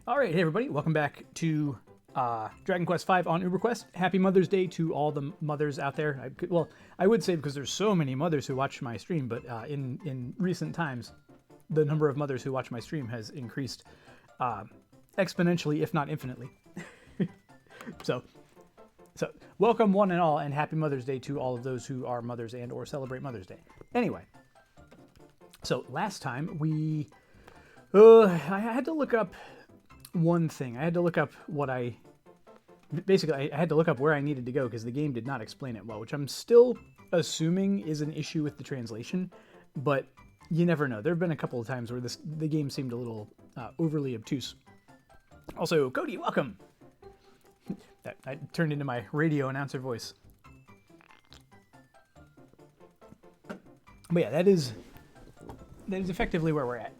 All right, hey everybody, welcome back to Dragon Quest V on ÜberQuest. Happy Mother's Day to all the mothers out there. I would say because there's so many mothers who watch my stream, but in recent times, the number of mothers who watch my stream has increased exponentially, if not infinitely. So welcome one and all, and happy Mother's Day to all of those who are mothers and or celebrate Mother's Day. Anyway, so last time I had to look up one thing. I had to look up I had to look up where I needed to go because the game did not explain it well, which I'm still assuming is an issue with the translation, but you never know. There have been a couple of times where the game seemed a little overly obtuse. Also, Cody, welcome! I turned into my radio announcer voice. But yeah, that is effectively where we're at.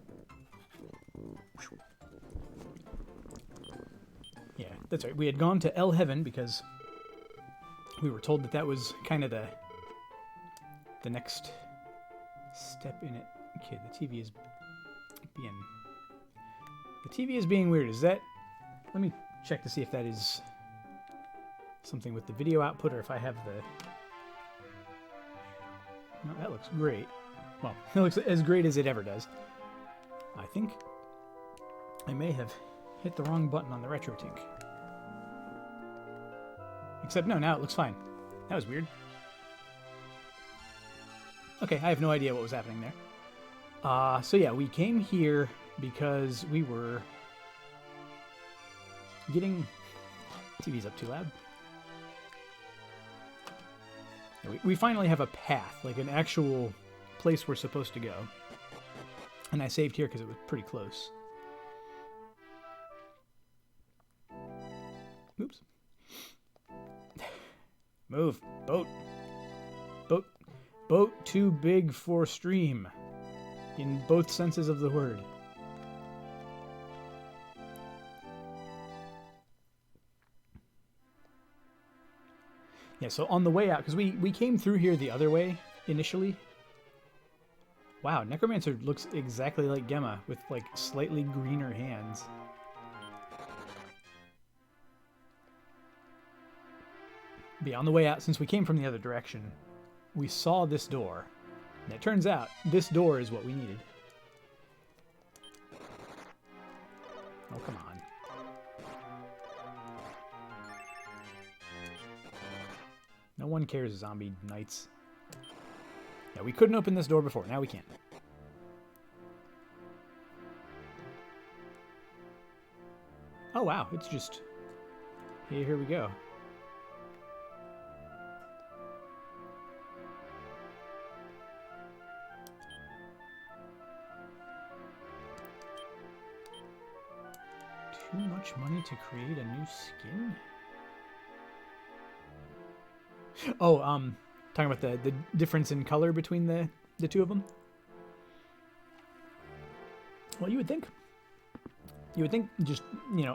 Yeah, that's right. We had gone to El Heaven because we were told that was kind of the next step in it. Okay, the TV is being weird. Is that? Let me check to see if that is something with the video output or if I have the. No, that looks great. Well, it looks as great as it ever does. I think I may have hit the wrong button on the RetroTink. Except no, now it looks fine. That was weird. Okay, I have no idea what was happening there. So yeah, we came here because we were getting... TV's up too loud. We finally have a path, like an actual place we're supposed to go. And I saved here because it was pretty close. Oops. Move. Boat. Boat too big for stream. In both senses of the word. Yeah, so on the way out, because we came through here the other way initially. Wow, Necromancer looks exactly like Gemma with like slightly greener hands. But yeah, on the way out, since we came from the other direction, we saw this door. And it turns out this door is what we needed. Oh, come on. No one cares, zombie knights. Yeah, we couldn't open this door before. Now we can. Oh, wow. It's just... Here we go. Too much money to create a new skin? Oh, talking about the difference in color between the two of them? Well, you would think just,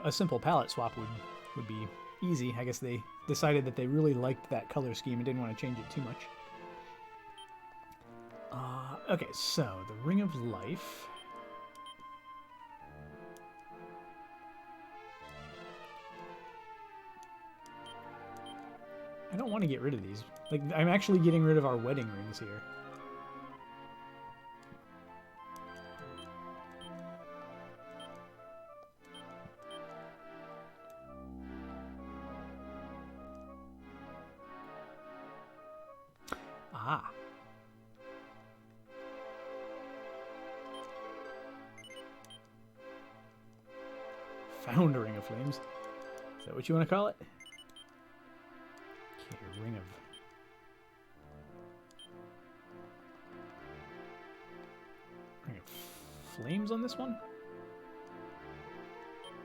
a simple palette swap would be easy. I guess they decided that they really liked that color scheme and didn't want to change it too much. Okay, so the Ring of Life. I don't want to get rid of these. Like, I'm actually getting rid of our wedding rings here. Ah. Found a Ring of Flames. Is that what you want to call it? Okay, Ring of Flames on this one?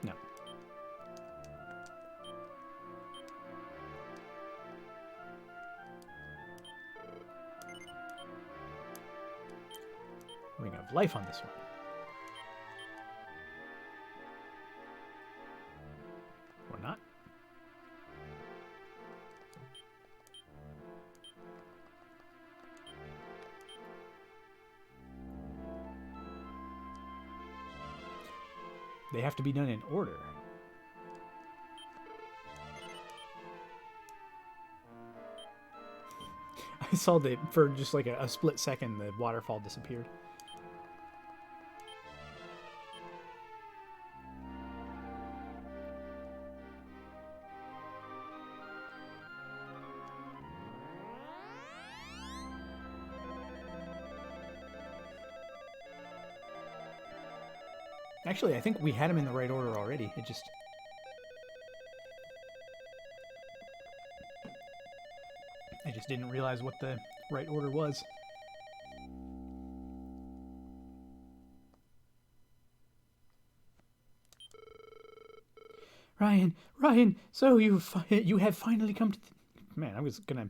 No. Ring of Life on this one. Or not. They have to be done in order. I saw that for just like a split second, the waterfall disappeared. Actually, I think we had them in the right order already. I just didn't realize what the right order was. Ryan, so you have finally come to... Man, I was gonna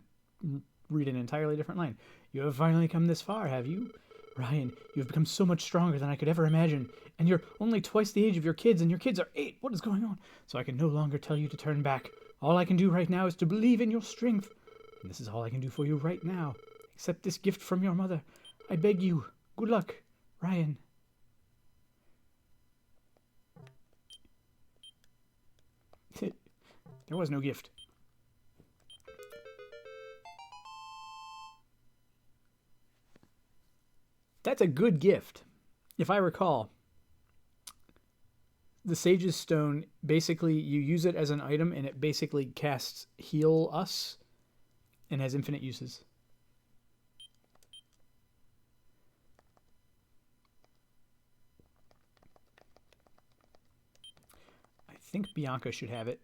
read an entirely different line. You have finally come this far, have you? Ryan, you have become so much stronger than I could ever imagine, and you're only twice the age of your kids, and your kids are 8. What is going on? So I can no longer tell you to turn back. All I can do right now is to believe in your strength. And this is all I can do for you right now. Accept this gift from your mother. I beg you. Good luck, Ryan. There was no gift. That's a good gift. If I recall, the Sage's Stone, basically you use it as an item and it basically casts Heal Us and has infinite uses. I think Bianca should have it.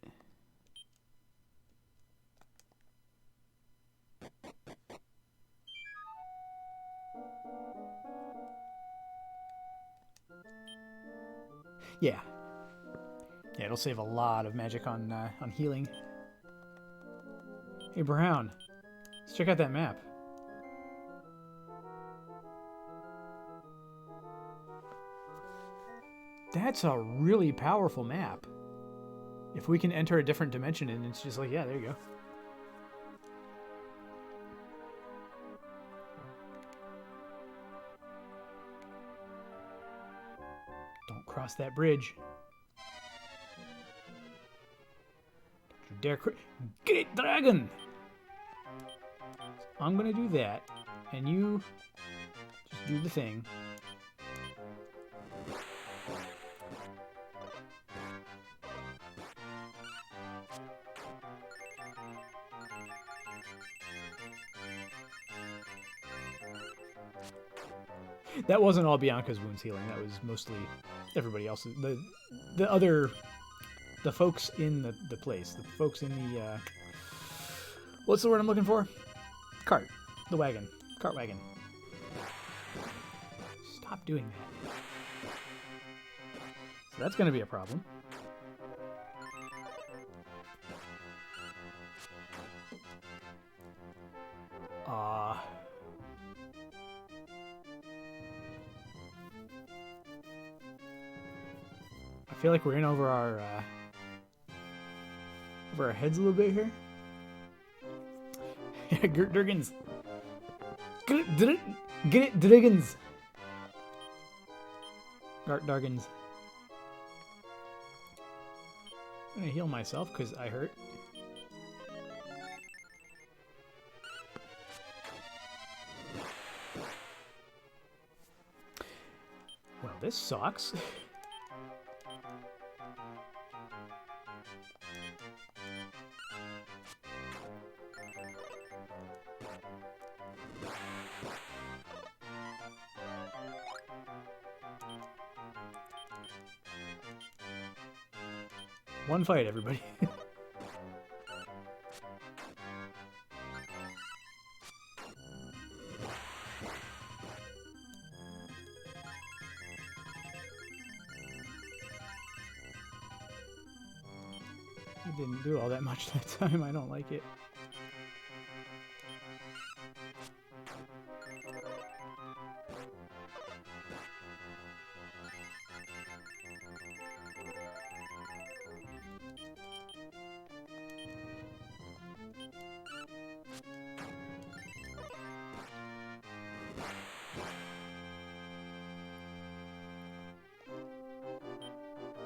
Yeah. Yeah, it'll save a lot of magic on healing. Hey, Brown. Let's check out that map. That's a really powerful map. If we can enter a different dimension and it's just like, yeah, there you go. Don't cross that bridge. Don't you dare Great Dragon! I'm gonna do that, and you just do the thing. That wasn't all Bianca's wounds healing. That was mostly everybody else's. The folks in the place. The folks in the, what's the word I'm looking for? Cart. The wagon. Cart wagon. Stop doing that. So that's going to be a problem. I feel like we're in over our heads a little bit here. Gert Durgans. Get it, Durgans. Gart Dargans. I'm gonna heal myself because I hurt. Well, this sucks. One fight, everybody. I didn't do all that much that time. I don't like it.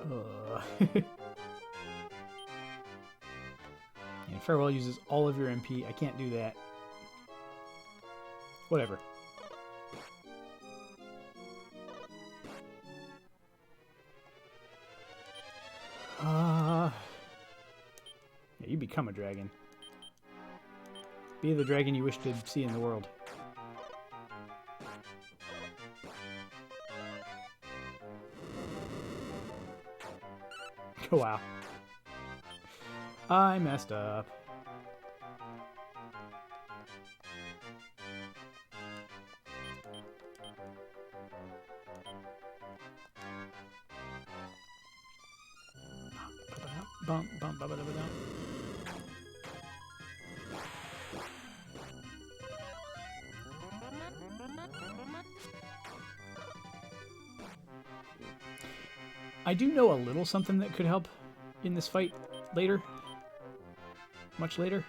And Farewell uses all of your MP. I can't do that. Whatever. Yeah, you become a dragon. Be the dragon you wish to see in the world. Oh, wow. I messed up. Bump, bump, bump, bump, bump. I do know a little something that could help in this fight later. Much later.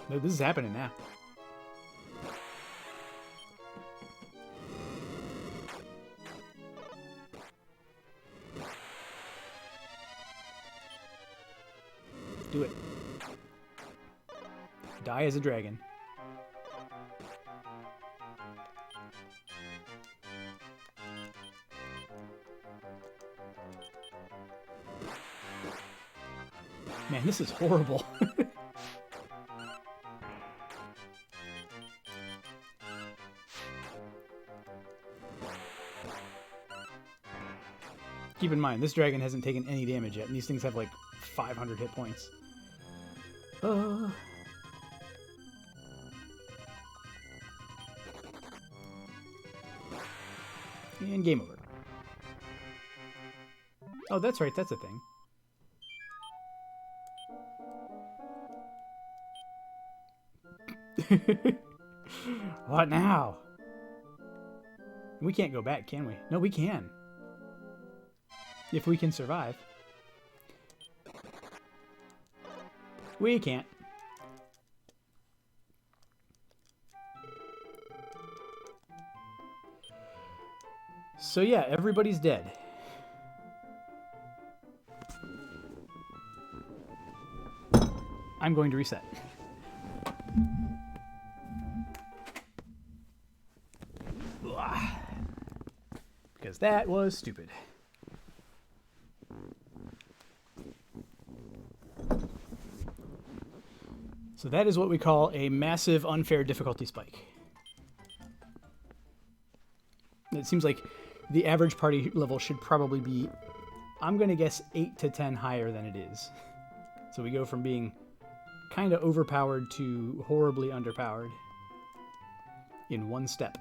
No, this is happening now. Do it. Die as a dragon. Man, this is horrible. Keep in mind, this dragon hasn't taken any damage yet, and these things have like 500 hit points. And game over. Oh, that's right, that's a thing. What now? We can't go back, can we? No, we can. If we can survive. We can't. So yeah, everybody's dead. I'm going to reset. Because that was stupid. So that is what we call a massive unfair difficulty spike. It seems like the average party level should probably be, I'm going to guess, 8 to 10 higher than it is. So we go from being kind of overpowered to horribly underpowered in one step.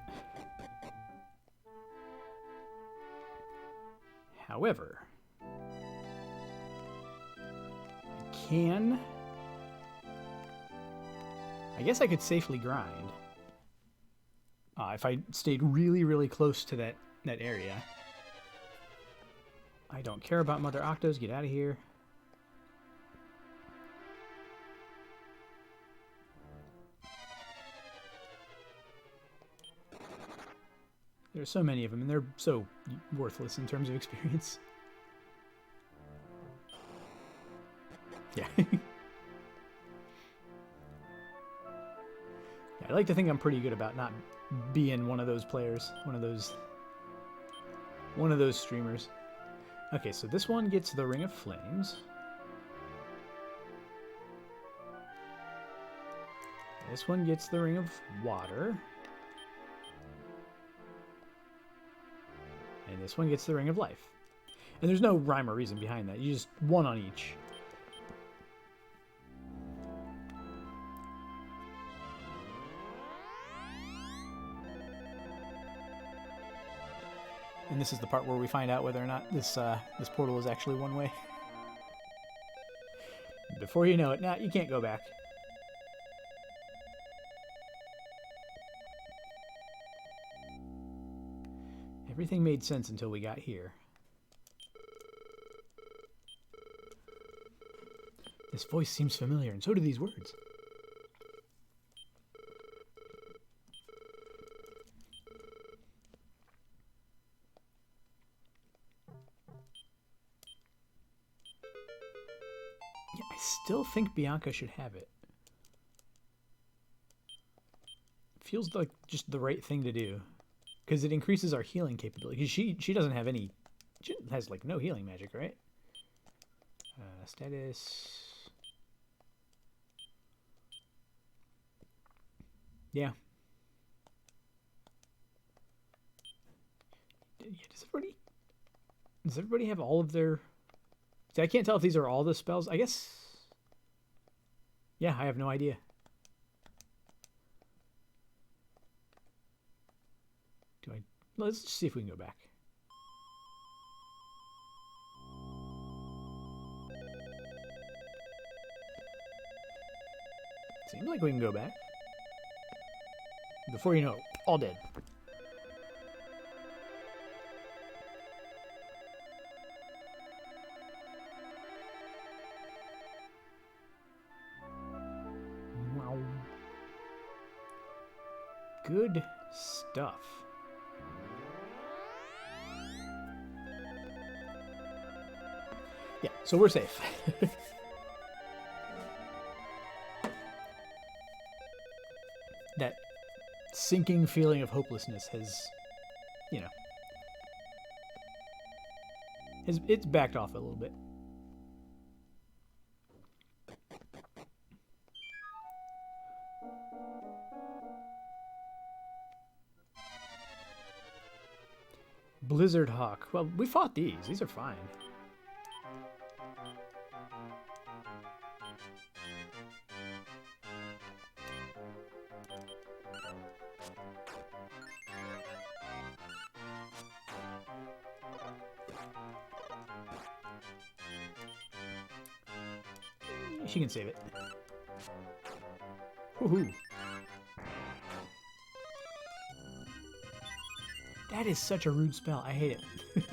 However, I guess I could safely grind if I stayed really, really close to that area. I don't care about Mother Octos. Get out of here. There's so many of them, and they're so worthless in terms of experience. Yeah. I like to think I'm pretty good about not being one of those players, one of those streamers. Okay, so this one gets the Ring of Flames. This one gets the Ring of Water. And this one gets the Ring of Life. And there's no rhyme or reason behind that. You just one on each. And this is the part where we find out whether or not this portal is actually one way. Before you know it, nah, you can't go back. Everything made sense until we got here. This voice seems familiar, and so do these words. Yeah, I still think Bianca should have it. Feels like just the right thing to do. Because it increases our healing capability. Because she doesn't have any... She has, like, no healing magic, right? Status... Yeah. Does everybody have all of their... See, I can't tell if these are all the spells. I guess... Yeah, I have no idea. Let's just see if we can go back. Seems like we can go back. Before you know it, all dead. Wow. Good stuff. Yeah, so we're safe. That sinking feeling of hopelessness has, you know, it's backed off a little bit. Blizzard Hawk. Well, we fought these. These are fine. She can save it. Woohoo. That is such a rude spell. I hate it.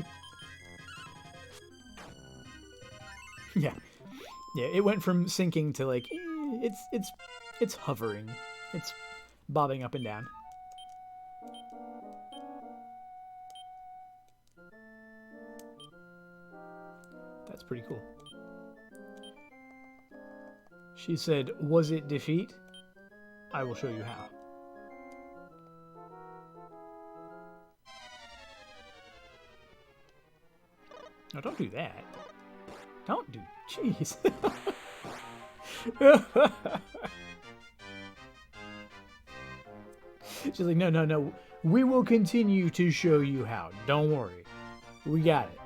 Yeah. Yeah, it went from sinking to like it's hovering. It's bobbing up and down. That's pretty cool. She said, "Was it defeat? I will show you how." No, don't do that. Don't do... Jeez. She's like, no, no, no. We will continue to show you how. Don't worry. We got it.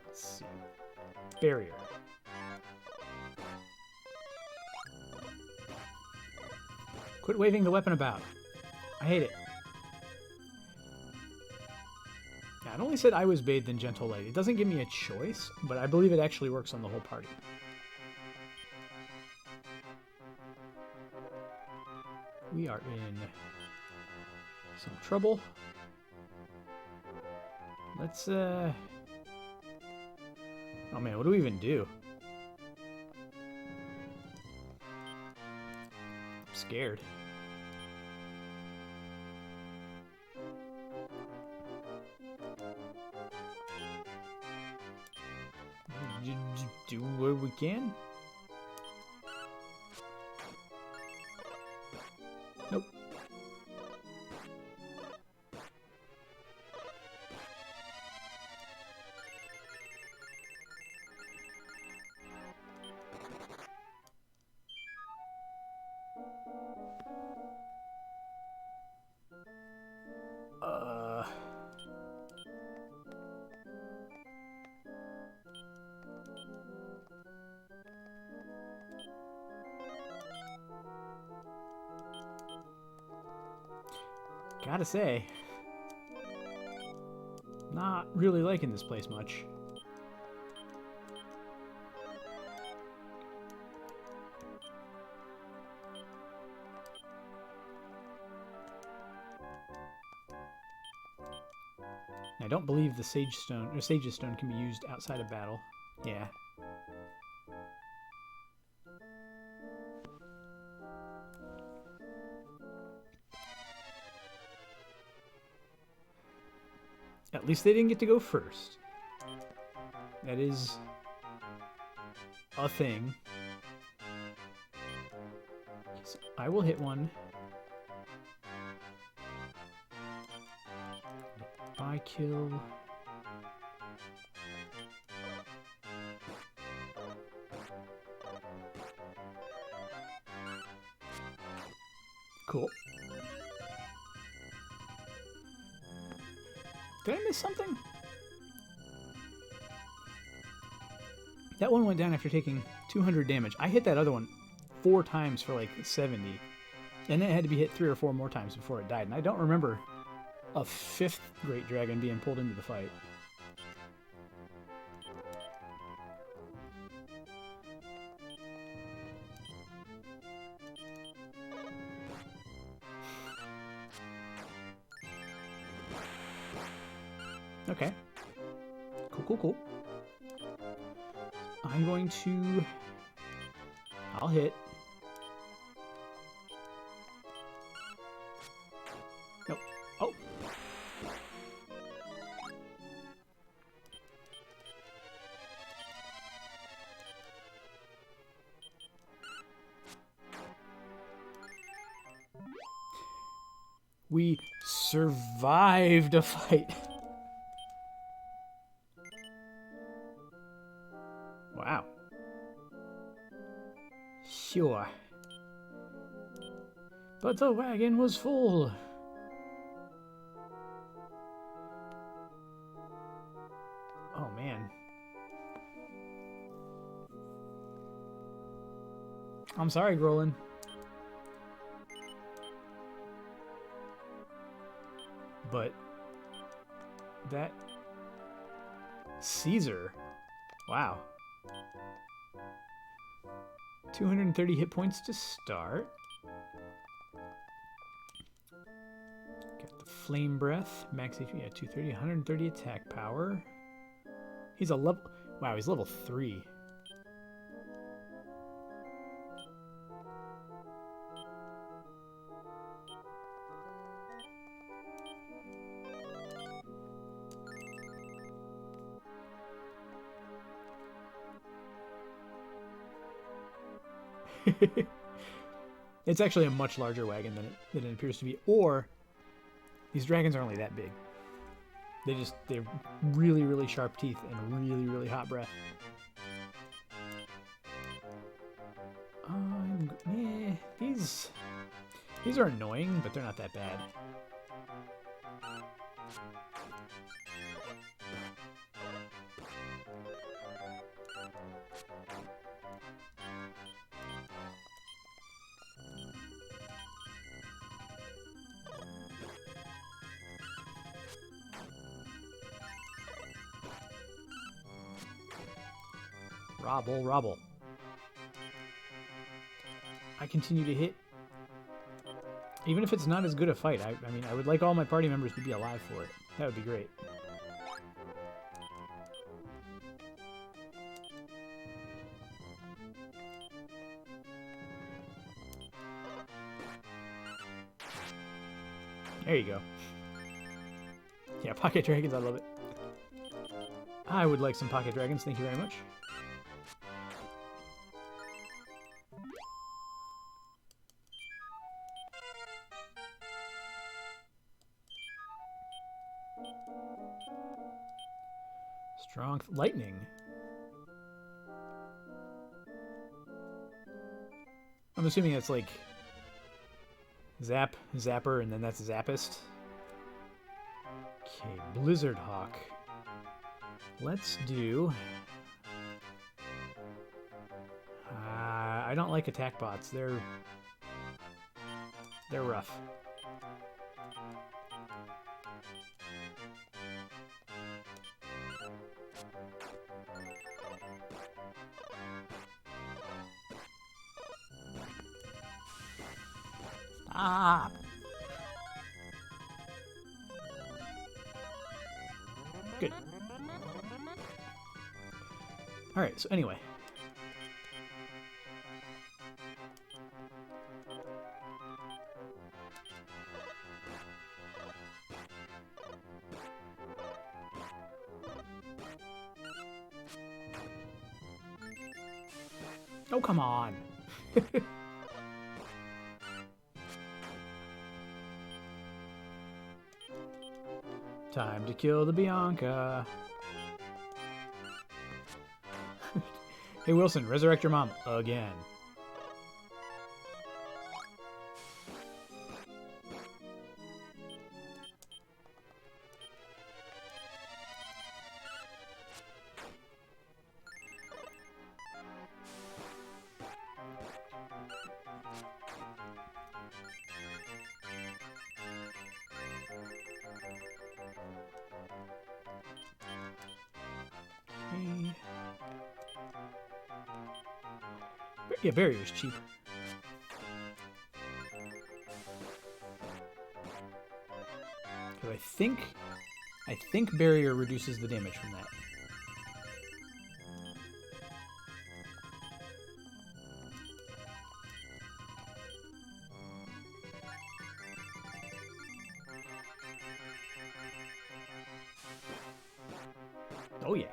Let's see. Barrier. Quit waving the weapon about. I hate it. Yeah, it only said I was bathed in gentle light. It doesn't give me a choice, but I believe it actually works on the whole party. We are in some trouble. Let's, oh man, what do we even do? I'm scared. Do what we can. Nope. Gotta say, not really liking this place much. I don't believe the Sage Stone or Sage's Stone can be used outside of battle. Yeah. At least they didn't get to go first. That is a thing. So I will hit one. By kill. Cool. Did I miss something? That one went down after taking 200 damage. I hit that other one 4 times for like 70. And then it had to be hit 3 or 4 more times before it died. And I don't remember a 5th Great Dragon being pulled into the fight. Okay. Cool, cool, cool. I'm going to... I'll hit. Nope. Oh! We survived a fight. Wow. Sure. But the wagon was full. Oh, man. I'm sorry, Grolin. But that Caesar, wow. 230 hit points to start. Got the Flame Breath, max HP, yeah, 230, 130 attack power. He's a level, wow, he's level 3. It's actually a much larger wagon than it appears to be, or these dragons are only that big. They're really, really sharp teeth and really, really hot breath. Yeah, these are annoying, but they're not that bad. Robble, robble. I continue to hit. Even if it's not as good a fight, I mean, I would like all my party members to be alive for it. That would be great. There you go. Yeah, pocket dragons, I love it. I would like some pocket dragons, thank you very much. Strong lightning. I'm assuming that's like Zap, Zapper, and then that's Zappist. Okay, Blizzard Hawk. Let's do... I don't like attack bots. They're rough. Ah! Alright, so anyway. Oh, come on. Time to kill the Bianca. Hey, Wilson, resurrect your mom again. Yeah, barrier's cheap. So I think barrier reduces the damage from that. Oh yeah.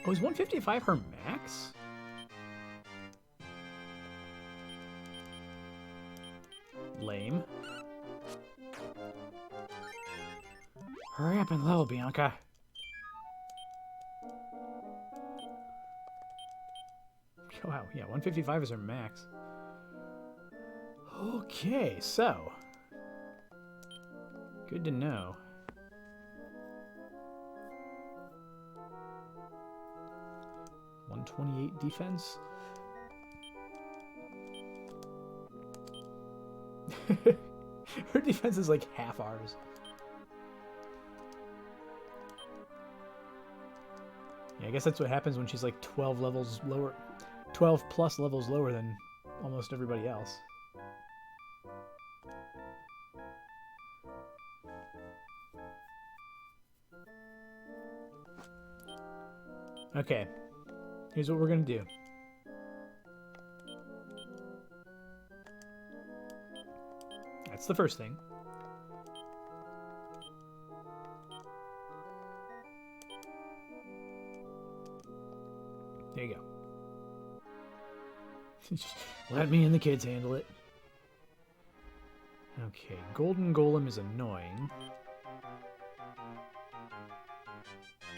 Oh, is 155 her max? Lame. Hurry up and level, Bianca. Wow, yeah, 155 is her max. Okay, so. Good to know. .128 defense. Her defense is like half ours. Yeah, I guess that's what happens when she's like 12 levels lower, 12 plus levels lower than almost everybody else. Okay, here's what we're gonna do. That's the first thing. There you go. Just let me and the kids handle it. Okay, Golden Golem is annoying.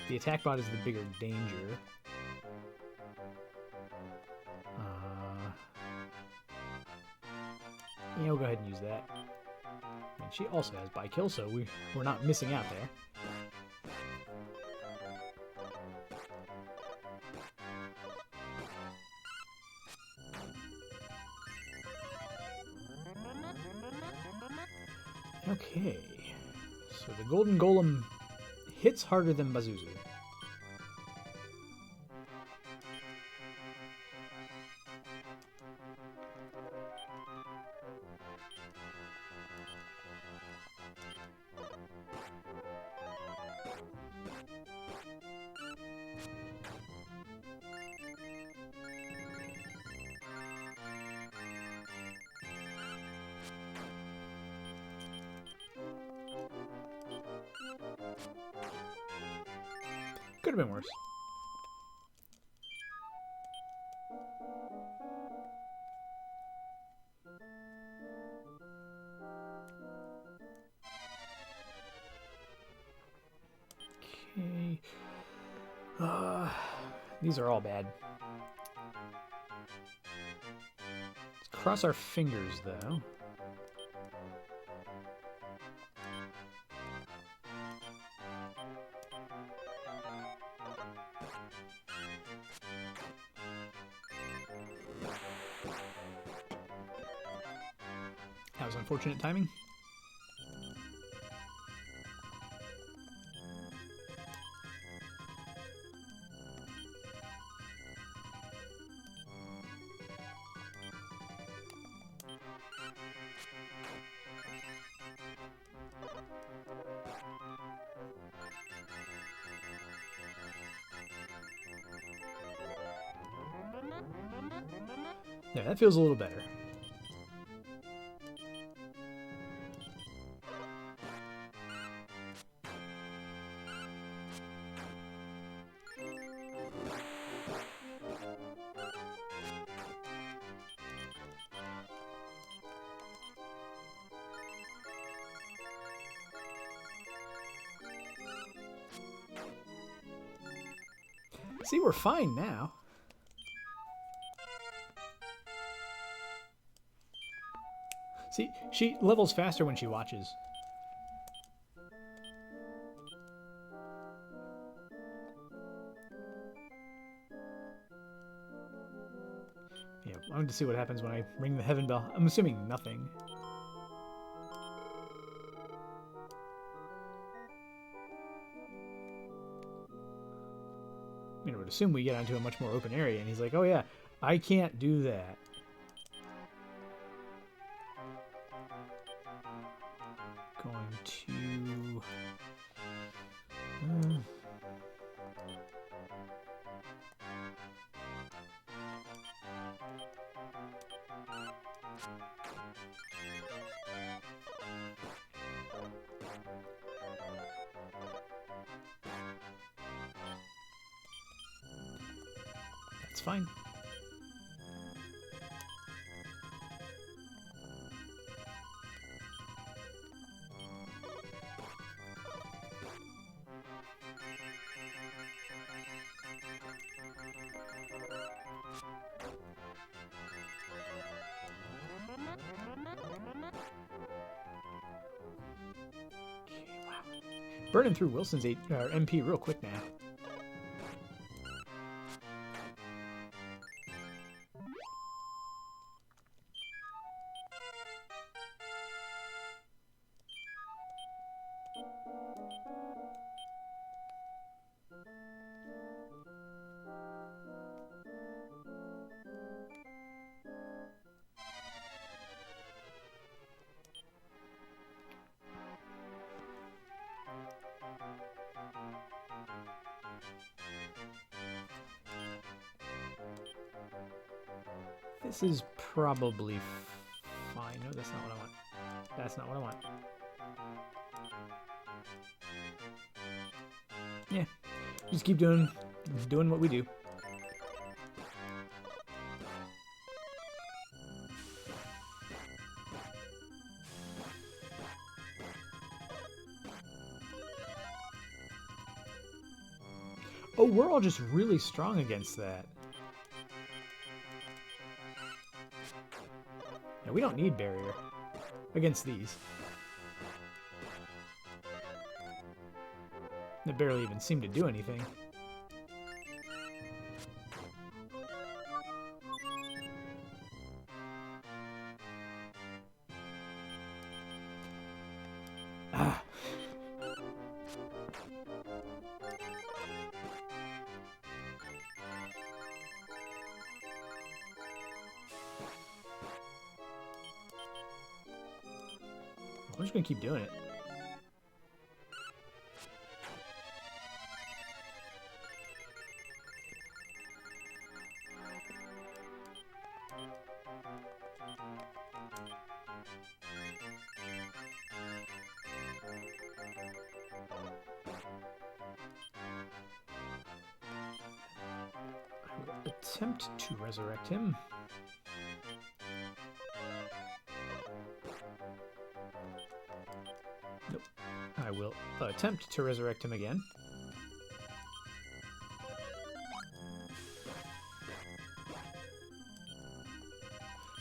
The attack bot is the bigger danger. Yeah, we'll go ahead and use that. And she also has by kill, so we're not missing out there. Okay, so the Golden Golem hits harder than Bazuzu. Could have been worse. Okay. These are all bad. Let's cross our fingers, though. That was unfortunate timing. There, that feels a little better. See, we're fine now. See, she levels faster when she watches. Yeah, I wanted to see what happens when I ring the heaven bell. I'm assuming nothing. I mean, I would assume we get onto a much more open area, and he's like, oh yeah, I can't do that. Going to... That's fine. Burning through Wilson's MP real quick now. This is probably fine. No, that's not what I want. That's not what I want. Yeah, just keep doing what we do. Oh, we're all just really strong against that. Now, we don't need barrier against these. They barely even seem to do anything. Ah. I'm just gonna keep doing it. I will attempt to resurrect him. Nope. I will attempt to resurrect him again.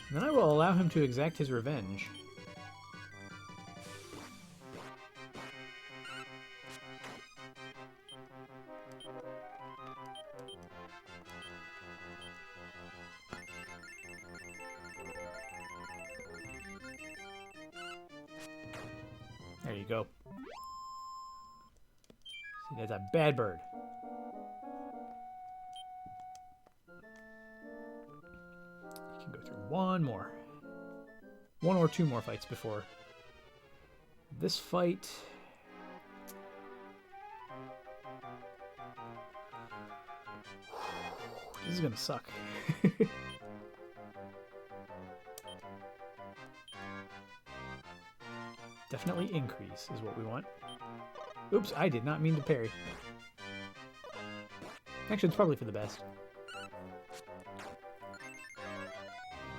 And then I will allow him to exact his revenge. There you go. See, that's a bad bird. You can go through one or two more fights before this fight. This is gonna suck. Definitely increase is what we want. Oops, I did not mean to parry. Actually, it's probably for the best.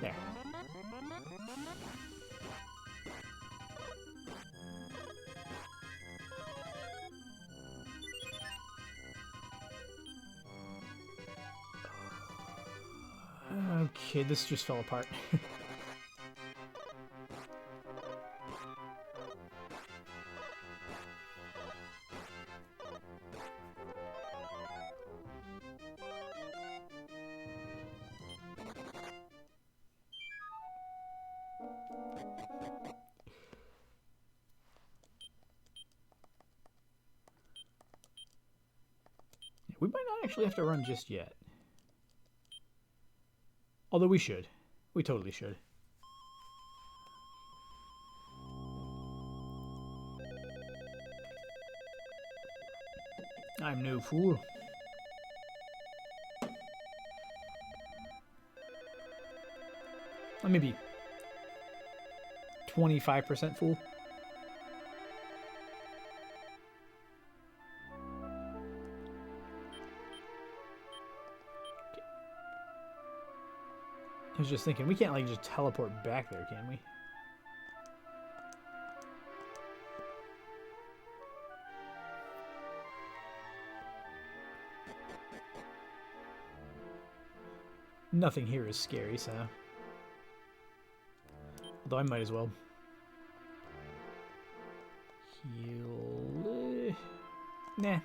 There. Okay, this just fell apart. We might not actually have to run just yet. Although we should. We totally should. I'm no fool. Let me be 25% fool. I was just thinking, we can't like just teleport back there, can we? Nothing here is scary, so... Although I might as well. Heal... Nah.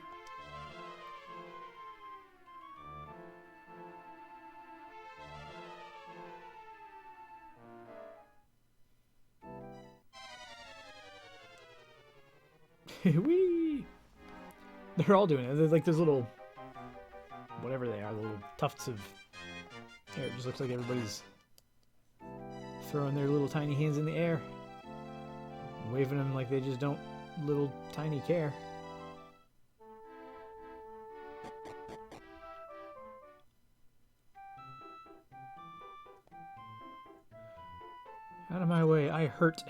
Whee! They're all doing it. They're like those little... whatever they are, the little tufts of... hair. It just looks like everybody's throwing their little tiny hands in the air. Waving them like they just don't little tiny care. Out of my way, I hurt.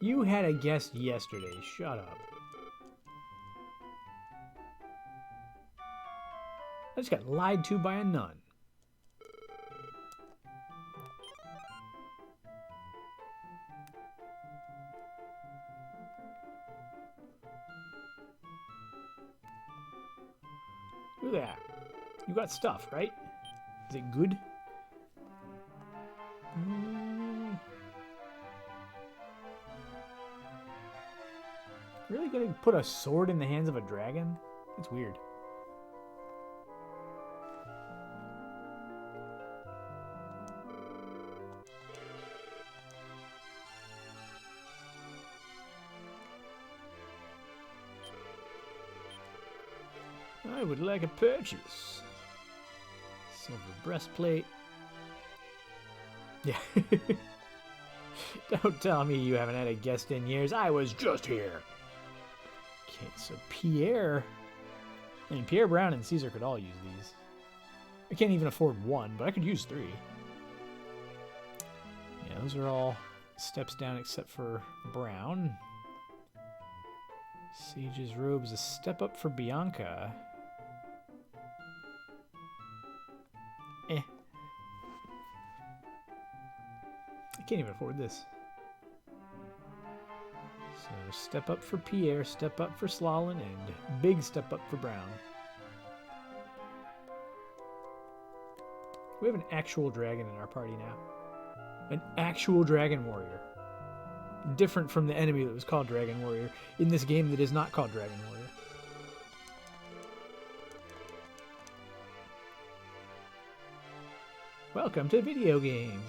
You had a guest yesterday. Shut up. I just got lied to by a nun. Look at that. You got stuff, right? Is it good? Really gonna put a sword in the hands of a dragon? That's weird. I would like a purchase. Silver breastplate. Yeah. Don't tell me you haven't had a guest in years. I was just here. Okay, so Pierre... I mean, Pierre Brown and Caesar could all use these. I can't even afford one, but I could use 3. Yeah, those are all steps down except for Brown. Sage's robe is a step up for Bianca. Eh. I can't even afford this. So step up for Pierre, step up for Slalin, and big step up for Brown. We have an actual dragon in our party now. An actual dragon warrior. Different from the enemy that was called Dragon Warrior in this game that is not called Dragon Warrior. Welcome to video games.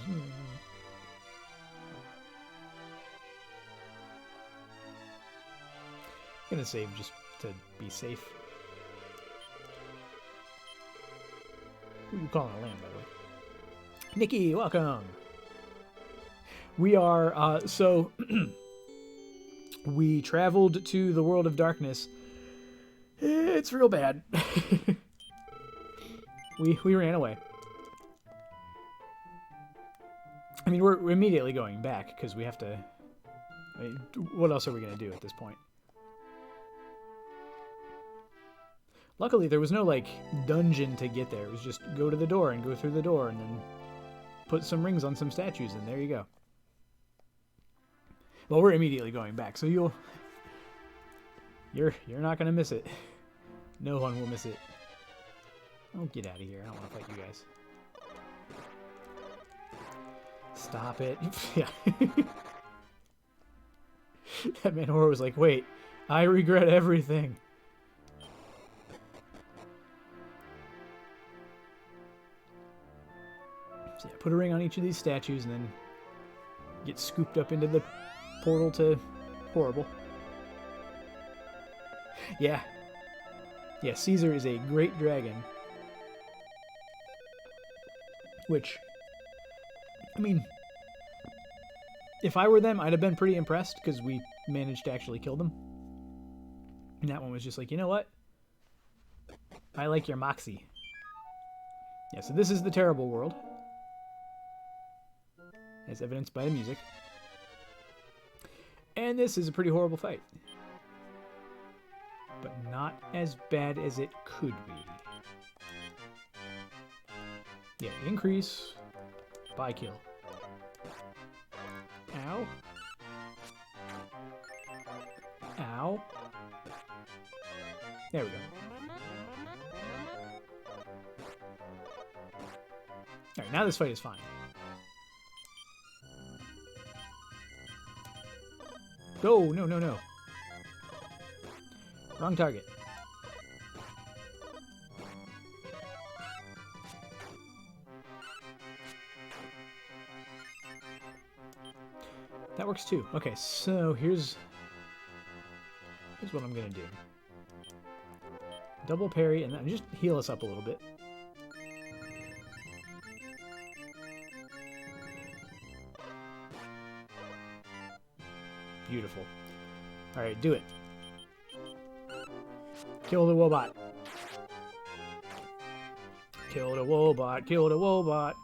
Gonna save just to be safe. Who are you calling a lamb, by the way? Nikki, welcome. We are, so, we traveled to the world of darkness. It's real bad. we ran away. I mean, we're immediately going back because we have to... I mean, what else are we going to do at this point? Luckily, there was no, like, dungeon to get there. It was just go to the door and go through the door and then put some rings on some statues, and there you go. Well, we're immediately going back, so you're not going to miss it. No one will miss it. Oh, get out of here. I don't want to fight you guys. Stop it. Yeah. That man horror was like, wait, I regret everything. So yeah, put a ring on each of these statues and then get scooped up into the portal to horrible. Yeah. Yeah, Caesar is a great dragon. Which, I mean, if I were them, I'd have been pretty impressed because we managed to actually kill them. And that one was just like, you know what? I like your moxie. Yeah, so this is the terrible world. As evidenced by the music. And this is a pretty horrible fight. But not as bad as it could be. Yeah, increase by kill. Ow. Ow. There we go. Alright, now this fight is fine. Go! No, no, no. Wrong target. That works too. Okay, so here's what I'm gonna do. Double parry and then just heal us up a little bit. Beautiful. Alright, do it. Kill the Wobot. Kill the Wobot. Kill the Wobot.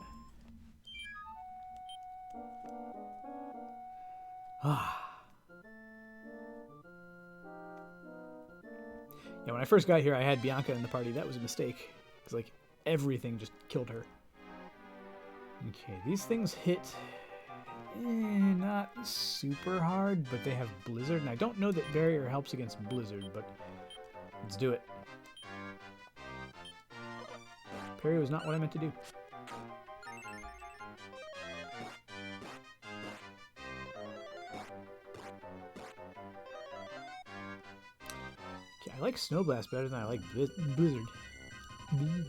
Yeah, when I first got here, I had Bianca in the party. That was a mistake. Because, like, everything just killed her. Okay, these things hit... not super hard, but they have Blizzard. And I don't know that Barrier helps against Blizzard, but let's do it. Parry was not what I meant to do. Okay, I like Snow Blast better than I like Blizzard. Let's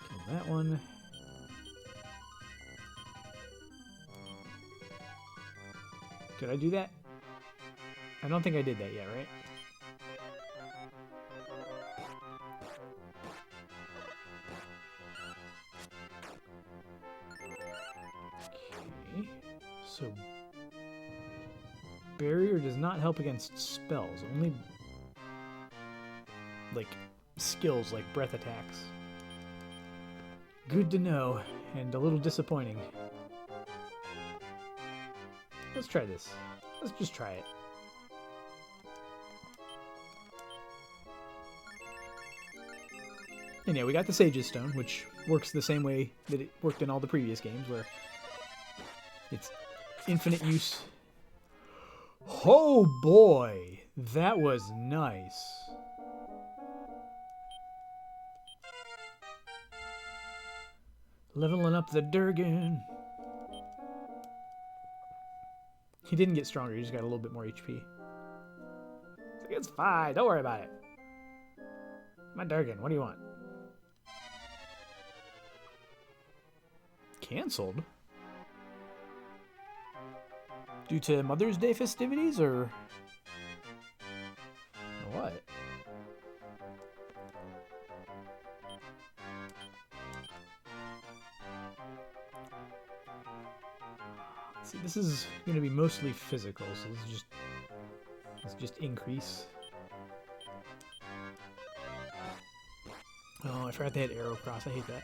kill that one. Did I do that? I don't think I did that yet, right? Okay. So, Barrier does not help against spells, only like skills like breath attacks. Good to know, and a little disappointing. Let's try this. Let's just try it. And yeah, we got the Sage's Stone, which works the same way that it worked in all the previous games, where it's infinite use. Oh boy! That was nice. Leveling up the Durgan. He didn't get stronger, he just got a little bit more HP. It's like, it's fine, don't worry about it. My Durgan, what do you want? Cancelled? Due to Mother's Day festivities, or what? See, this is going to be mostly physical, so let's just increase. Oh, I forgot they had arrow cross. I hate that.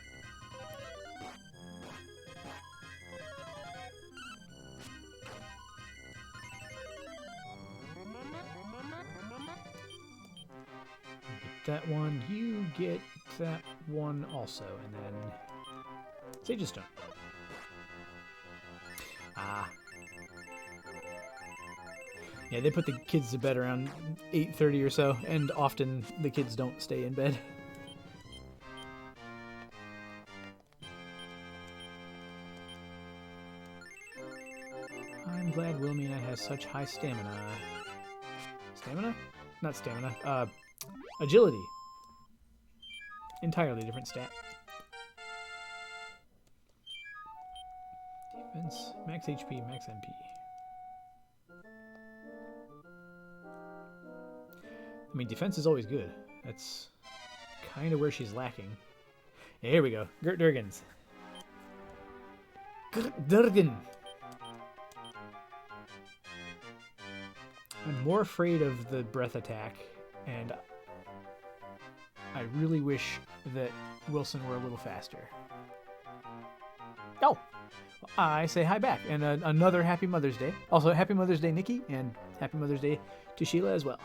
that one. You get that one also. And then Sage Stone. Ah. Yeah, they put the kids to bed around 8:30 or so, and often the kids don't stay in bed. I'm glad Wilhelmina has such high stamina. Stamina? Not stamina. Agility. Entirely different stat. Defense, max HP, max MP. I mean, defense is always good. That's kind of where she's lacking. Yeah, here we go. Gert Durgens. Gert Durgen. I'm more afraid of the breath attack, and I really wish that Wilson were a little faster. Oh! I say hi back, and another Happy Mother's Day. Also, Happy Mother's Day, Nikki, and Happy Mother's Day to Sheila as well.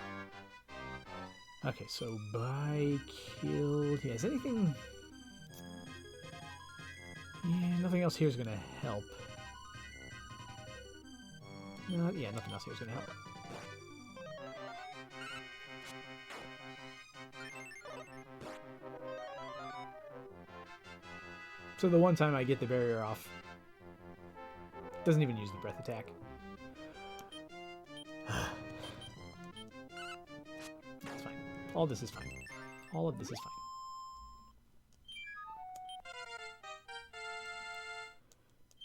Okay, so by killed... Yeah, is anything... Yeah, nothing else here is going to help. Yeah, nothing else here is going to help. So the one time I get the barrier off, doesn't even use the breath attack. That's fine. All this is fine. All of this is fine.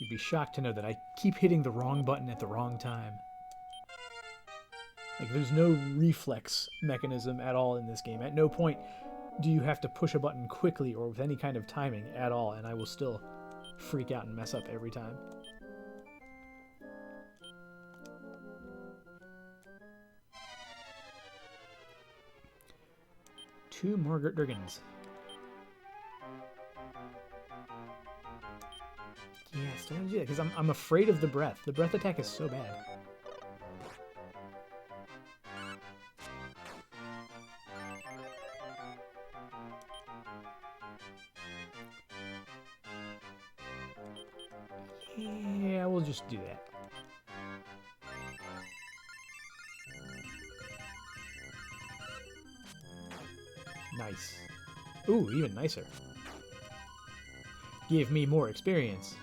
You'd be shocked to know that I keep hitting the wrong button at the wrong time. Like, there's no reflex mechanism at all in this game. At no point do you have to push a button quickly or with any kind of timing at all, and I will still freak out and mess up every time. Two more Gert Durgens. Yeah, I still want to do that because I'm afraid of the breath. The breath attack is so bad. Yeah, we'll just do that. Nice. Ooh, even nicer. Give me more experience.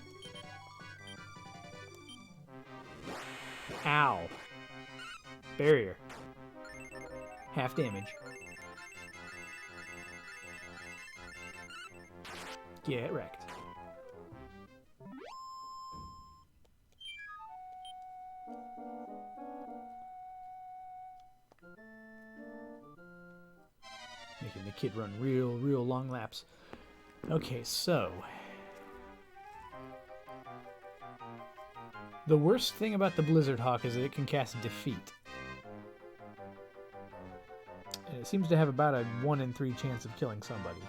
Ow. Barrier. Half damage. Get wrecked. Making the kid run real long laps. Okay, so... The worst thing about the Blizzard Hawk is that it can cast Defeat. And it seems to have about a 1 in 3 chance of killing somebody.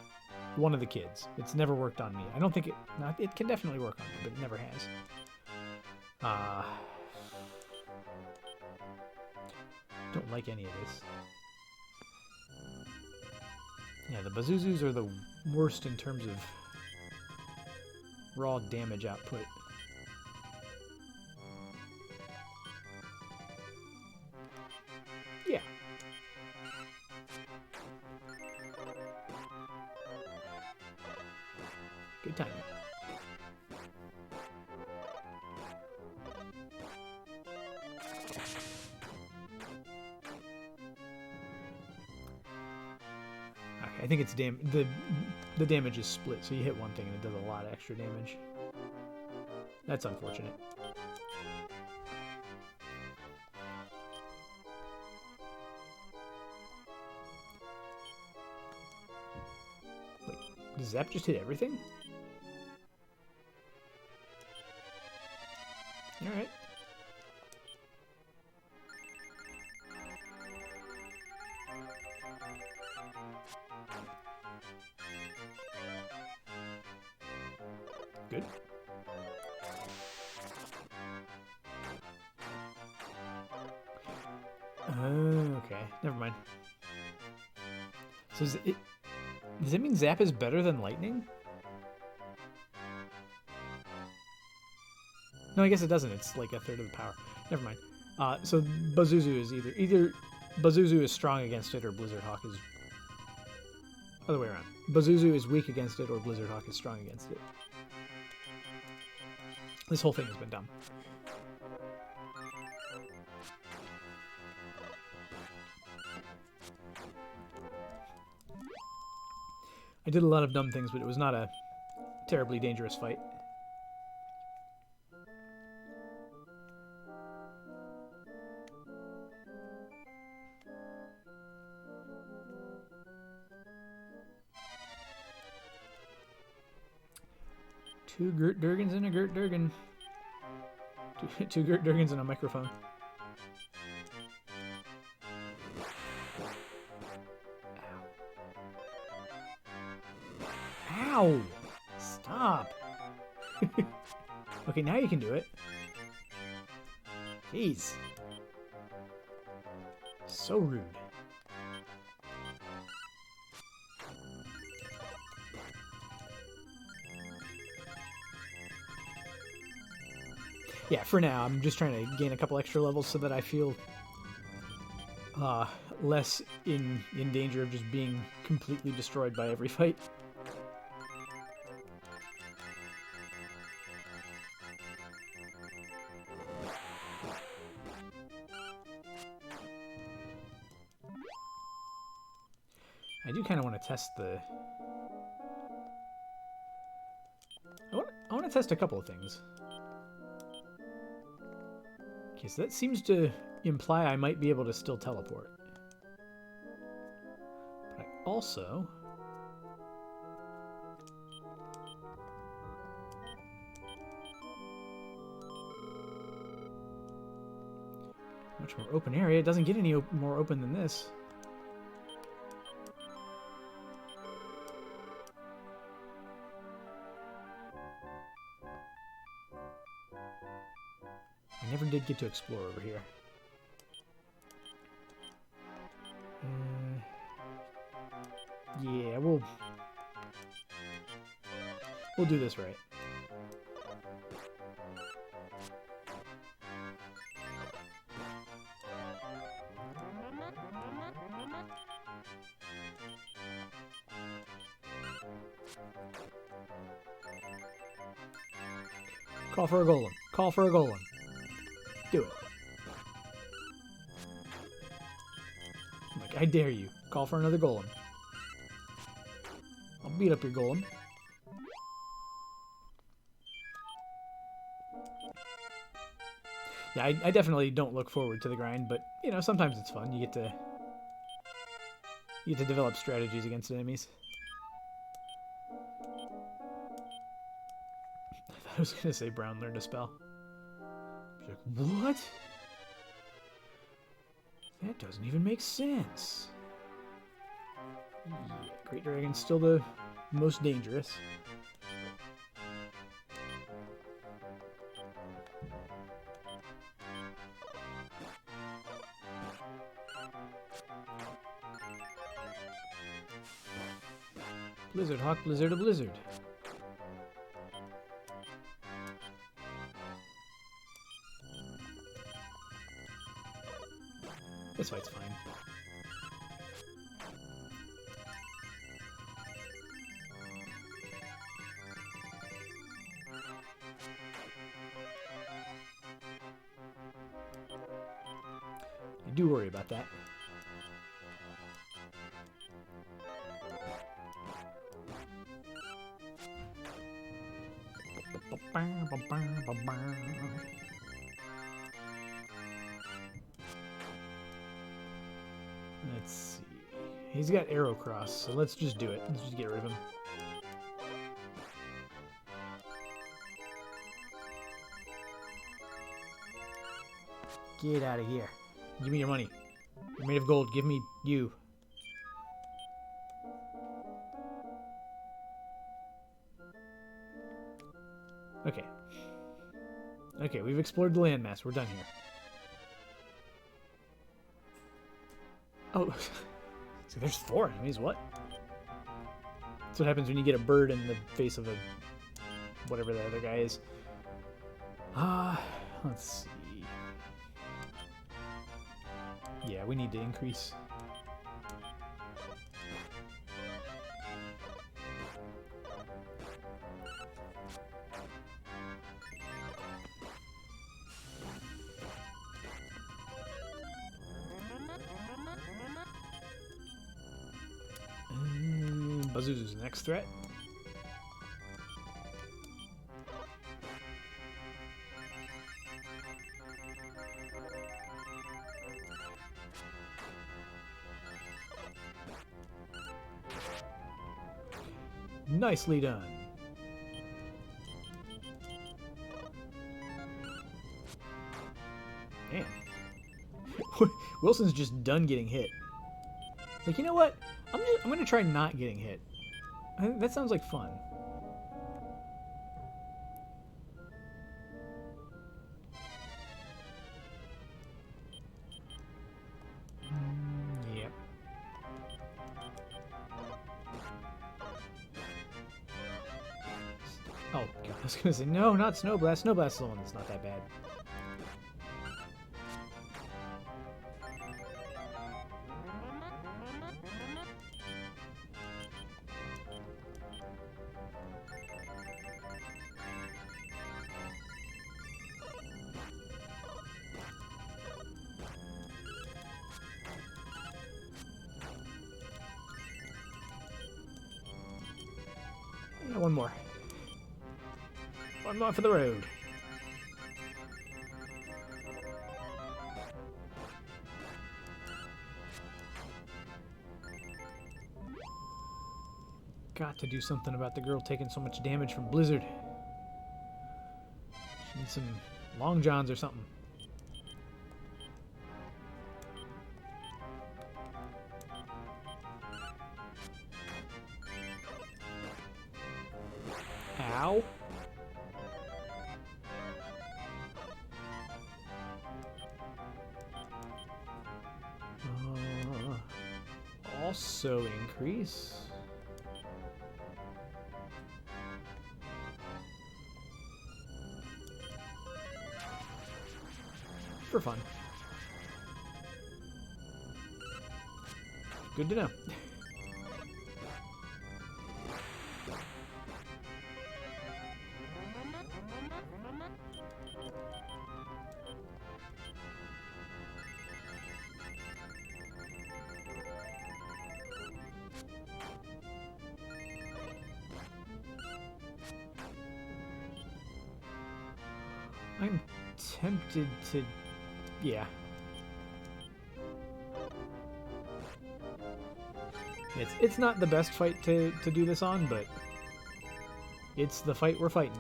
One of the kids. It's never worked on me. I don't think it... It can definitely work on me, but it never has. Don't like any of this. Yeah, the Bazuzus are the worst in terms of raw damage output. Yeah. Good timing. I think it's the damage is split, so you hit one thing and it does a lot of extra damage. That's unfortunate. Wait, does Zap just hit everything? Alright. Good. Okay, never mind. So does it mean Zap is better than Lightning? No, I guess it doesn't. It's like a third of the power. Never mind. So Bazuzu is either Bazuzu is strong against it or Blizzard Hawk is other way around. Bazuzu is weak against it or Blizzard Hawk is strong against it. This whole thing has been dumb. I did a lot of dumb things, but it was not a terribly dangerous fight. Two Gert Durgans and a Gert Durgan. Two Gert Durgans and a microphone. Ow! Stop! Okay, now you can do it. Jeez. So rude. Yeah, for now, I'm just trying to gain a couple extra levels so that I feel less in danger of just being completely destroyed by every fight. I do kind of want to test the... I want to test a couple of things. Okay, so that seems to imply I might be able to still teleport. But I also... much more open area. It doesn't get any more open than this. I never did get to explore over here. Yeah, we'll do this right. Call for a golem. Call for a golem. Do it. Like, I dare you. Call for another golem. I'll beat up your golem. Yeah, I definitely don't look forward to the grind, but, you know, sometimes it's fun. You get to develop strategies against enemies. I was gonna say Brown learned a spell. Like, what? That doesn't even make sense. Yeah, Great Dragon's still the most dangerous. Blizzard Hawk, Blizzard a Blizzard. This fight's fine. I do worry about that. Let's see. He's got Arrow Cross, so let's just do it. Let's just get rid of him. Get out of here. Give me your money. You're made of gold. Give me you. Okay. Okay, we've explored the landmass. We're done here. Oh, So there's 4 enemies, what? That's what happens when you get a bird in the face of a... whatever the other guy is. Let's see. Yeah, we need to increase. Bazuzu's the next threat. Nicely done. Man. Wilson's just done getting hit. It's like, you know what? I'm going to try not getting hit. That sounds like fun. Yep. Oh, God, I was going to say, no, not Snowblast. Snowblast is the one that's not that bad. Yeah, one more. One more for the road. Got to do something about the girl taking so much damage from Blizzard. She needs some long johns or something. Ow. Also increase. For fun. Good to know. I'm tempted to... yeah. It's not the best fight to do this on, but it's the fight we're fighting.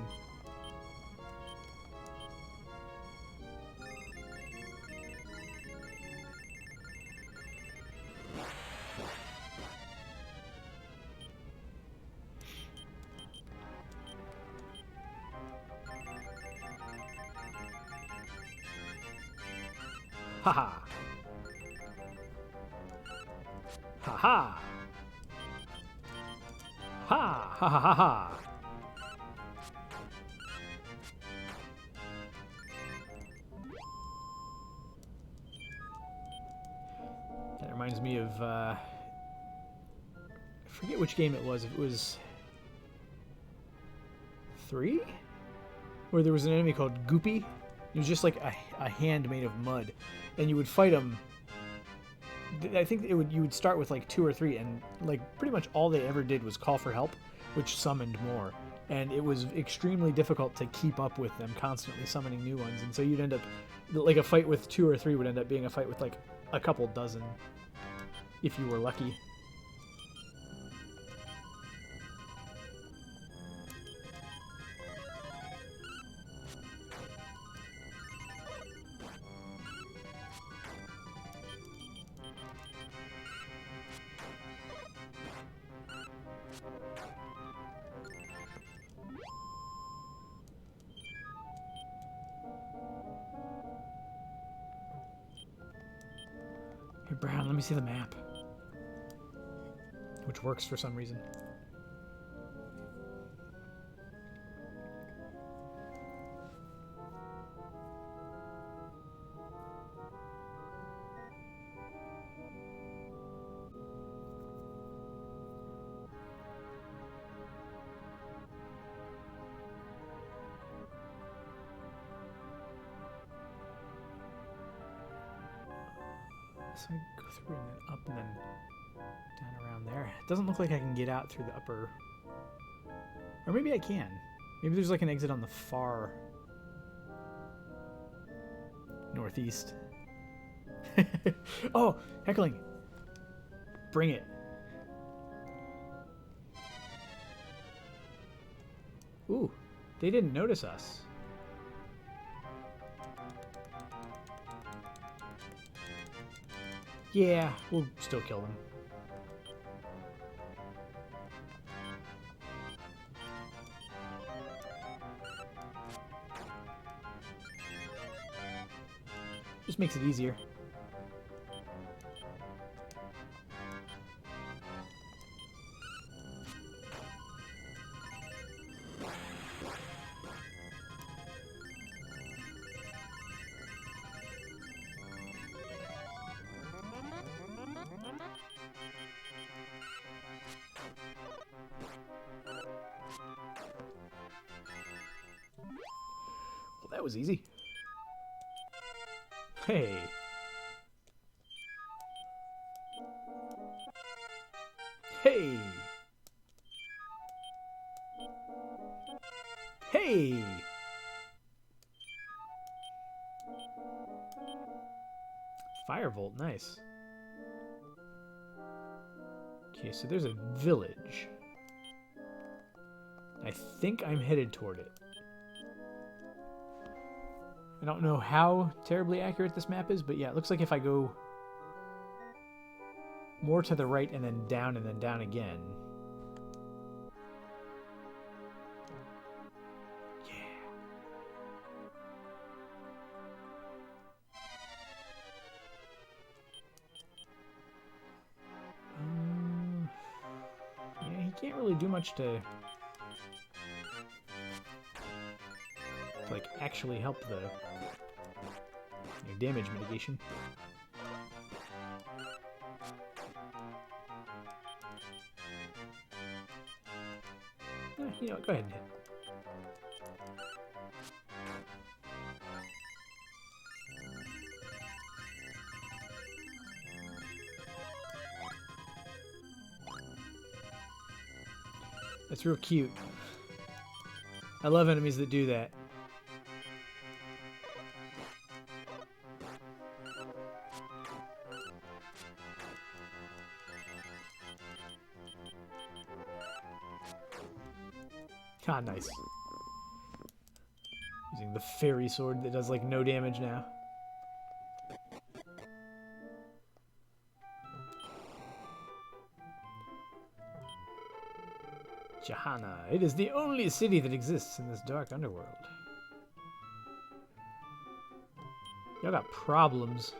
Haha. Haha. Ha ha ha ha ha. That reminds me of I forget which game it was. If it was 3? Where there was an enemy called Goopy. It was just like a hand made of mud. And you would fight him. I think you would start with like 2 or 3, and like pretty much all they ever did was call for help, which summoned more. And it was extremely difficult to keep up with them constantly summoning new ones. And so you'd end up, like a fight with 2 or 3 would end up being a fight with like a couple dozen, if you were lucky. Here, Brown, let me see the map. which works for some reason. So I go through and then up and then down around there. It doesn't look like I can get out through the upper... Or maybe I can. Maybe there's like an exit on the far northeast. Oh, heckling. Bring it. Ooh, they didn't notice us. Yeah, we'll still kill them. Just makes it easier. Well, that was easy. Hey. Hey. Hey. Firebolt, nice. Okay, so there's a village. I think I'm headed toward it. I don't know how terribly accurate this map is, but yeah, it looks like if I go more to the right and then down again. Yeah. Yeah, he can't really do much to like actually help the damage mitigation. You know, go ahead and hit. That's real cute. I love enemies that do that. Ah, nice. Using the fairy sword that does like no damage now. Jahana. It is the only city that exists in this dark underworld. Y'all got problems.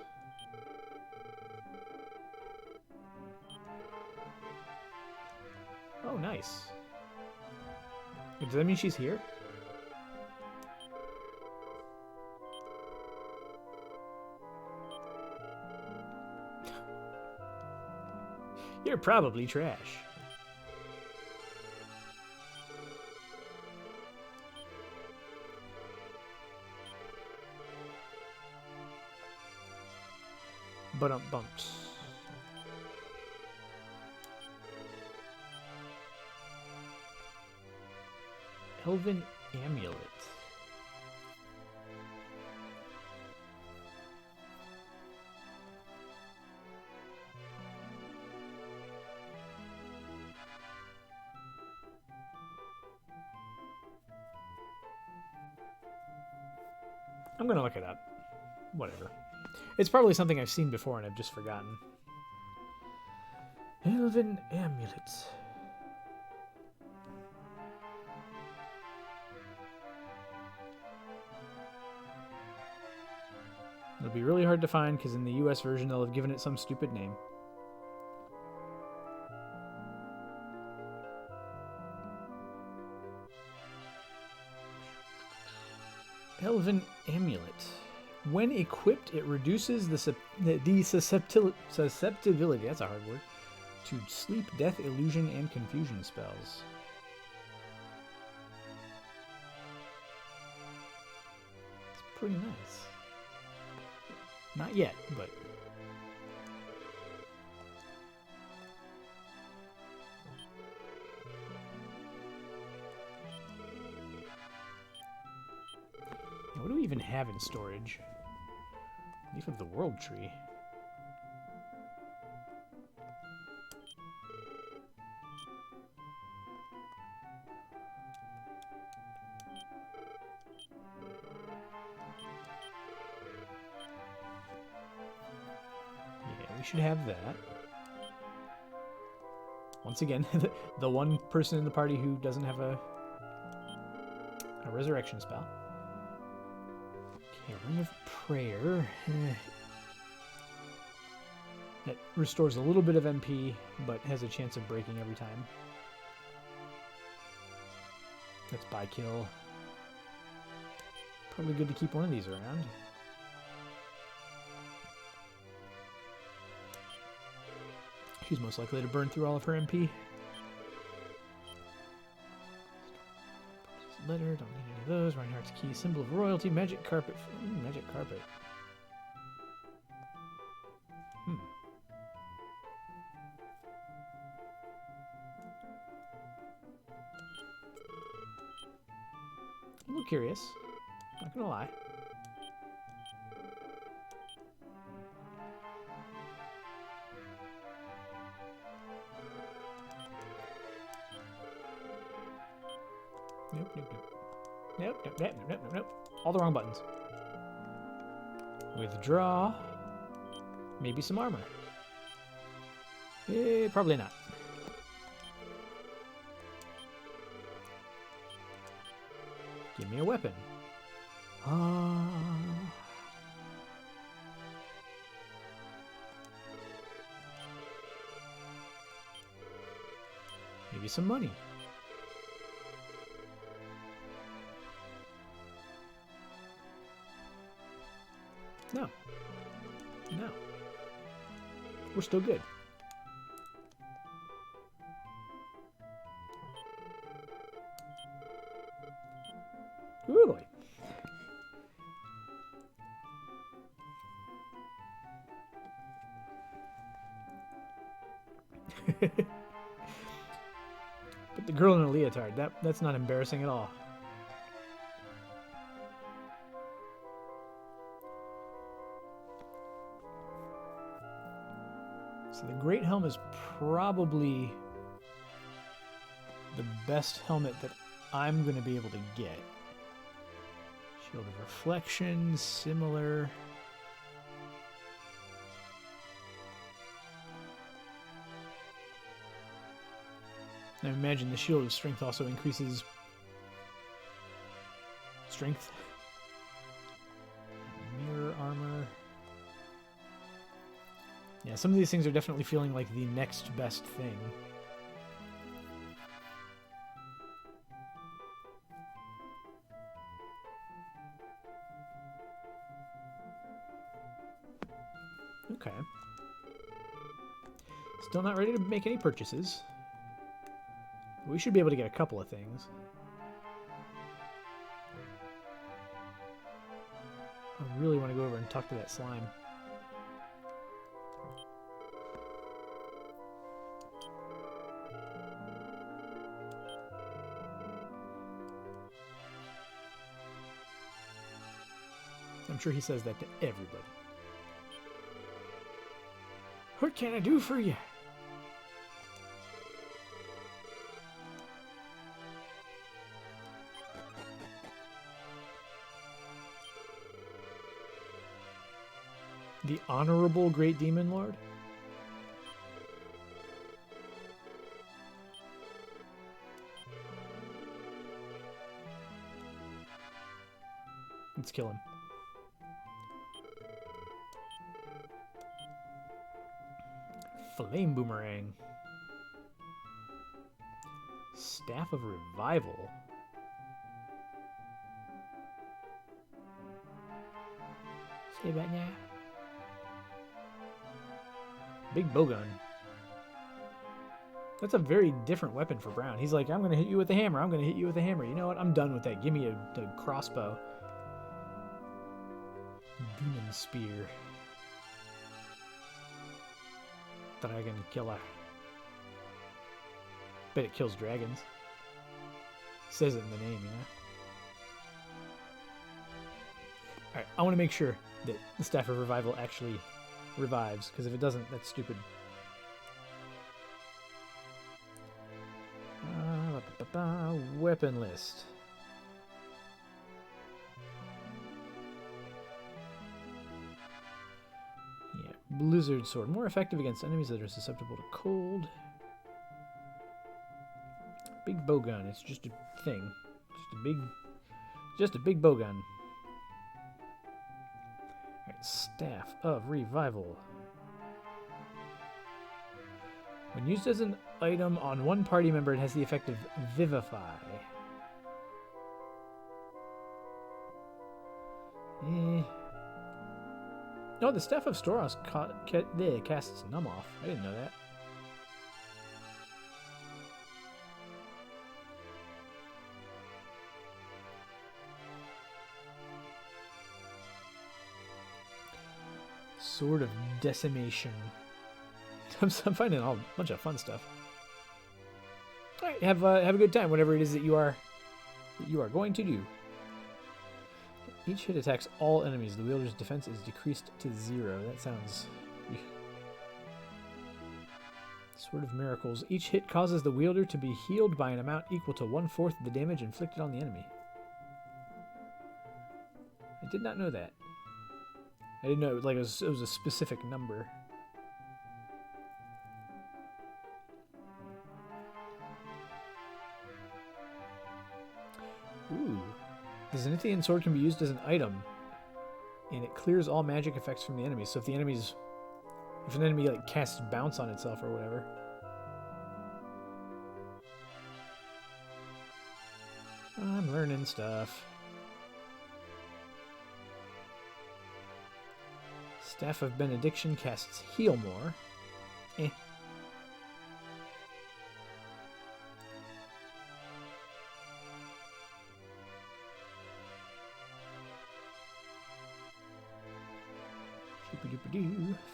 Oh, nice. Does that mean she's here? You're probably trash. Bumps. Elven amulet. I'm gonna look it up. Whatever. It's probably something I've seen before and I've just forgotten. Elven amulet. It'll be really hard to find because in the US version they'll have given it some stupid name. Elven Amulet. When equipped, it reduces the susceptibility, that's a hard word, to sleep, death, illusion, and confusion spells. It's pretty nice. Not yet, but... What do we even have in storage? Leaf of the World Tree. Yeah, we should have that. Once again, the one person in the party who doesn't have a resurrection spell. Okay, Ring of Prayer. That restores a little bit of MP, but has a chance of breaking every time. That's by kill. Probably good to keep one of these around. She's most likely to burn through all of her MP. Letter, don't need any of those. Reinhardt's Key, Symbol of Royalty, Magic Carpet. Ooh, Magic Carpet. I'm a little curious. Not gonna lie. Nope, nope, nope. Nope, nope, nope, nope, nope, nope. All the wrong buttons. Withdraw. Maybe some armor. Probably not. Give me a weapon. Maybe some money. No. No. We're still good. Ooh. But the girl in a leotard, that's not embarrassing at all. So the Great Helm is probably the best helmet that I'm going to be able to get. Shield of Reflection, similar. I imagine the Shield of Strength also increases strength. Mirror armor. Yeah, some of these things are definitely feeling like the next best thing. Okay. Still not ready to make any purchases. We should be able to get a couple of things. I really want to go over and talk to that slime. I'm sure he says that to everybody. What can I do for you? The Honorable Great Demon Lord? Let's kill him. Flame Boomerang. Staff of Revival. Say about now. Big bowgun. That's a very different weapon for Brown. He's like, I'm going to hit you with a hammer. I'm going to hit you with a hammer. You know what? I'm done with that. Give me a crossbow. Demon spear. Dragon killer. Bet it kills dragons. Says it in the name, you know? Alright, I want to make sure that the Staff of Revival actually revives, because if it doesn't, that's stupid. Weapon list. Yeah, Blizzard Sword. More effective against enemies that are susceptible to cold. Big bowgun. It's just a thing. Just a big bowgun. Alright, Staff of Revival. When used as an item on one party member, it has the effect of Vivify. No, the Staff of Storos casts Numb Off. I didn't know that. Sword of Decimation. I'm finding a bunch of fun stuff. All right, have a good time, whatever it is that you are going to do. Each hit attacks all enemies. The wielder's defense is decreased to 0. That sounds... Sword of Miracles. Each hit causes the wielder to be healed by an amount equal to 1/4 of the damage inflicted on the enemy. I did not know that. I didn't know it was a specific number. Ooh. The Zenithian sword can be used as an item, and it clears all magic effects from the enemy. So if an enemy like casts bounce on itself or whatever. I'm learning stuff. Staff of Benediction casts Heal More. Eh.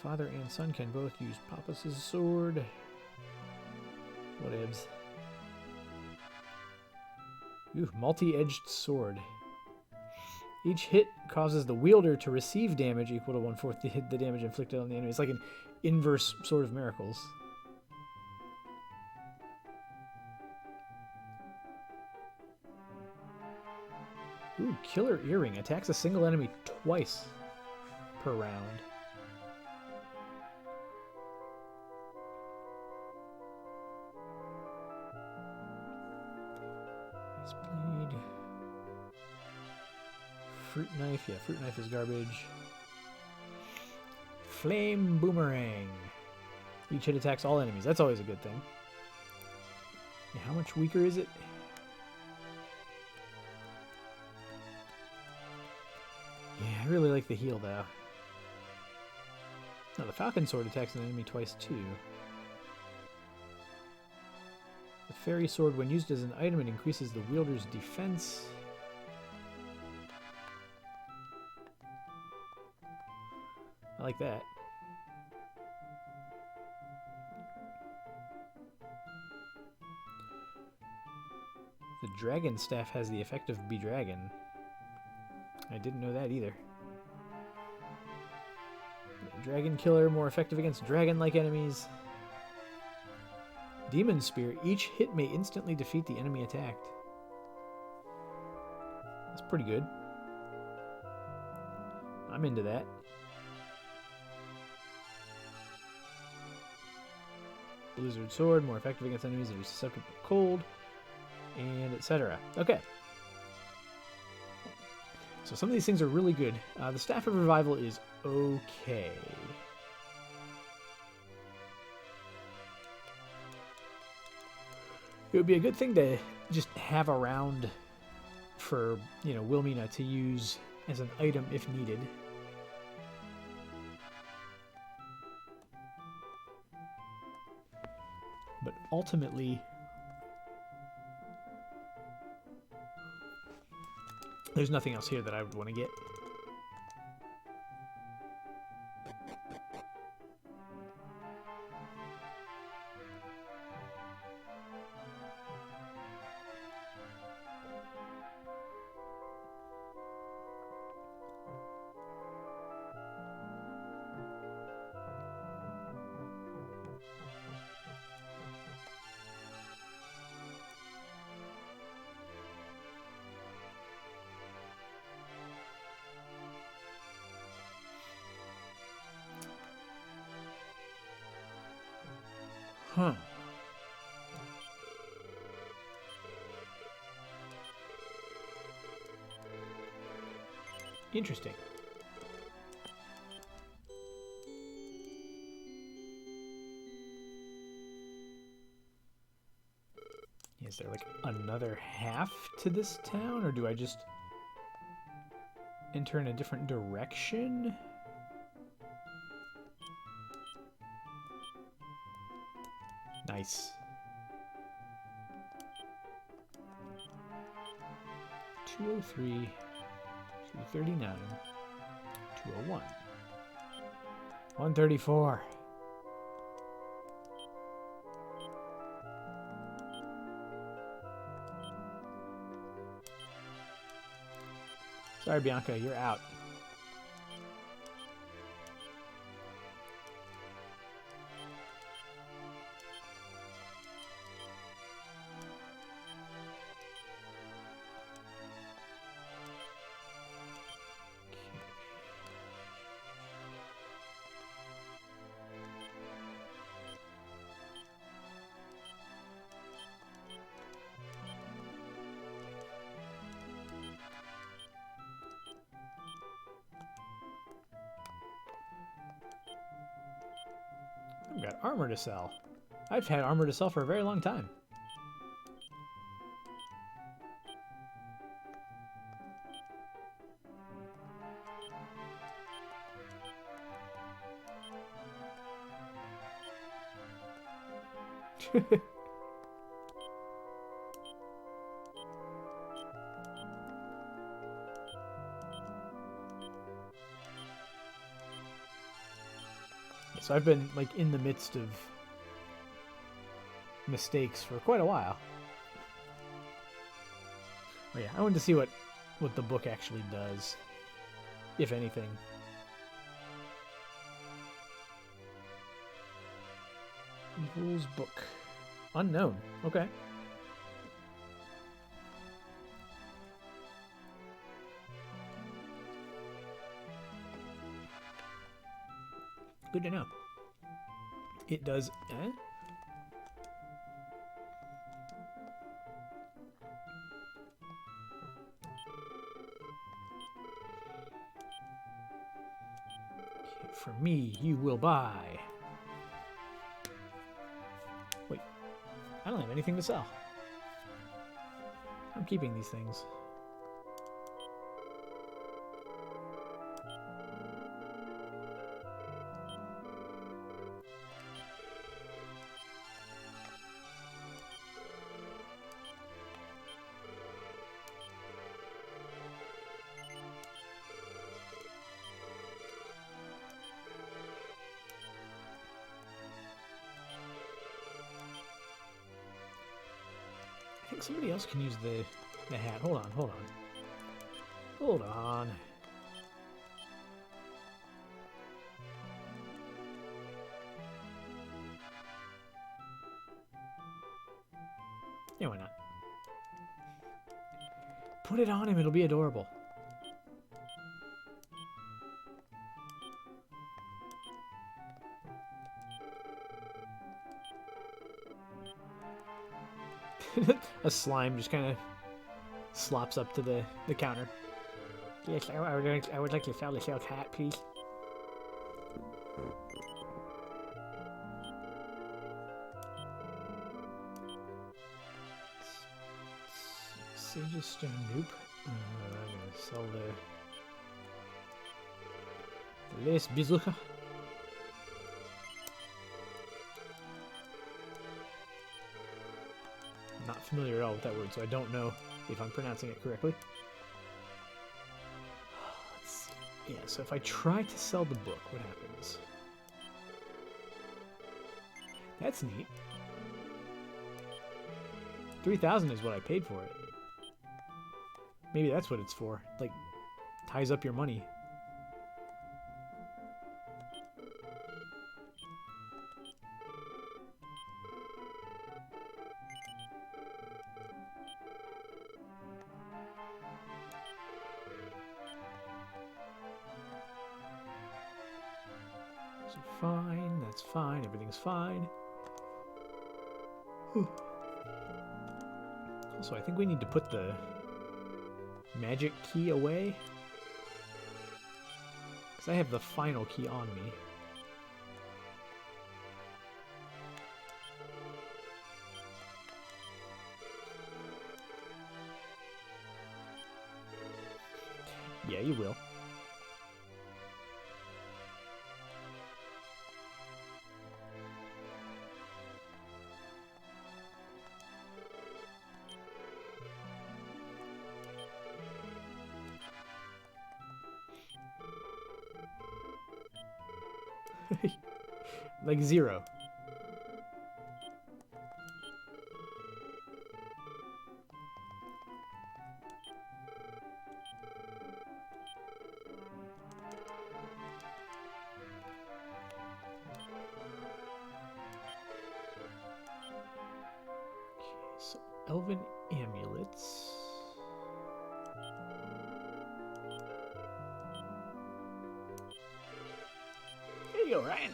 Father and son can both use Papa's sword. Whatevs. Ooh, multi-edged sword. Each hit causes the wielder to receive damage equal to 1/4 the damage inflicted on the enemy. It's like an inverse Sword of Miracles. Ooh, Killer Earring. Attacks a single enemy twice per round. Blade. Fruit Knife. Yeah, Fruit Knife is garbage. Flame Boomerang. Each hit attacks all enemies. That's always a good thing. Yeah, how much weaker is it? Yeah, I really like the heal, though. No, the Falcon Sword attacks an enemy twice, too. The Fairy Sword, when used as an item, it increases the wielder's defense. I like that. The Dragon Staff has the effect of Bedragon. I didn't know that either. Dragon Killer, more effective against dragon-like enemies. Demon Spear, each hit may instantly defeat the enemy attacked. That's pretty good. I'm into that. Blizzard Sword, more effective against enemies that are susceptible to cold, and etc. Okay. So some of these things are really good. The Staff of Revival is okay. It would be a good thing to just have around for, Wilmina to use as an item if needed. ultimately, there's nothing else here that I would want to get. Huh. Interesting. Is there like another half to this town, or do I just enter in a different direction? Nice. 203, 239, 201, 134. Sorry, Bianca, you're out. I've got armor to sell. I've had armor to sell for a very long time. So I've been like in the midst of mistakes for quite a while. Oh yeah, I wanted to see what the book actually does, if anything. Evil's book. Unknown. Okay. Good to know. It does. For me, you will buy. Wait, I don't have anything to sell. I'm keeping these things. I think somebody else can use the hat. Hold on, hold on. Hold on. Yeah, why not? Put it on him, it'll be adorable. A slime just kind of slops up to the counter. Yes, I would like to sell the silk hat, please. Sage's Stone Noop. I'm gonna sell the lace bazooka. familiar at all with that word, so I don't know if I'm pronouncing it correctly. Let's see. Yeah, so if I try to sell the book, what happens? That's neat. 3,000 is what I paid for it. Maybe that's what it's for. Like, ties up your money. So fine, that's fine, everything's fine. Whew. Also, I think we need to put the magic key away, because I have the final key on me. Yeah, you will. Like 0. Okay, so elven amulets. There you go, Ryan.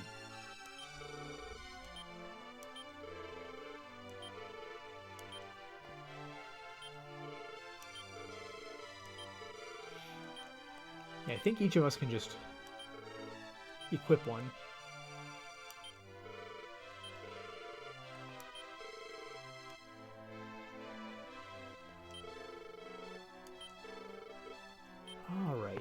Yeah, I think each of us can just equip one. All right.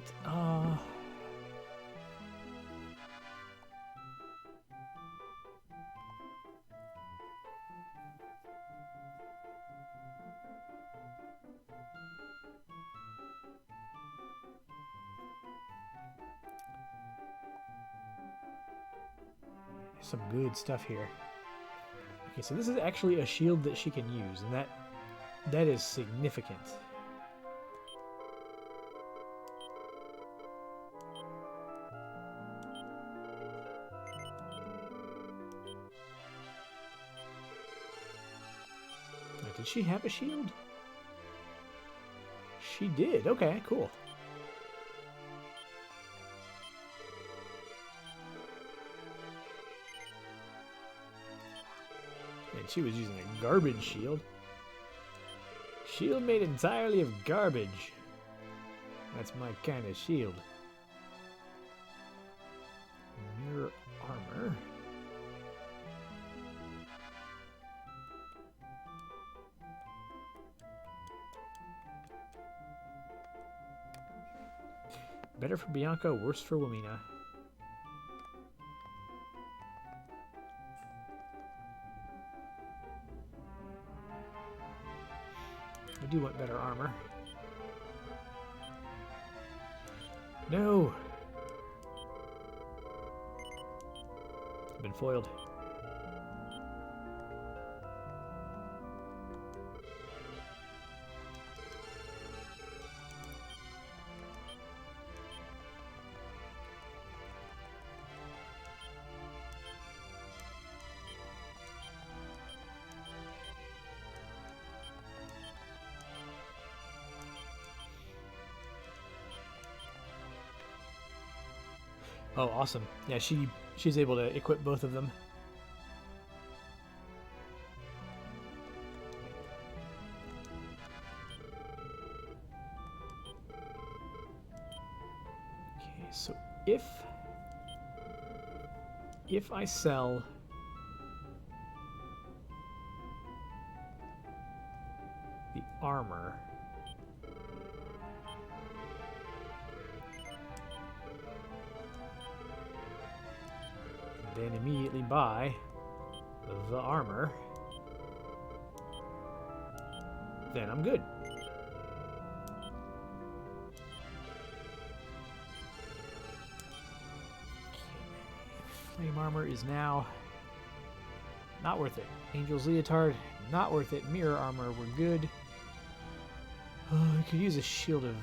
Some good stuff here. Okay, so this is actually a shield that she can use, and that is significant. Now, did she have a shield? She did. Okay, cool. And she was using a garbage shield. Shield made entirely of garbage. That's my kind of shield. Mirror armor. Better for Bianca, worse for Wamina. I do want better armor. No! I've been foiled. Oh, awesome. Yeah, she's able to equip both of them. Okay, so if I sell the armor, then immediately buy the armor, then I'm good. Flame armor is now not worth it. Angel's leotard, not worth it. Mirror armor, we're good. I could use a shield of...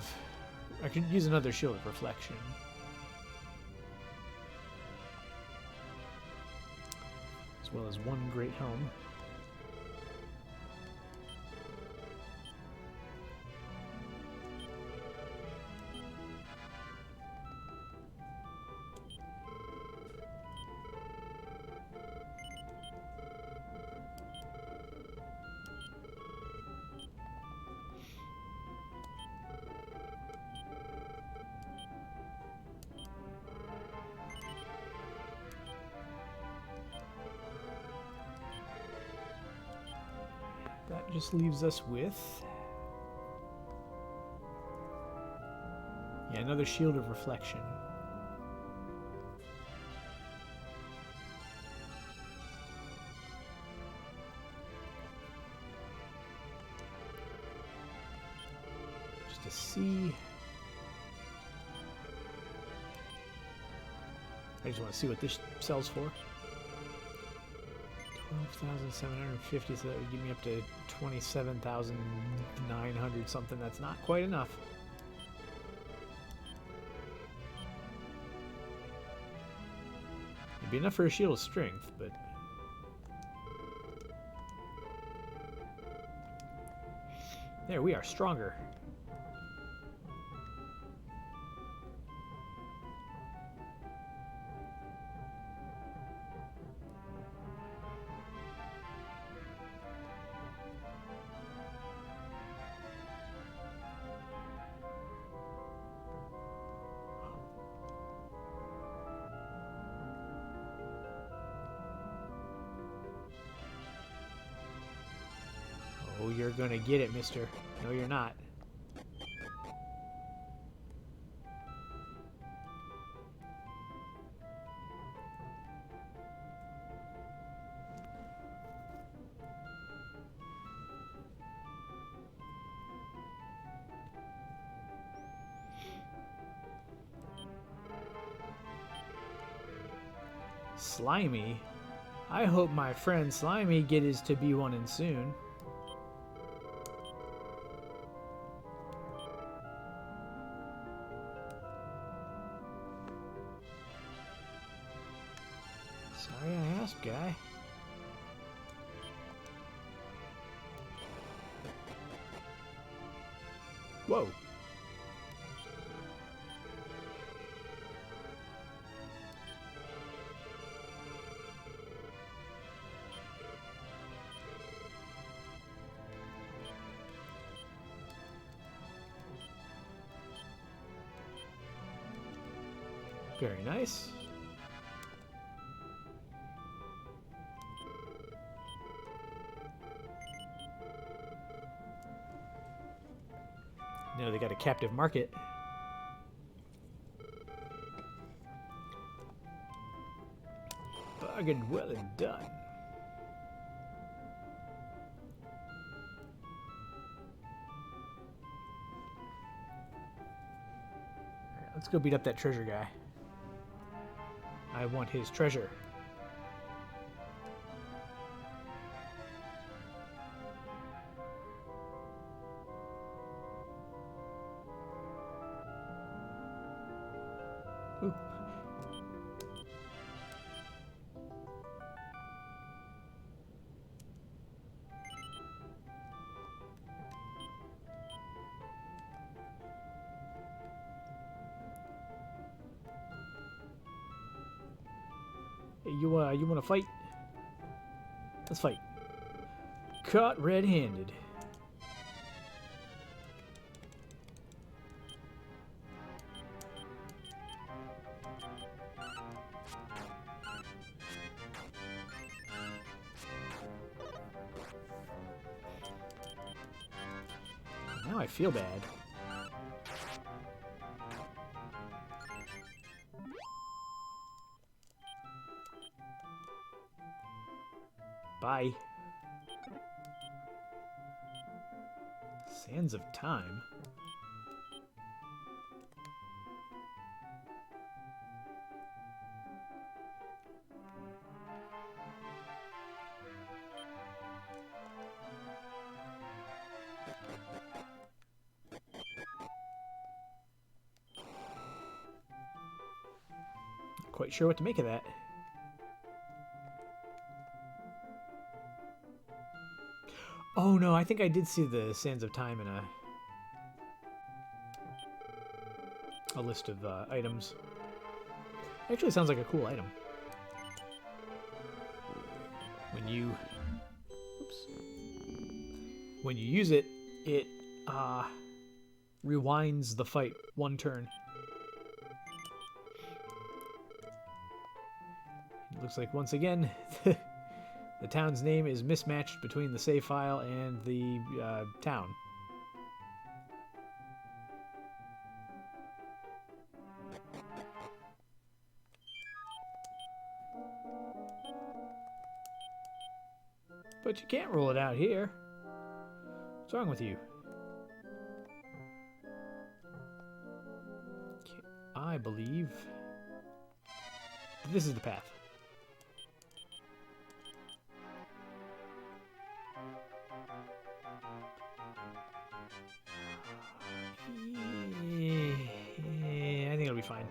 I could use another shield of reflection. As well as one great helm. That just leaves us with... yeah, another shield of reflection. Just to see... I just want to see what this sells for. 12,750, so that would give me up to 27,900 something. That's not quite enough. It'd be enough for a shield of strength, but... there, we are stronger. Oh, you're gonna get it, mister. No, you're not. Slimy? I hope my friend Slimy get his to be one in soon. Sorry I asked, guy. Whoa. Very nice. No, they got a captive market. Bargain well and done. Alright, let's go beat up that treasure guy. I want his treasure. Ooh. Hey, you wanna fight? Let's fight. Caught red-handed. Now I feel bad. Bye. Sands of Time. Not quite sure what to make of that. Oh no, I think I did see the Sands of Time in a list of items. Actually, sounds like a cool item. When you, when you use it, it rewinds the fight one turn. It looks like once again the town's name is mismatched between the save file and the town. But you can't roll it out here. What's wrong with you? I believe this is the path. Yeah, I think it'll be fine.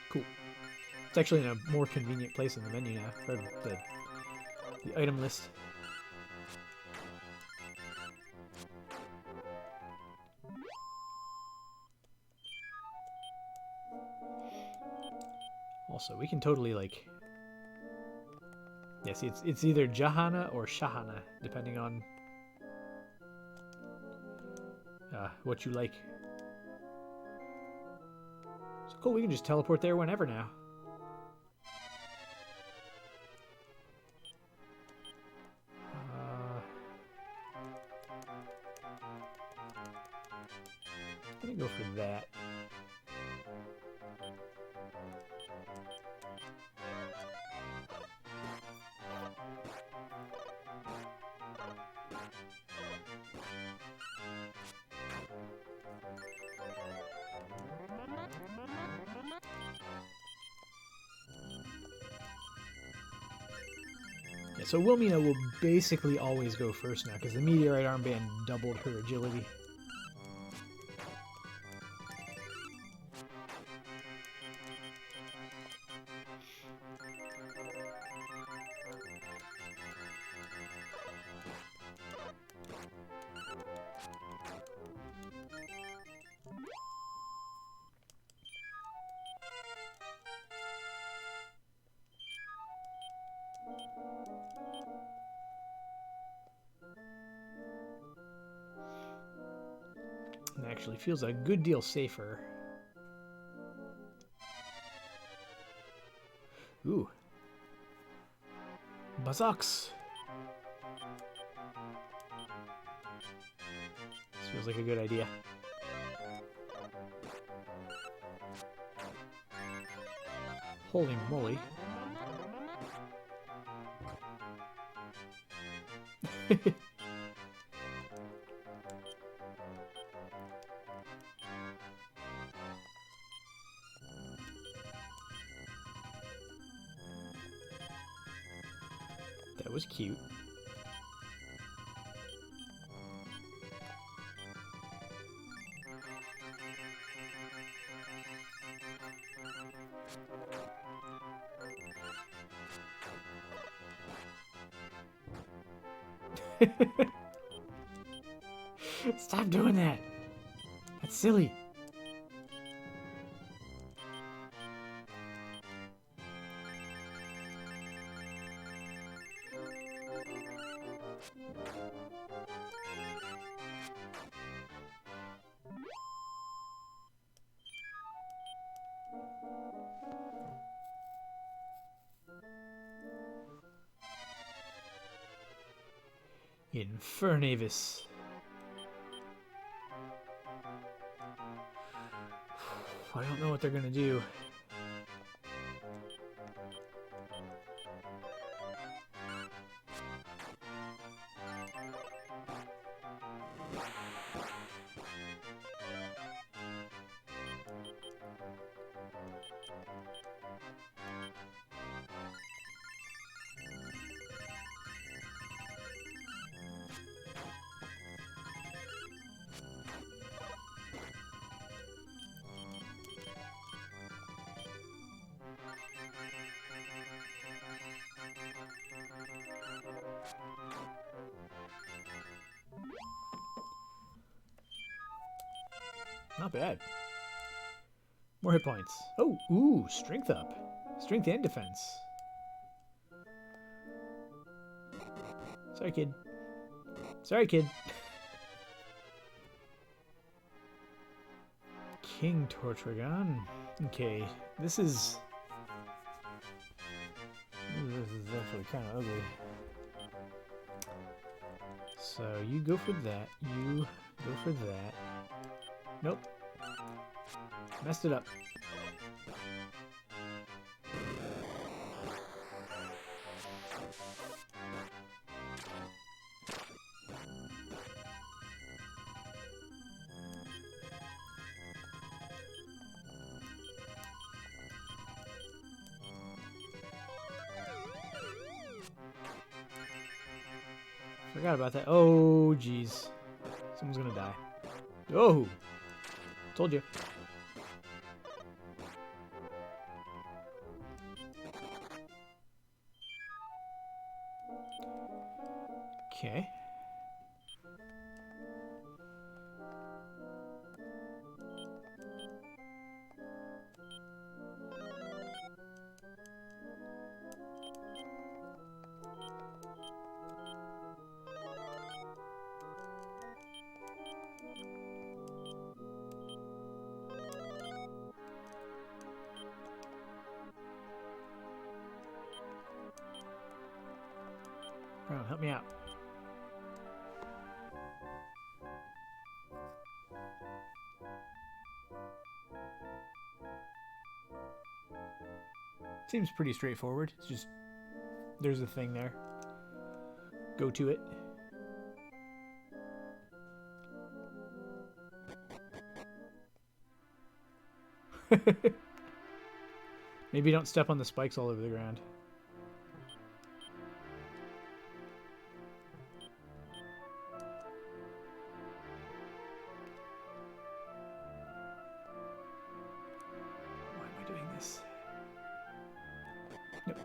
Cool. It's actually in a more convenient place in the menu now, or the item list. Also, we can totally like... Yeah, see, it's either Jahana or Shahana, depending on what you like. So cool, we can just teleport there whenever now. I'm gonna go for that. Yeah, so Wilmina will basically always go first now, because the Meteorite Armband doubled her agility. It actually feels a good deal safer. Ooh. Buzzocks. This feels like a good idea. Holy moly. That was cute. Stop doing that. That's silly. Infernavis. I don't know what they're gonna do. Not bad. More hit points. Oh, ooh, strength up. Strength and defense. Sorry, kid. Sorry, kid. King Tortragon. Okay, this is actually kind of ugly. So you go for that. You go for that. Nope. Messed it up. Forgot about that. Oh, jeez. Someone's gonna die. Oh! Told you. Okay. Oh, help me out. Seems pretty straightforward. It's just there's a thing there. Go to it. Maybe don't step on the spikes all over the ground. Why am I doing this? Nope.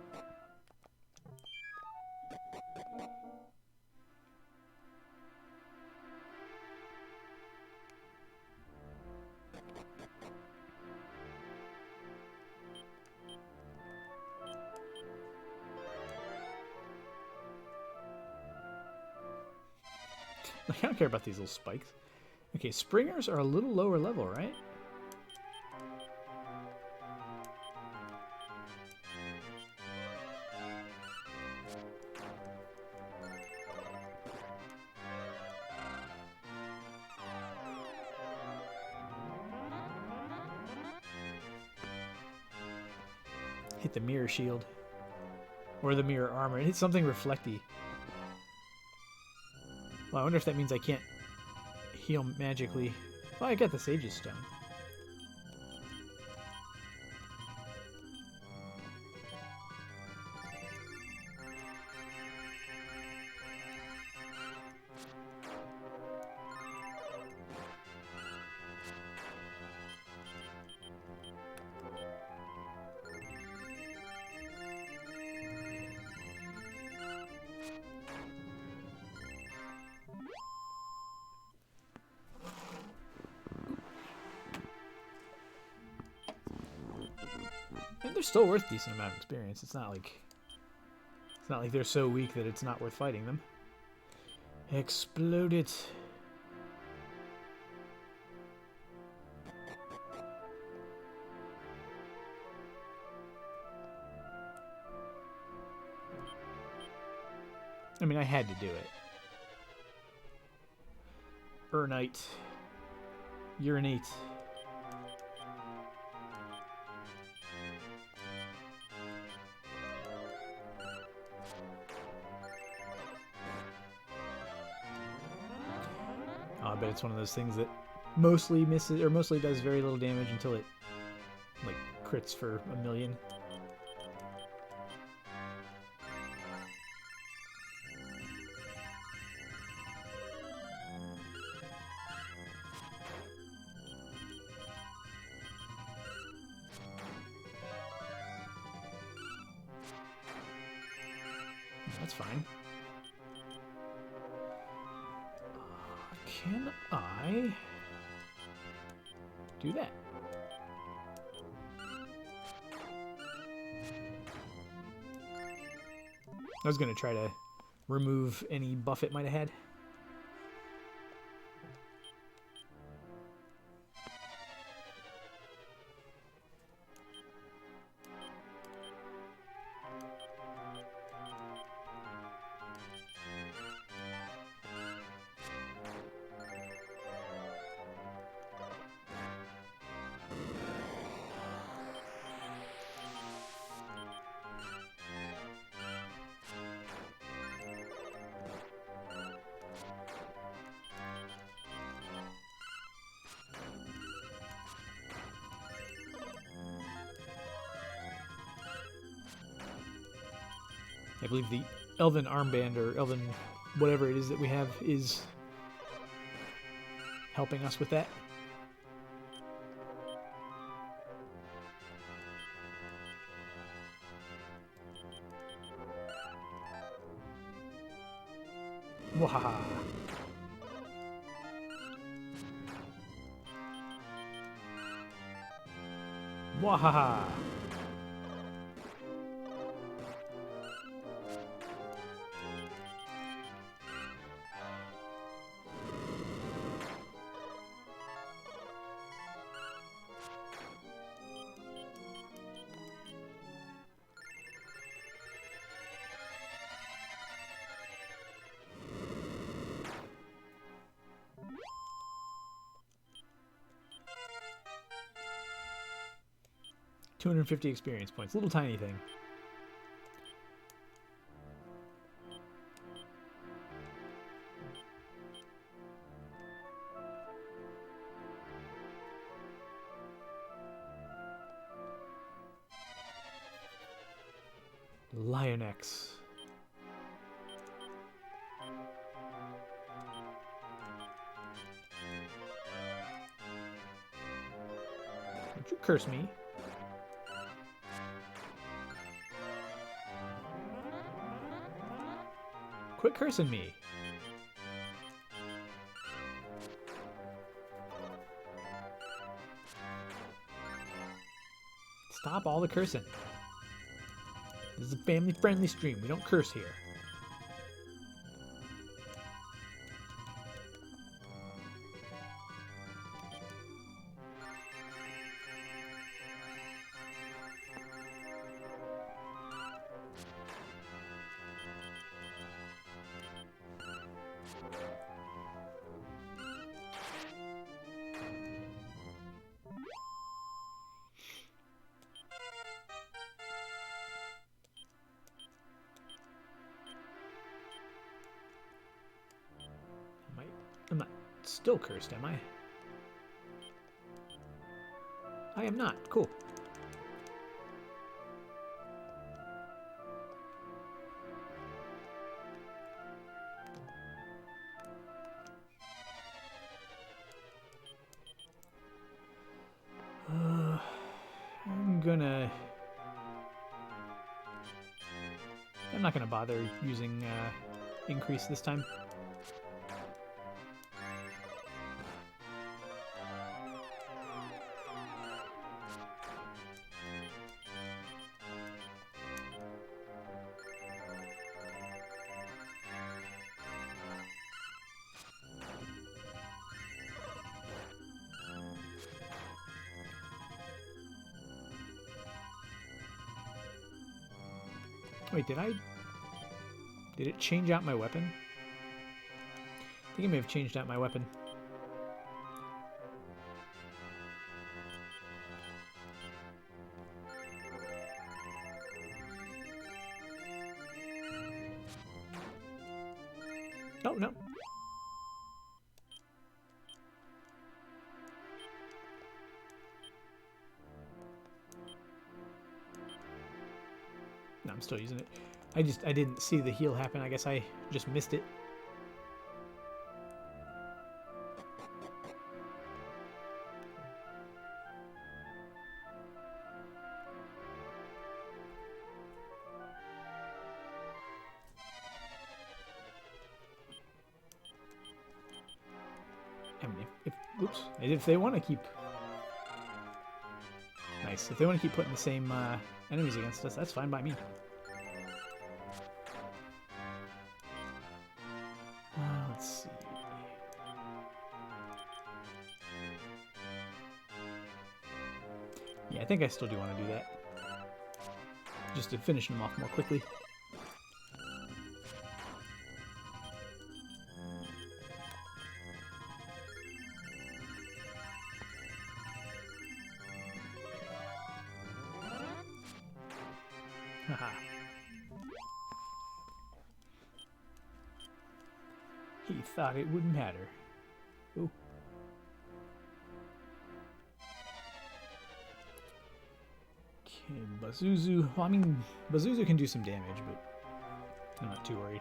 I don't care about these little spikes. Okay, springers are a little lower level, right? Hit the mirror shield. Or the mirror armor. Hit something reflecty. Well, I wonder if that means I can't heal magically. Well, I got the Sage's Stone. And they're still worth a decent amount of experience. It's not like they're so weak that it's not worth fighting them. Explode it. I mean, I had to do it. Urnite. Urinate. I bet it's one of those things that mostly misses or mostly does very little damage until it like crits for 1,000,000. That's fine. Can I do that? I was going to try to remove any buff it might have had. I believe the Elven Armband, or Elven whatever it is that we have, is helping us with that. Wahaha. Wahaha. $250 experience points. Little tiny thing. Lionex. Don't you curse me. Quit cursing me. Stop all the cursing. This is a family-friendly stream. We don't curse here. I'm not still cursed, am I? I am not. Cool. I'm not gonna bother using increase this time. Wait, did it change out my weapon? I think it may have changed out my weapon. Oh, no. No, I'm still using it. I didn't see the heal happen. I guess I just missed it. I mean, oops, if they want to keep, nice. If they want to keep putting the same enemies against us, that's fine by me. Let's see. Yeah, I think I still do want to do that, just to finish them off more quickly. Haha. He thought it wouldn't matter. Ooh. Okay, Bazuzu. Well, I mean, Bazuzu can do some damage, but I'm not too worried.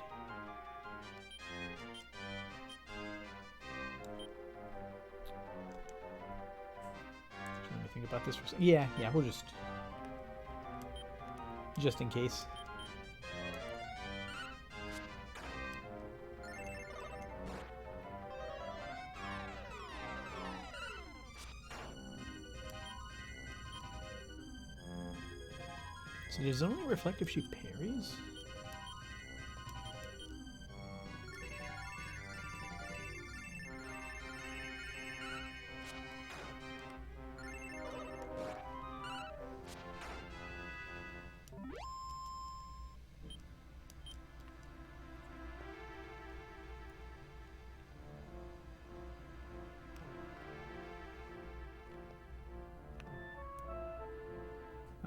Let me think about this for a second. Yeah, we'll just in case. So does it only reflect if she parries?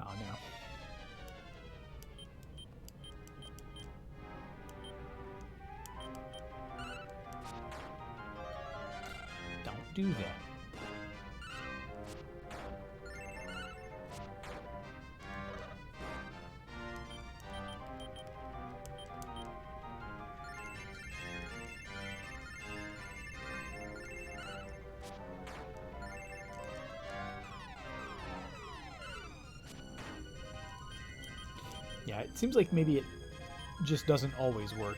Oh no. Don't do that. Yeah, it seems like maybe it just doesn't always work.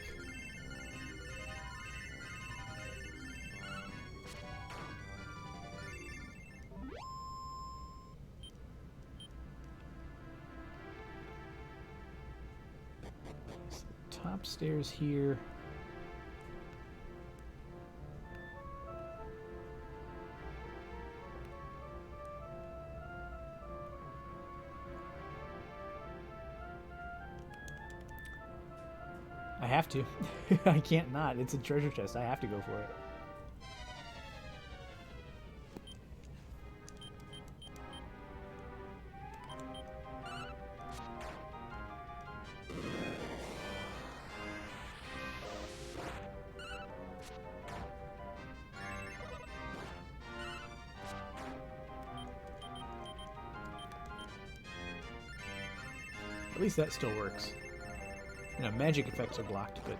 So top stairs here. I have to. I can't not. It's a treasure chest. I have to go for it. At least that still works. You know, magic effects are blocked, but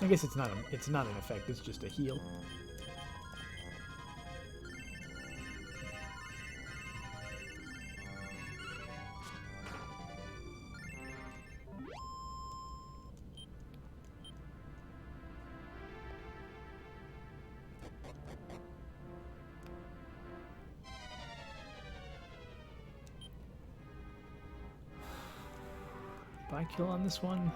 I guess it's not an effect. It's just a heal. Buy kill on this one.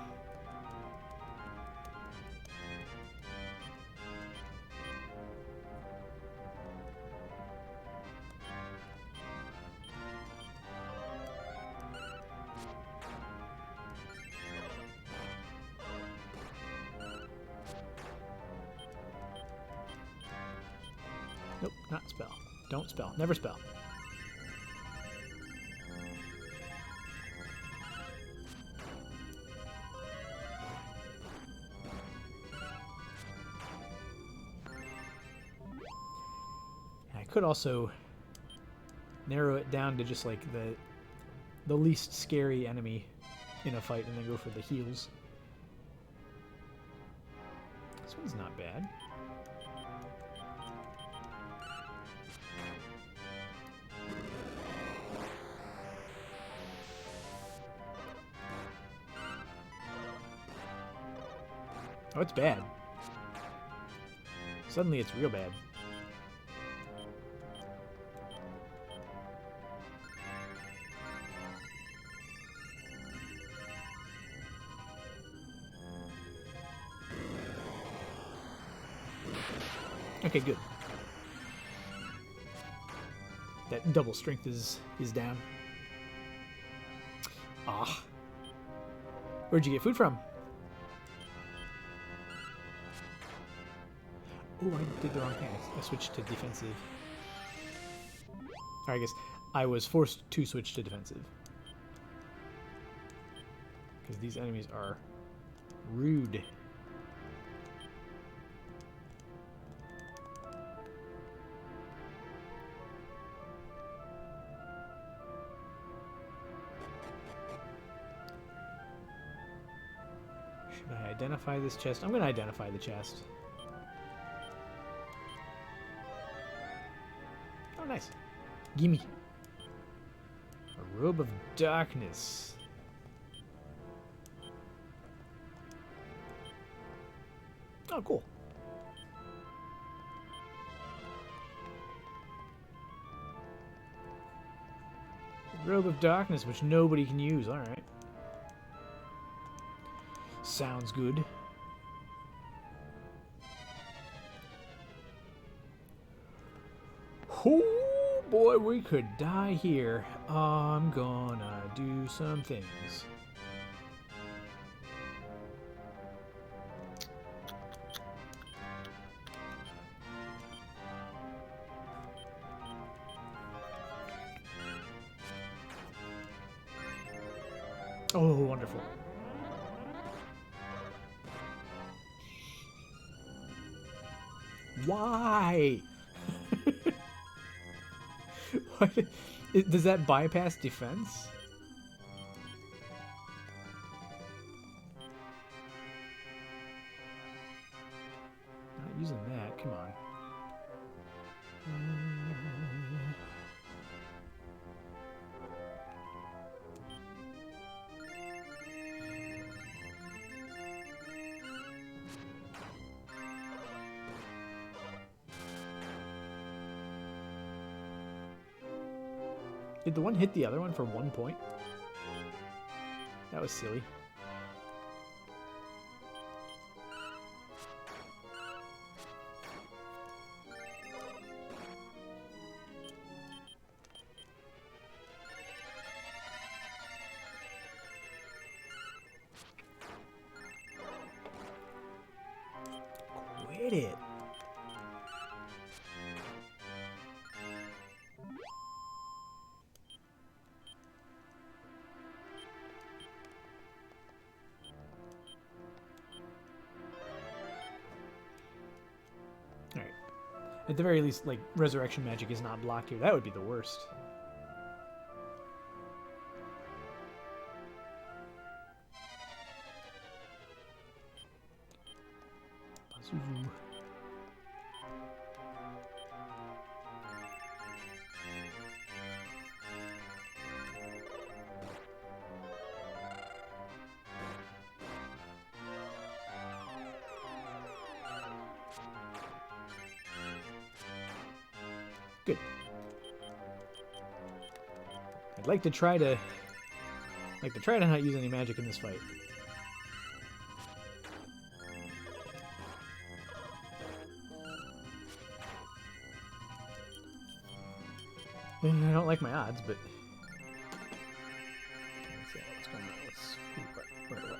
Nope, not spell. Don't spell. Never spell. could also narrow it down to just like the least scary enemy in a fight and then go for the heals. This one's not bad. Oh, it's bad. Suddenly it's real bad. Okay, good. That double strength is down. Ah. Where'd you get food from? Oh, I did the wrong thing. I switched to defensive. Or I guess I was forced to switch to defensive. Because these enemies are rude. Should I identify this chest? I'm going to identify the chest. Oh, nice. Gimme. A robe of darkness. Oh, cool. Robe of darkness, which nobody can use. All right. Sounds good. Oh boy, we could die here. I'm gonna do some things. Oh, wonderful. Why? What? Does that bypass defense? Not using that, come on. Did the one hit the other one for 1 point? That was silly. Quit it. Alright. At the very least, like, resurrection magic is not blocked here. That would be the worst. Pazuzu. Good. I'd like to try to not use any magic in this fight. I don't like my odds, but let's see what's going on. Where?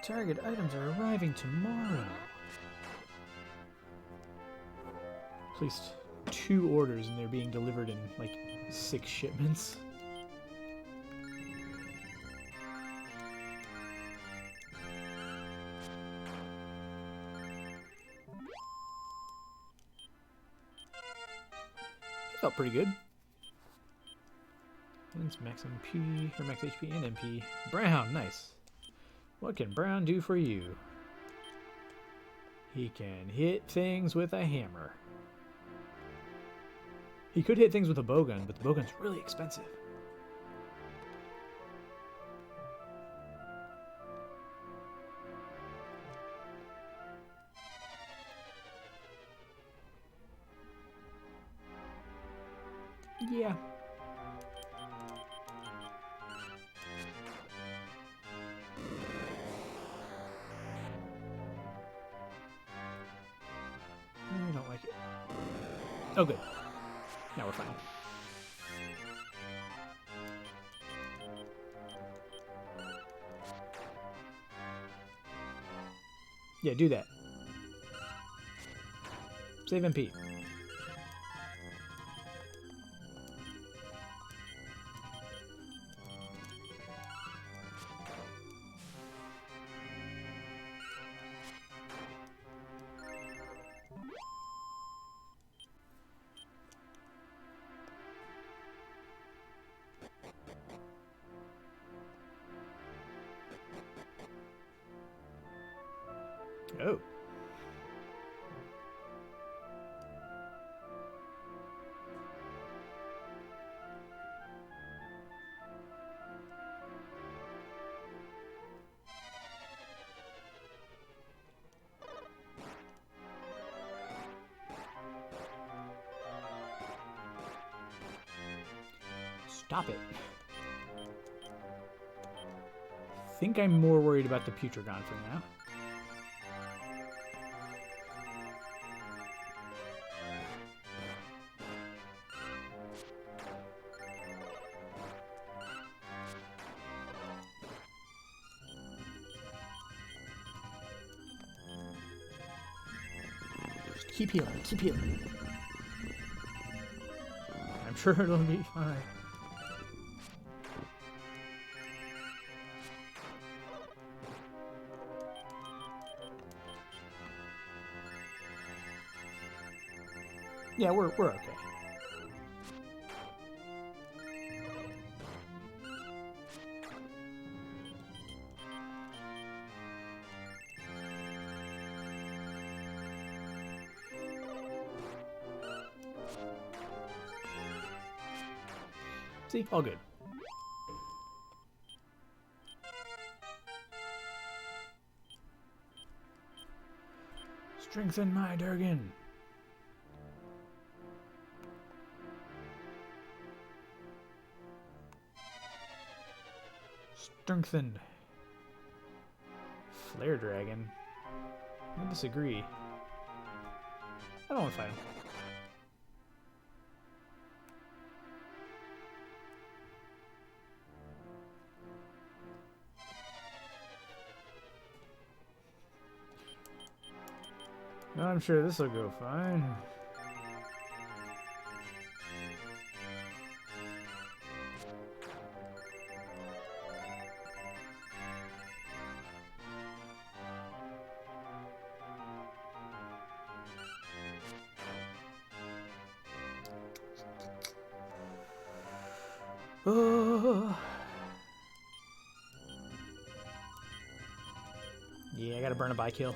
Target items are arriving tomorrow. Placed 2 orders and they're being delivered in like 6 shipments. Felt pretty good. It's max MP, or max HP and MP. Brown, nice. What can Brown do for you? He can hit things with a hammer. He could hit things with a bowgun, but the bowgun's really expensive. Yeah. I don't like it. Oh, good. Now we're fine. Yeah, do that. Save MP. Oh. Stop it. I think I'm more worried about the Putragon for now. Just keep healing, keep healing. I'm sure it'll be fine. Yeah, we're okay. See, all good. Strengthen my Durgan. Strengthened. Flare Dragon. I disagree. I don't want to fight him. I'm sure this will go fine. Oh. Yeah, I gotta burn a buy kill.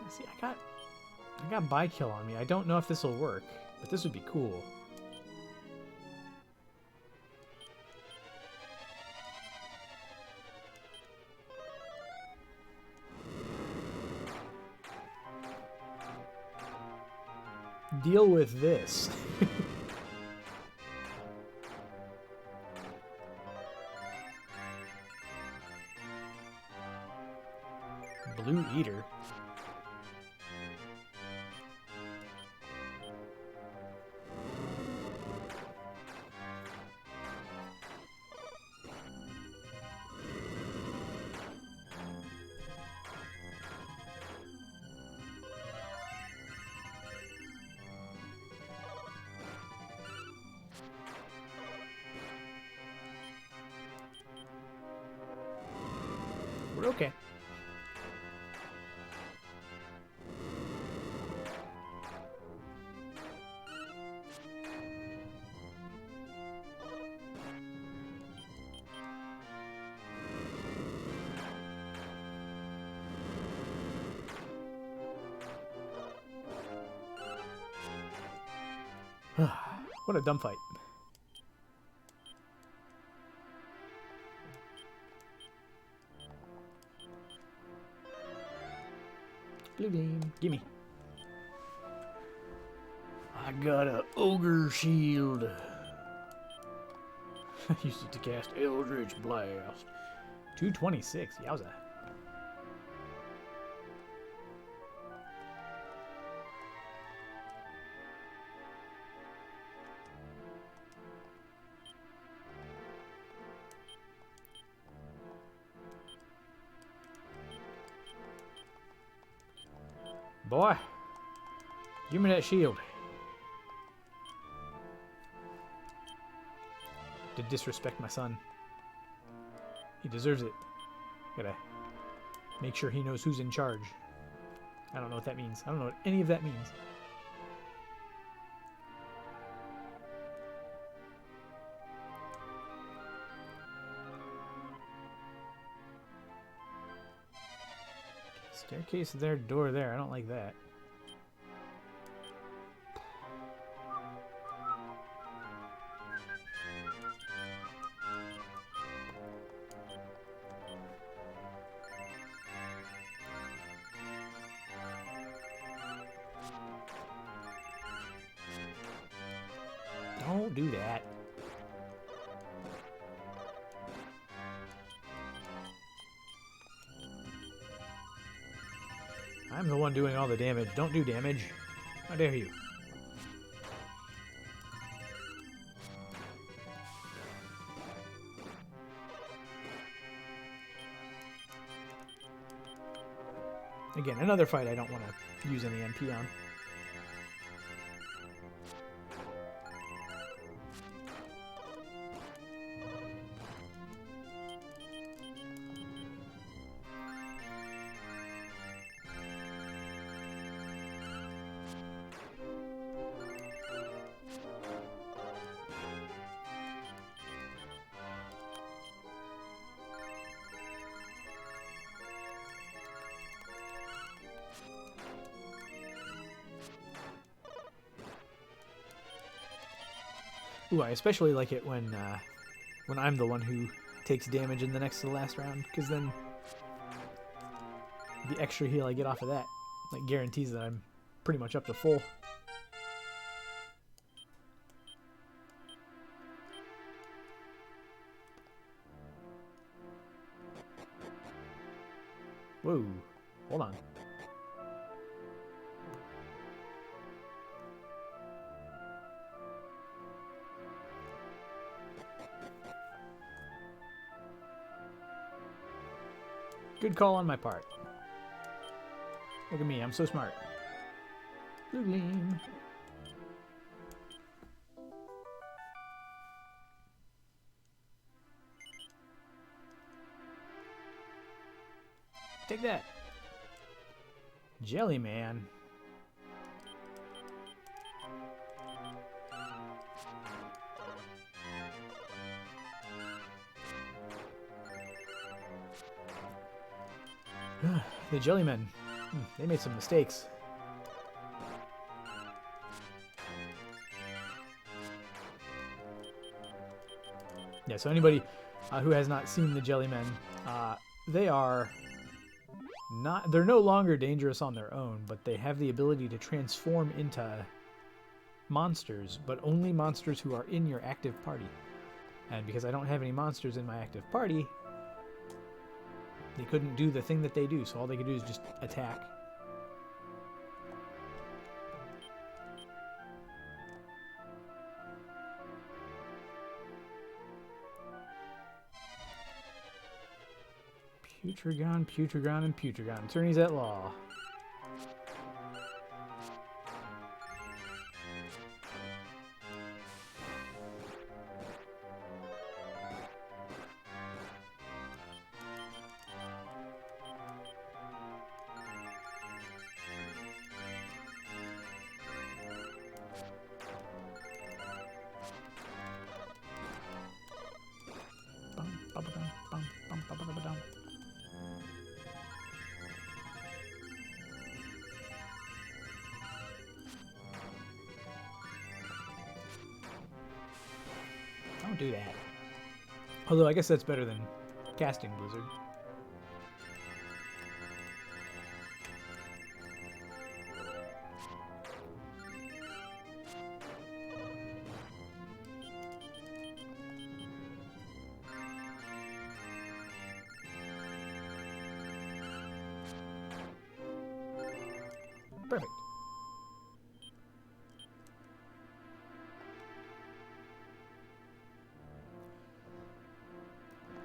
See, I got buy kill on me. I don't know if this will work, but this would be cool. Deal with this. Blue Eater. We're okay. What a dumb fight. Blue beam, gimme. I got a ogre shield. Used it to cast Eldritch Blast. 226, yowza. Boy, give me that shield. To disrespect my son. He deserves it. Gotta make sure he knows who's in charge. I don't know what that means. I don't know what any of that means. Staircase there, door there. I don't like that. Don't do that. I'm the one doing all the damage. Don't do damage. How dare you? Again, another fight I don't want to use any MP on. Ooh, I especially like it when I'm the one who takes damage in the next to the last round, because then the extra heal I get off of that like guarantees that I'm pretty much up to full. Whoa, hold on. Good call on my part. Look at me, I'm so smart. Blue gleam. Take that. Jelly Man. The Jellymen, they made some mistakes. Yeah, so anybody who has not seen the Jellymen, they are not, they're no longer dangerous on their own, but they have the ability to transform into monsters, but only monsters who are in your active party. And because I don't have any monsters in my active party, They couldn't do the thing that they do, so all they could do is just attack. Putragon, Putragon, and Putragon. Attorneys at law. Don't do that. Although I guess that's better than casting Blizzard. Perfect.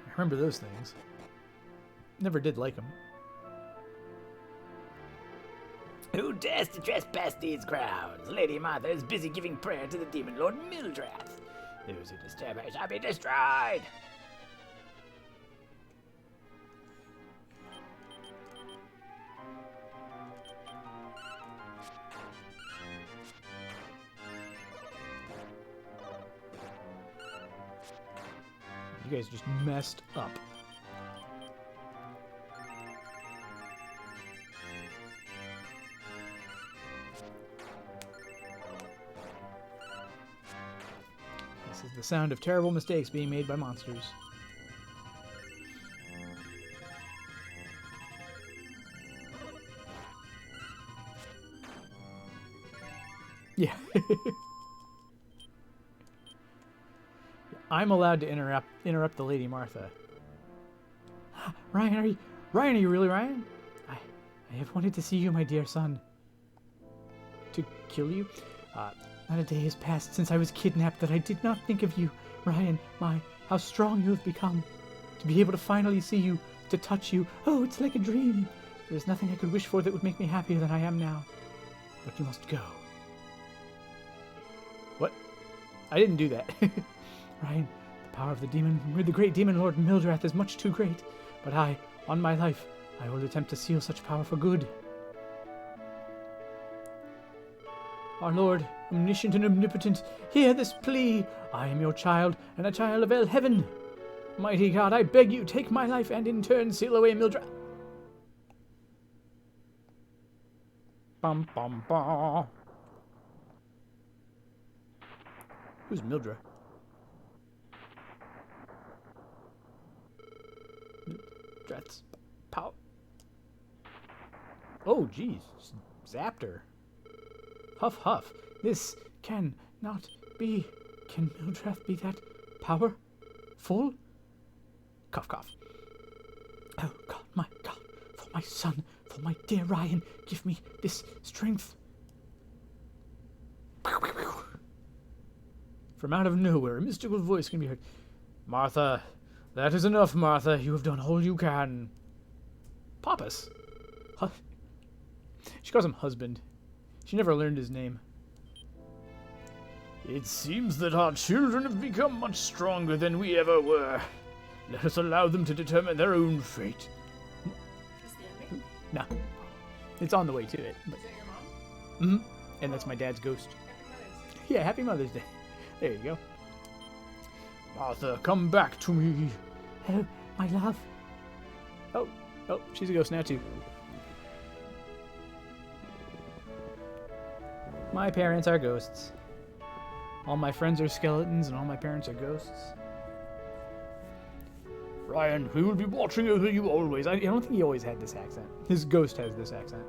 I remember those things. Never did like them. Who dares to trespass these grounds? Lady Martha is busy giving prayer to the demon lord Mildrath. Those who disturb her shall be destroyed. You guys just messed up. This is the sound of terrible mistakes being made by monsters. Yeah. I'm allowed to interrupt the Lady Martha. Ryan, are you really Ryan? I have wanted to see you, my dear son. To kill you? Not a day has passed since I was kidnapped that I did not think of you, Ryan. How strong you have become. To be able to finally see you, to touch you. Oh, it's like a dream. There is nothing I could wish for that would make me happier than I am now. But you must go. What? I didn't do that. Ryan, the power of the great demon lord Mildrath is much too great. But on my life, I will attempt to seal such power for good. Our Lord, omniscient and omnipotent, hear this plea. I am your child, and a child of El Heaven. Mighty God, I beg you, take my life and in turn seal away Mildrath. Bum bum bum. Who's Mildrath? Mildrath's power. Oh, geez, zapped her. Huff, huff. This can not be. Can Mildrath be that powerful? Cough, cough. Oh, God, for my son, for my dear Ryan, give me this strength. From out of nowhere, a mystical voice can be heard. Martha, that is enough, Martha. You have done all you can. Papas. She calls him husband. She never learned his name. It seems that our children have become much stronger than we ever were. Let us allow them to determine their own fate. No. It's on the way to it. But... Is that your mom? Mm-hmm. And that's my dad's ghost. Happy Mother's Day. Yeah, Happy Mother's Day. There you go. Martha, come back to me. Oh, my love. Oh, she's a ghost now too. My parents are ghosts. All my friends are skeletons and all my parents are ghosts. Ryan, we will be watching over you always. I don't think he always had this accent. His ghost has this accent.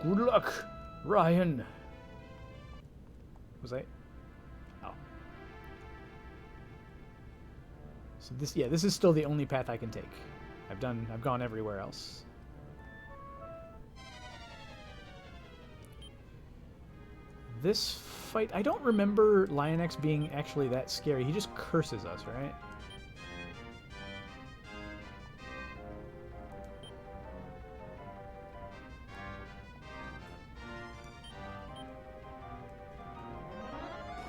Good luck, Ryan. Was I? Oh. So this is still the only path I can take. I've gone everywhere else. This fight, I don't remember Lion X being actually that scary. He just curses us, right?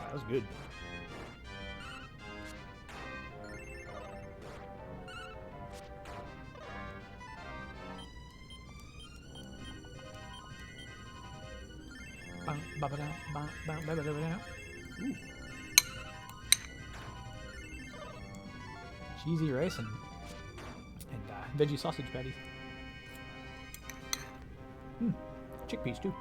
That was good. Ooh. Cheesy rice and veggie sausage patties. Chickpeas too.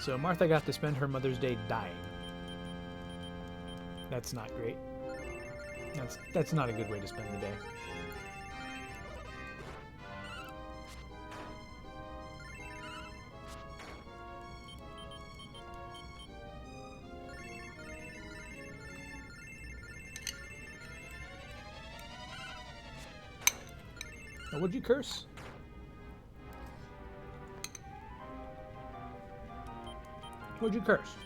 So Martha got to spend her Mother's Day dying. That's not great. That's not a good way to spend the day. Now, would you curse? Would you curse?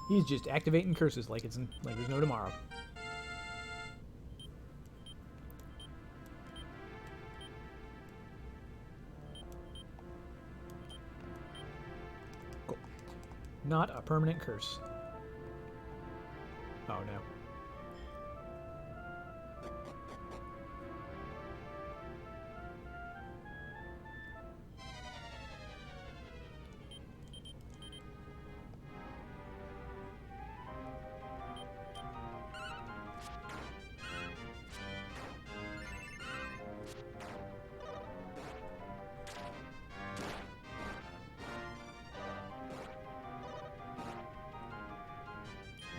He's just activating curses like there's no tomorrow. Cool. Not a permanent curse. Oh no.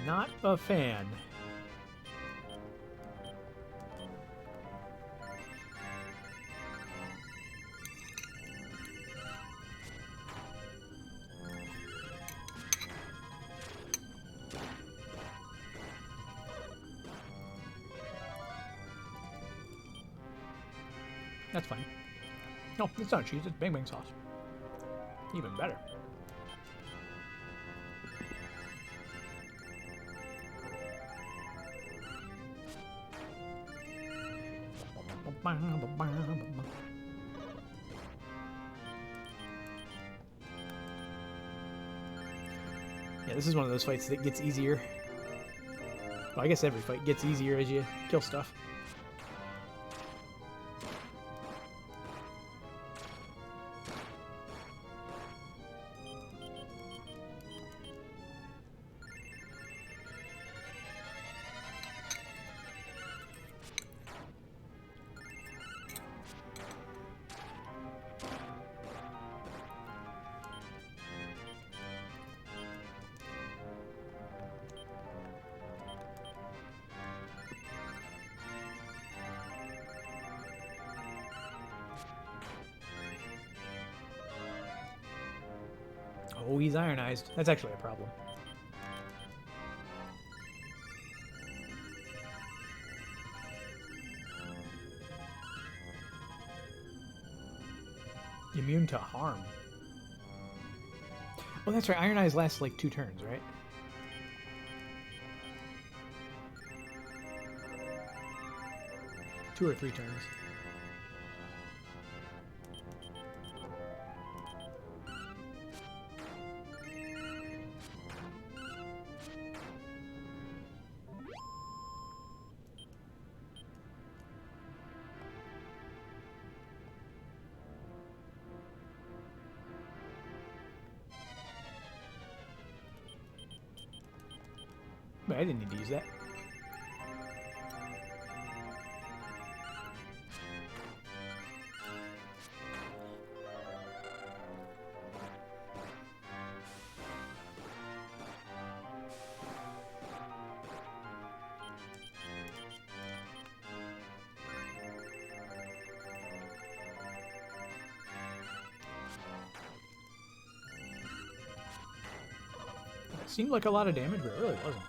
Not a fan. That's fine. No, it's not cheese, it's bang bang sauce. Even better. Yeah, this is one of those fights that gets easier. Well, I guess every fight gets easier as you kill stuff. Oh, he's ironized. That's actually a problem. Immune to harm. Oh, that's right. Ironized lasts like 2 turns, right? Two or 3 turns. Wait, I didn't need to use that. seemed like a lot of damage, but it really wasn't.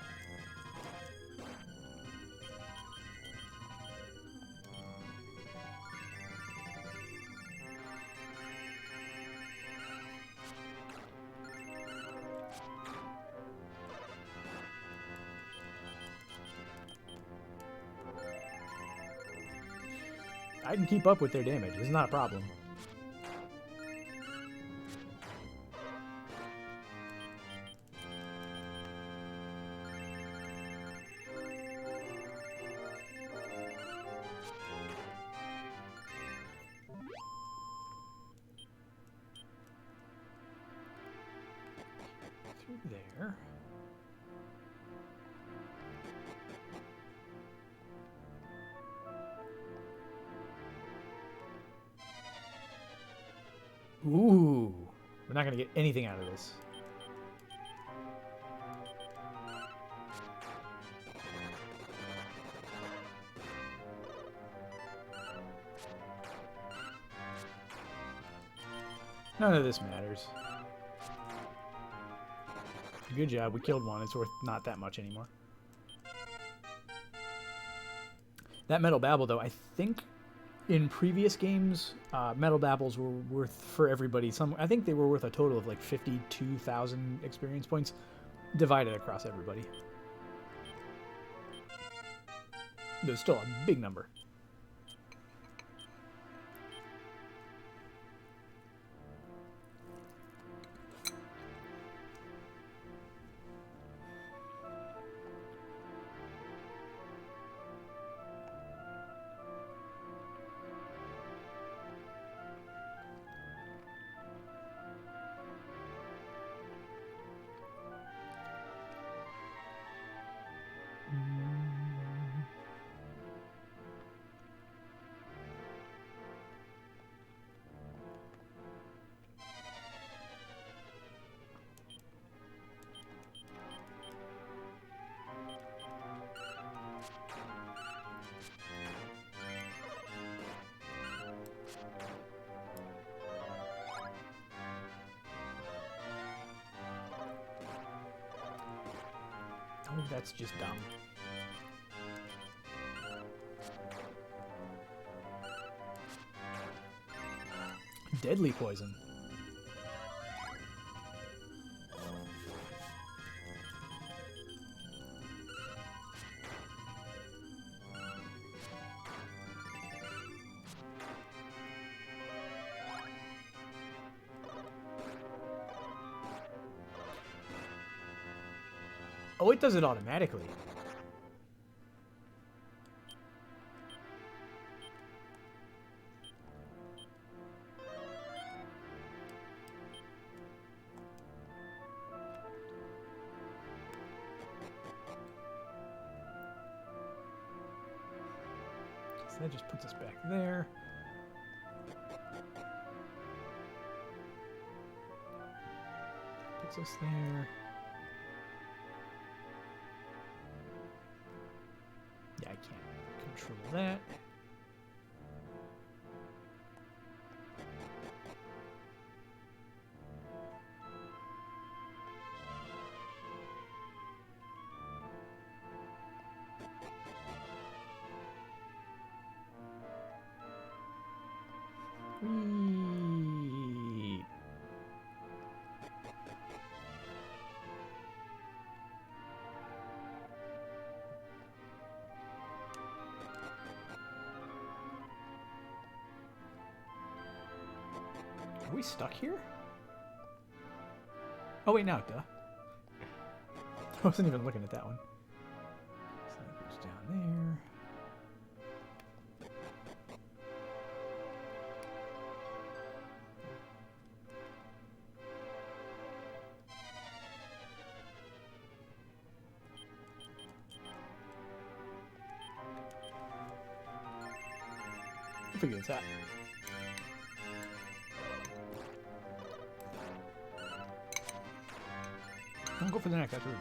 I can keep up with their damage. It's not a problem. Through there. Ooh, we're not gonna get anything out of this. None of this matters. Good job, we killed one. It's worth not that much anymore. That Metal Babble, though, I think in previous games, Metal Babbles were worth for everybody. I think they were worth a total of like 52,000 experience points divided across everybody. There's still a big number. Oh, that's just dumb. Deadly poison. Oh, it does it automatically. So that just puts us back there. Puts us there. Yeah, I can't control that. Whee! Are we stuck here? Oh wait, no, duh. I wasn't even looking at that one. So that goes down there. I figure it's that. Don't go for the neck, that's rude.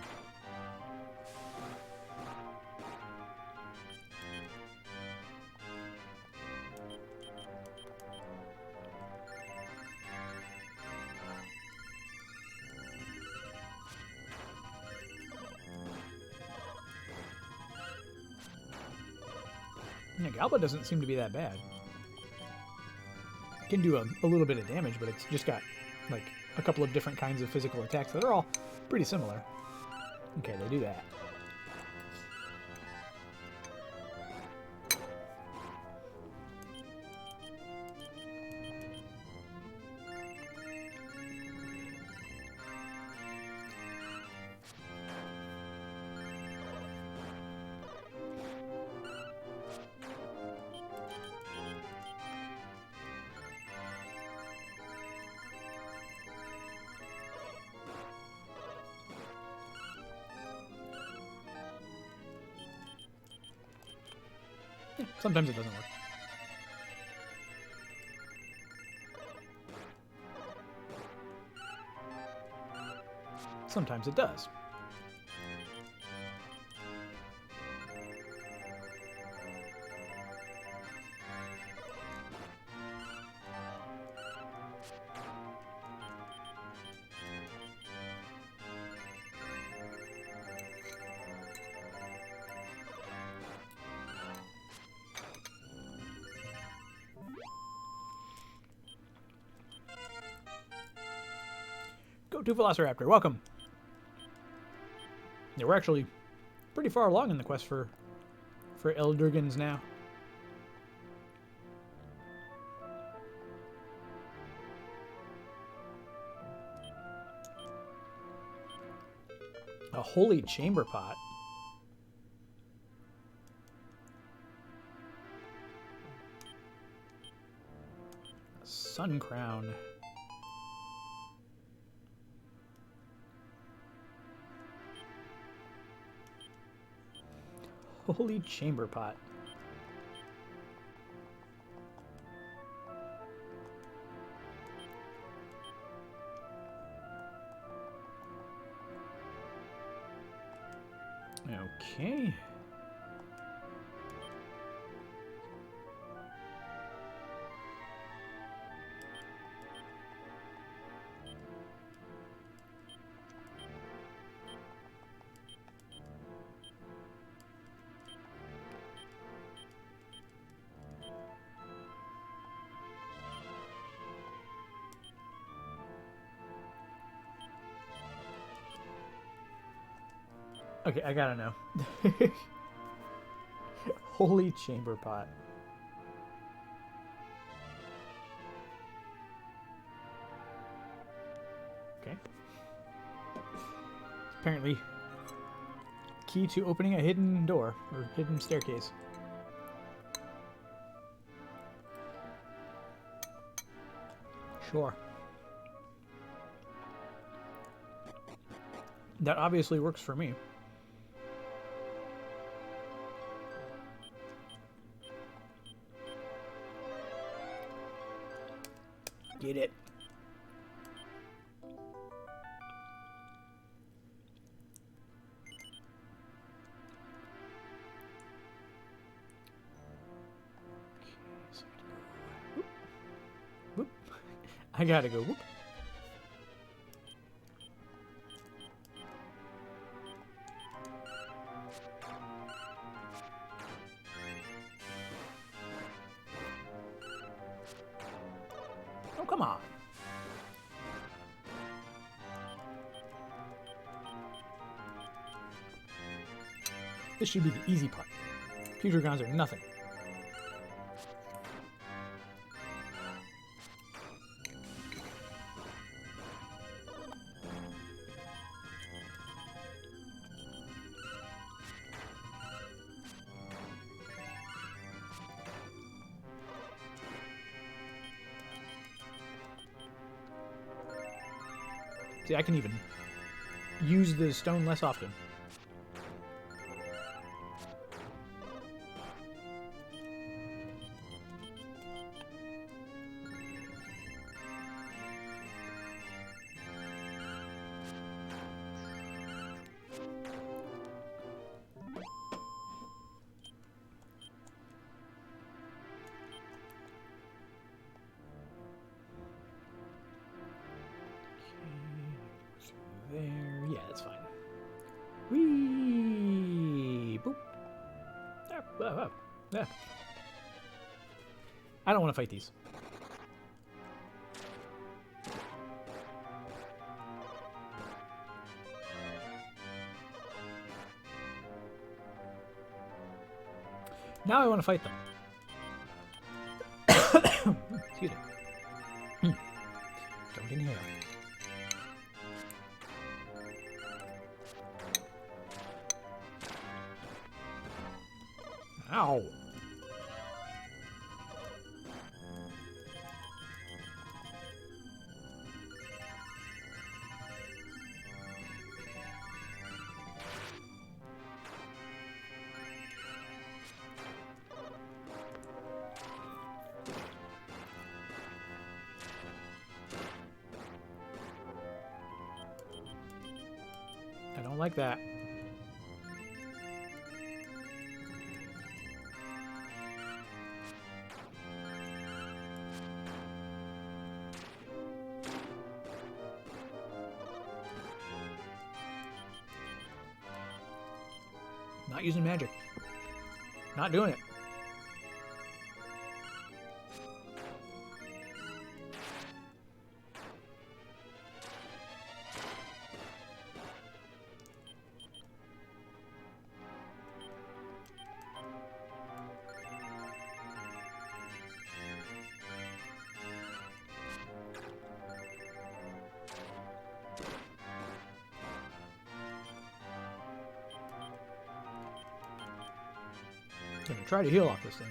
Yeah, Galba doesn't seem to be that bad. Can do a little bit of damage, but it's just got like a couple of different kinds of physical attacks that are all pretty similar. Okay, they do that. Yeah, sometimes it doesn't work. Sometimes it does. Go to Velociraptor, welcome. Yeah, we're actually pretty far along in the quest for Eldurgans now. A holy chamber pot. A sun crown. Holy chamber pot. Okay. Okay, I gotta know. Holy chamber pot. Okay. Apparently, key to opening a hidden door or hidden staircase. Sure. That obviously works for me. Get it. So whoop, whoop. I gotta go. Whoop. Oh, come on. This should be the easy part. Future grounds are nothing. See, I can even use the stone less often. There, yeah, that's fine. Whee! Boop. Ah, ah, ah. I don't want to fight these. Now I want to fight them. Excuse me. Don't inhale. Ow. I don't like that. Not using magic. Not doing it. I'm gonna try to heal off this thing.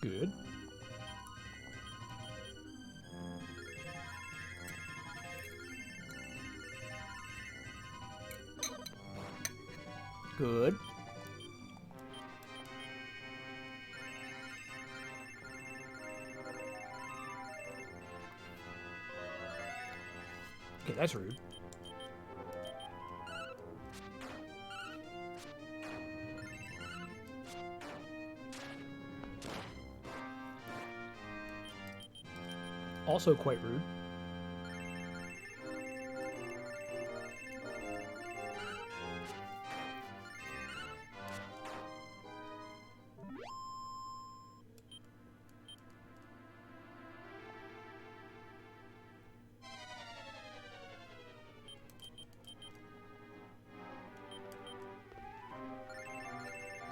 Good. Good. Okay, that's rude. Also quite rude.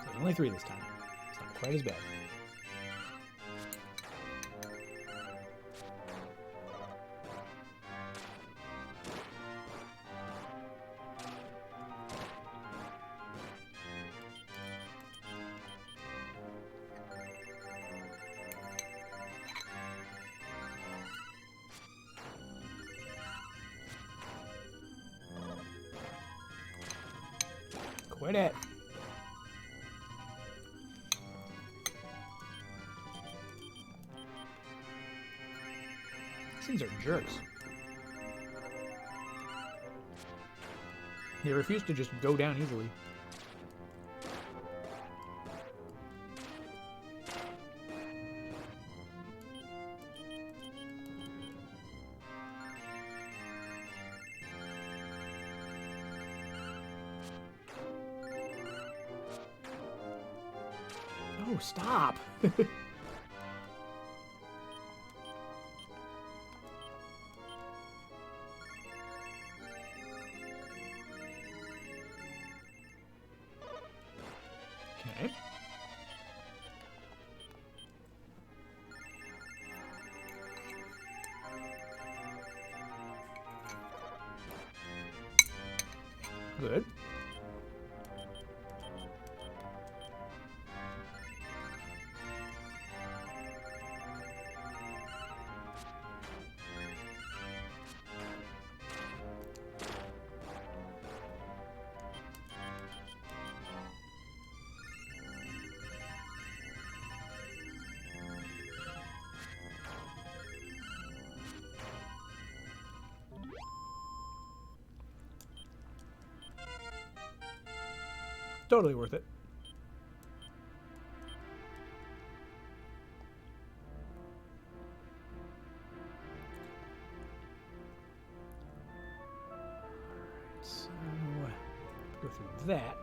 There's only 3 this time. It's not quite as bad. Quit it. These things are jerks. They refuse to just go down easily. Oh, stop! Okay. Good. Totally worth it. So, go through that.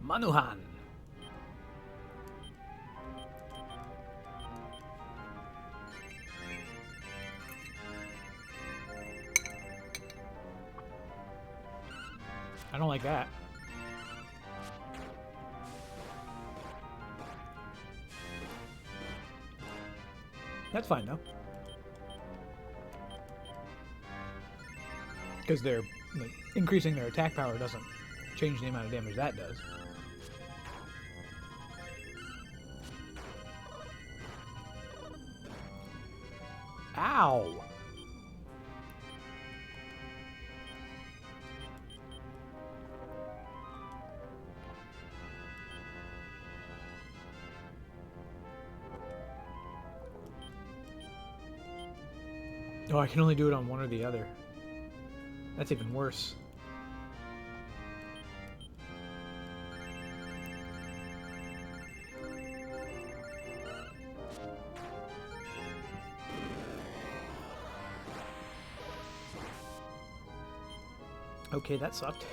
Manuhan. I don't like that. That's fine though. Because they're like, increasing their attack power doesn't change the amount of damage that does. Ow! Oh, I can only do it on one or the other. That's even worse. Okay, that sucked.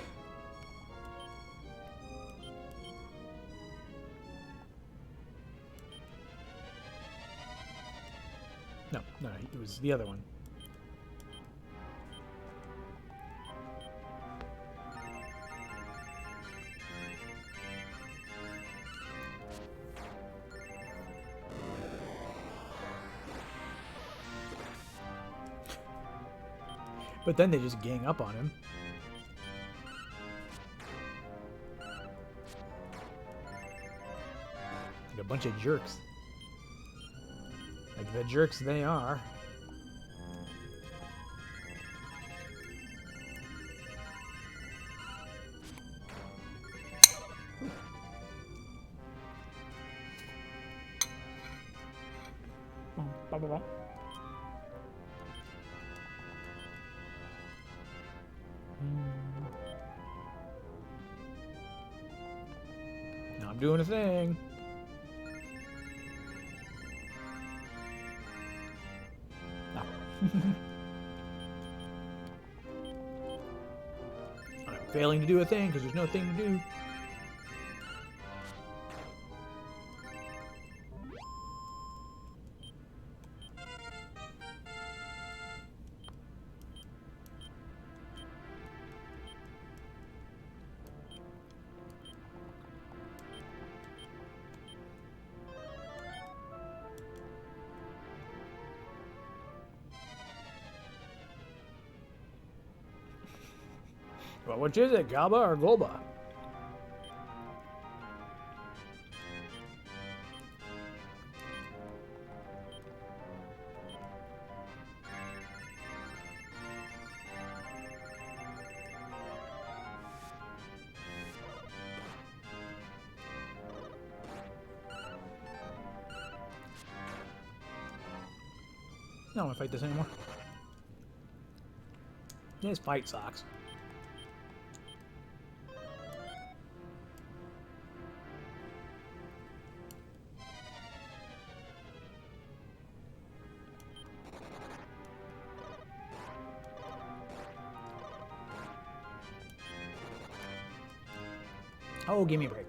No, it was the other one. But then they just gang up on him. Like a bunch of jerks. Like the jerks they are. Now I'm doing a thing. No. I'm failing to do a thing because there's no thing to do. Well, which is it, Gaba or Golba? I don't want to fight this anymore. This fight sucks. Oh, give me a break.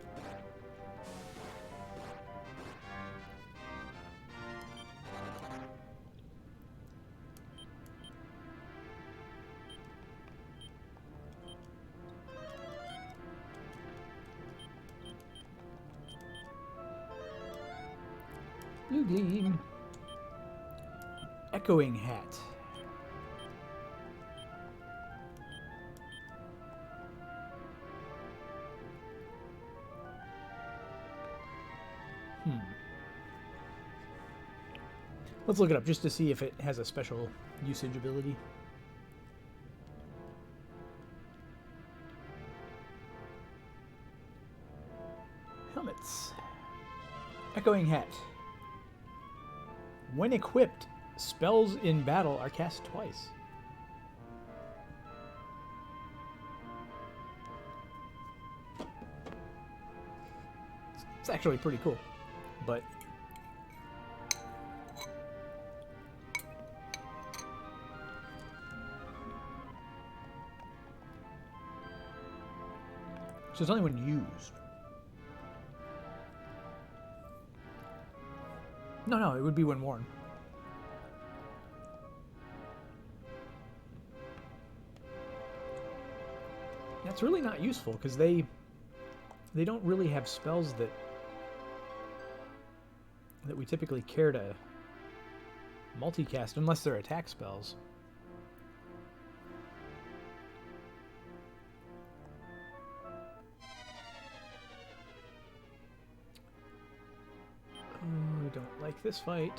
Blue gleam. Echoing hat. Let's look it up just to see if it has a special usage ability. Helmets. Echoing hat. When equipped, spells in battle are cast twice. It's actually pretty cool, but So it's only when used. No, it would be when worn. That's really not useful because they don't really have spells that we typically care to multicast unless they're attack spells. Oh, I don't like this fight.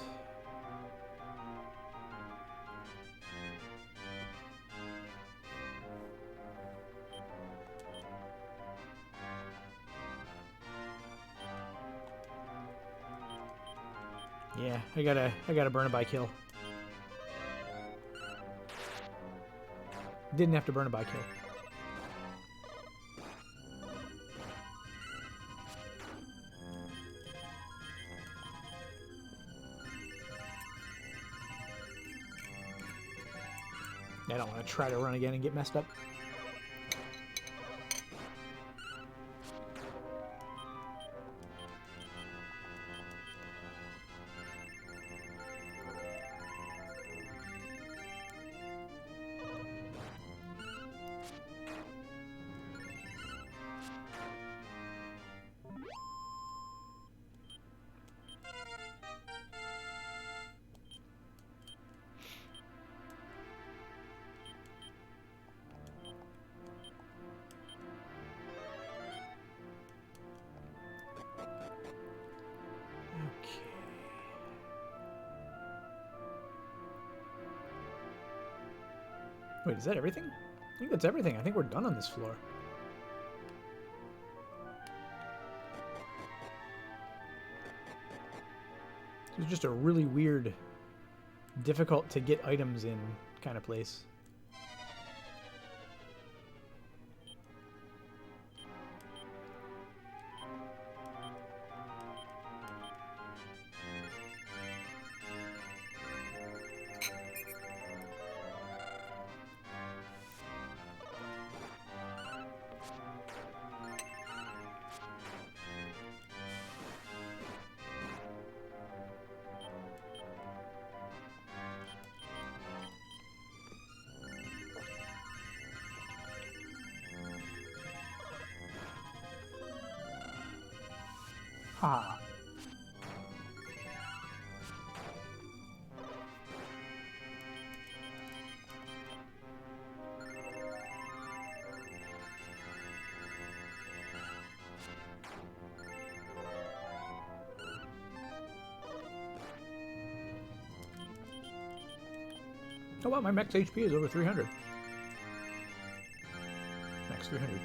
Yeah, I gotta burn it by kill. Didn't have to burn it by kill. I don't want to try to run again and get messed up. Wait, is that everything? I think that's everything. I think we're done on this floor. It's just a really weird, difficult to get items in kind of place. Ah. Oh wow, my max HP is over 300. Max 300.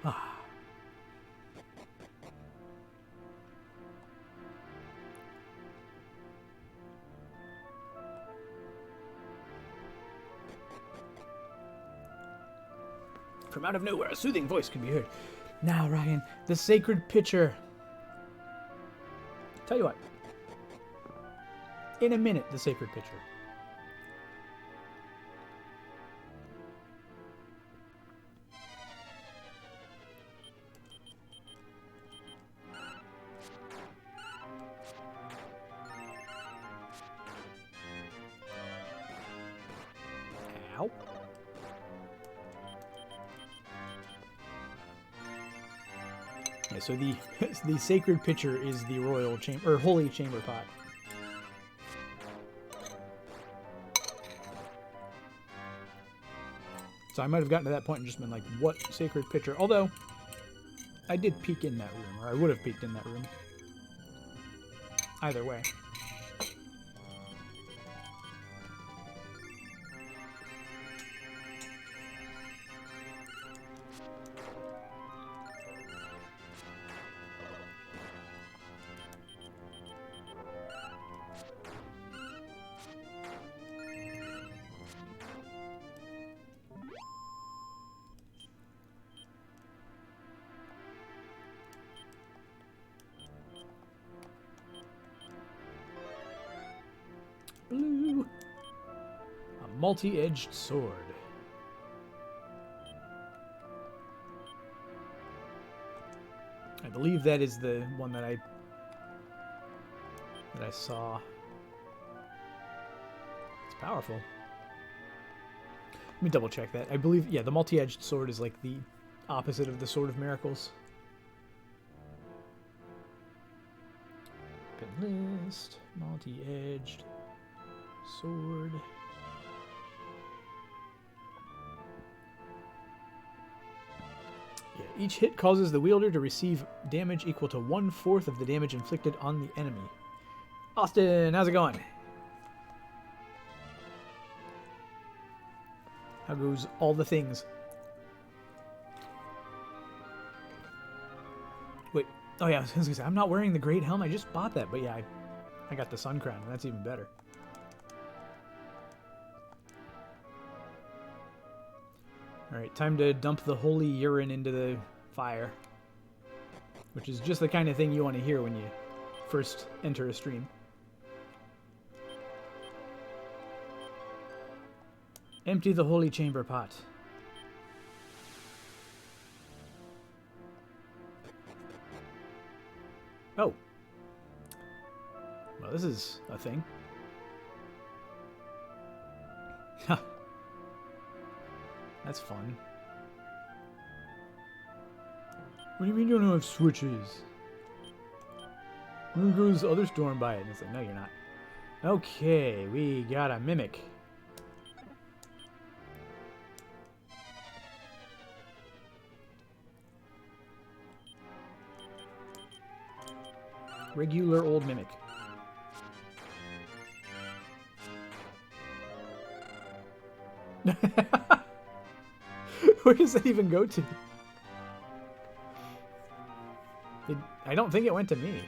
Ah. From out of nowhere, a soothing voice can be heard. Now, Ryan, the sacred pitcher. Tell you what. In a minute, the sacred pitcher. Ow. Yeah, so the sacred pitcher is the royal chamber or holy chamber pot. So I might have gotten to that point and just been like, what sacred pitcher? Although I did peek in that room, or I would have peeked in that room. either way. Blue. A multi-edged sword. I believe that is the one that I saw. It's powerful. Let me double check that. I believe, yeah, the multi-edged sword is like the opposite of the Sword of Miracles. Open list, multi-edged sword. Yeah, each hit causes the wielder to receive damage equal to 1/4 of the damage inflicted on the enemy. Austin, how's it going? How goes all the things? Wait, oh yeah, I was gonna say, I'm not wearing the great helm, I just bought that, but yeah, I got the sun crown, and that's even better. Alright, time to dump the holy urine into the fire. Which is just the kind of thing you want to hear when you first enter a stream. Empty the holy chamber pot. Oh. Well, this is a thing. Ha. That's fun. What do you mean you don't have switches? We're gonna go to this other store and buy it. And it's like, no, you're not. Okay, we got a mimic. Regular old mimic. Where does that even go to? I don't think it went to me.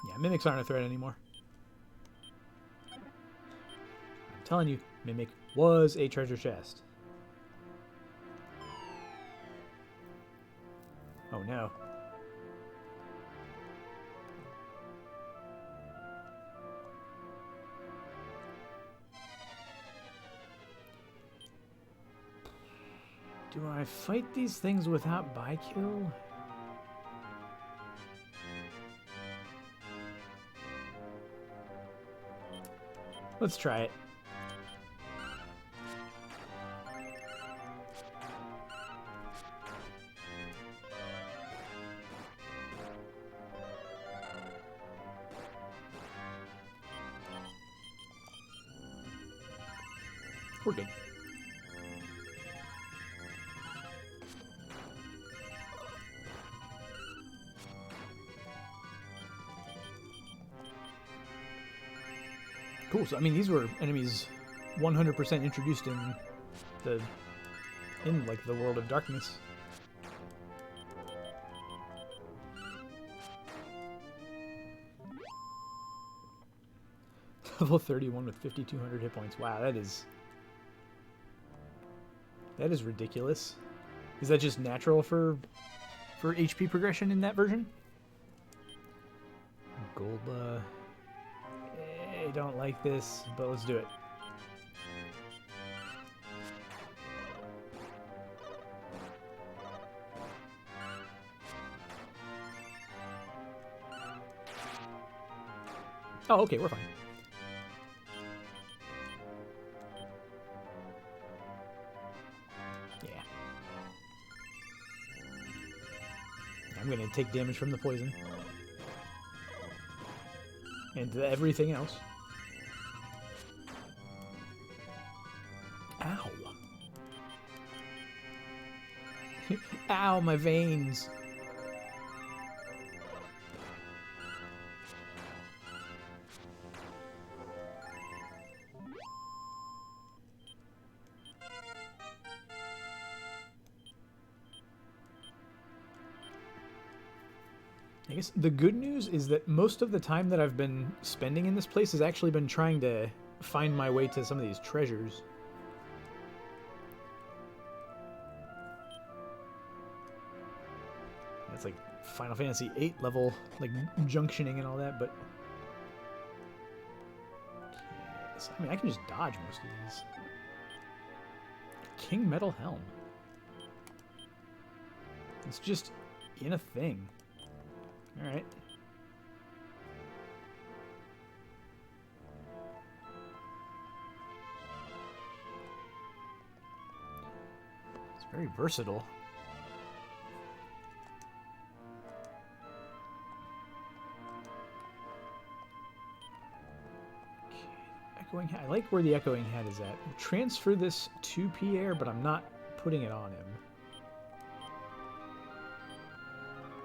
Yeah, mimics aren't a threat anymore. I'm telling you, Mimic was a treasure chest. Oh no. Do I fight these things without by-kill? Let's try it. We're good. Cool. So I mean, these were enemies 100% introduced in like the World of Darkness. Level 31 with 5,200 hit points. Wow, that is ridiculous. Is that just natural for HP progression in that version? Golba. I don't like this, but let's do it. Oh, okay, we're fine. Yeah. I'm gonna take damage from the poison. And everything else. Ow. Ow, my veins. I guess the good news is that most of the time that I've been spending in this place has actually been trying to find my way to some of these treasures. It's like Final Fantasy VIII level, like junctioning and all that, but... Okay, so, I mean, I can just dodge most of these. King Metal Helm. It's just in a thing. Alright. It's very versatile. Okay. Echoing Hat. I like where the Echoing Hat is at. We'll transfer this to Pierre, but I'm not putting it on him.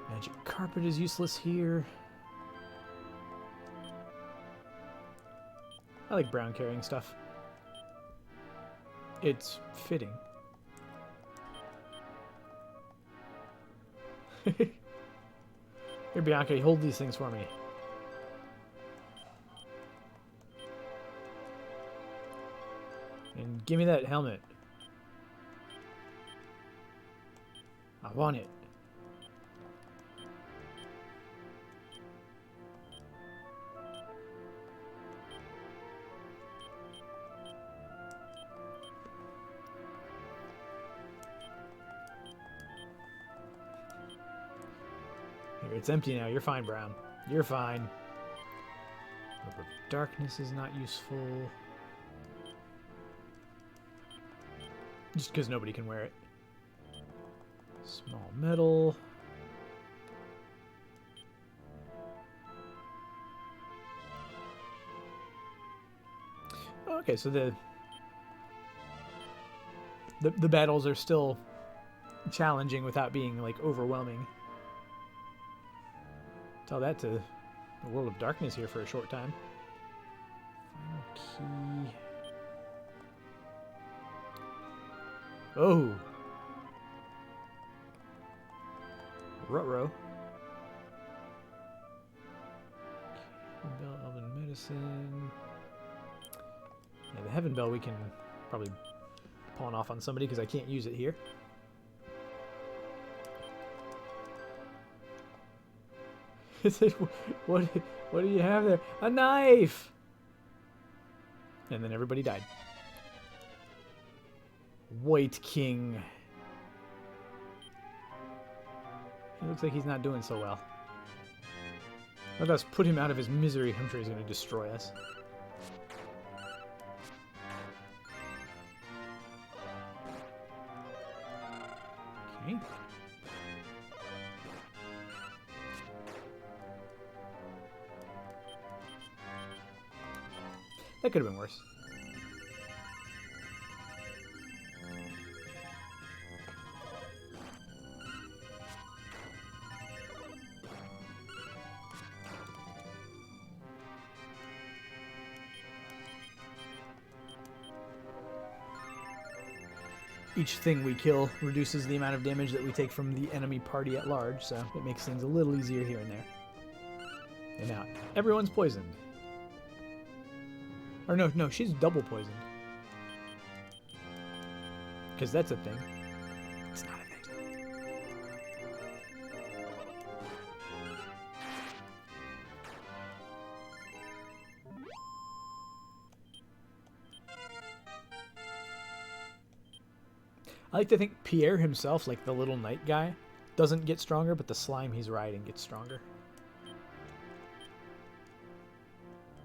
Magic Carpet is useless here. I like brown carrying stuff. It's fitting. Here, Bianca, hold these things for me. And give me that helmet. I want it. It's empty now. You're fine, Brown. You're fine. Robe of Darkness is not useful. Just because nobody can wear it. Small metal. Okay, so the battles are still challenging without being like overwhelming. Tell that to the World of Darkness here for a short time. Final key. Oh. Ruh-roh. Heaven Bell, Elven Medicine. Yeah, the Heaven Bell we can probably pawn off on somebody because I can't use it here. What do you have there? A knife! And then everybody died. White King. He looks like he's not doing so well. Let us put him out of his misery. I'm sure he's going to destroy us. Okay. That could have been worse. Each thing we kill reduces the amount of damage that we take from the enemy party at large, so it makes things a little easier here and there. And now, everyone's poisoned. Or no, she's double poisoned. Because that's a thing. It's not a thing. I like to think Pierre himself, like the little knight guy, doesn't get stronger, but the slime he's riding gets stronger.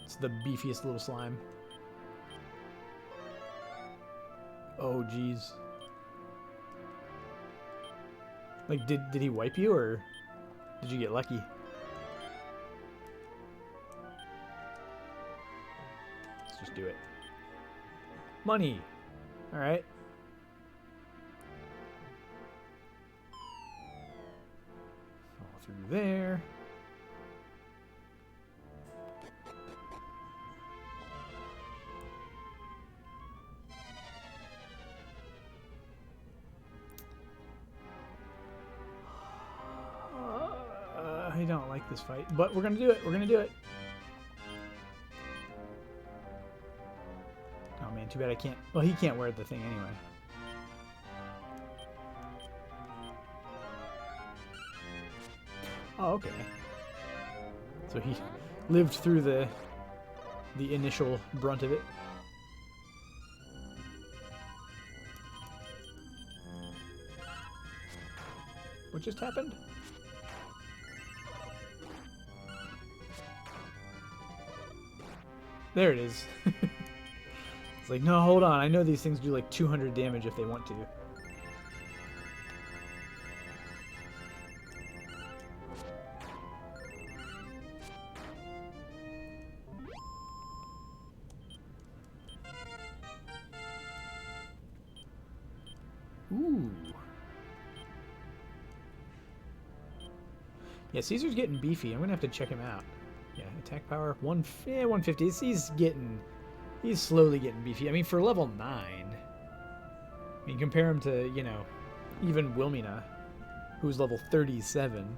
It's the beefiest little slime. Oh, jeez. Like, did he wipe you, or did you get lucky? just do it. Money. All right. Fall through there. I don't like this fight, but we're gonna do it. We're gonna do it. Oh man, too bad I can't. Well, he can't wear the thing anyway. Oh, okay. So he lived through the initial brunt of it. What just happened? There it is. It's like, no, hold on. I know these things do like 200 damage if they want to. Ooh. Yeah, Caesar's getting beefy. I'm going to have to check him out. Yeah, attack power 150. He's slowly getting beefy. I mean, for level 9. I mean, compare him to, you know, even Wilmina, who's level 37.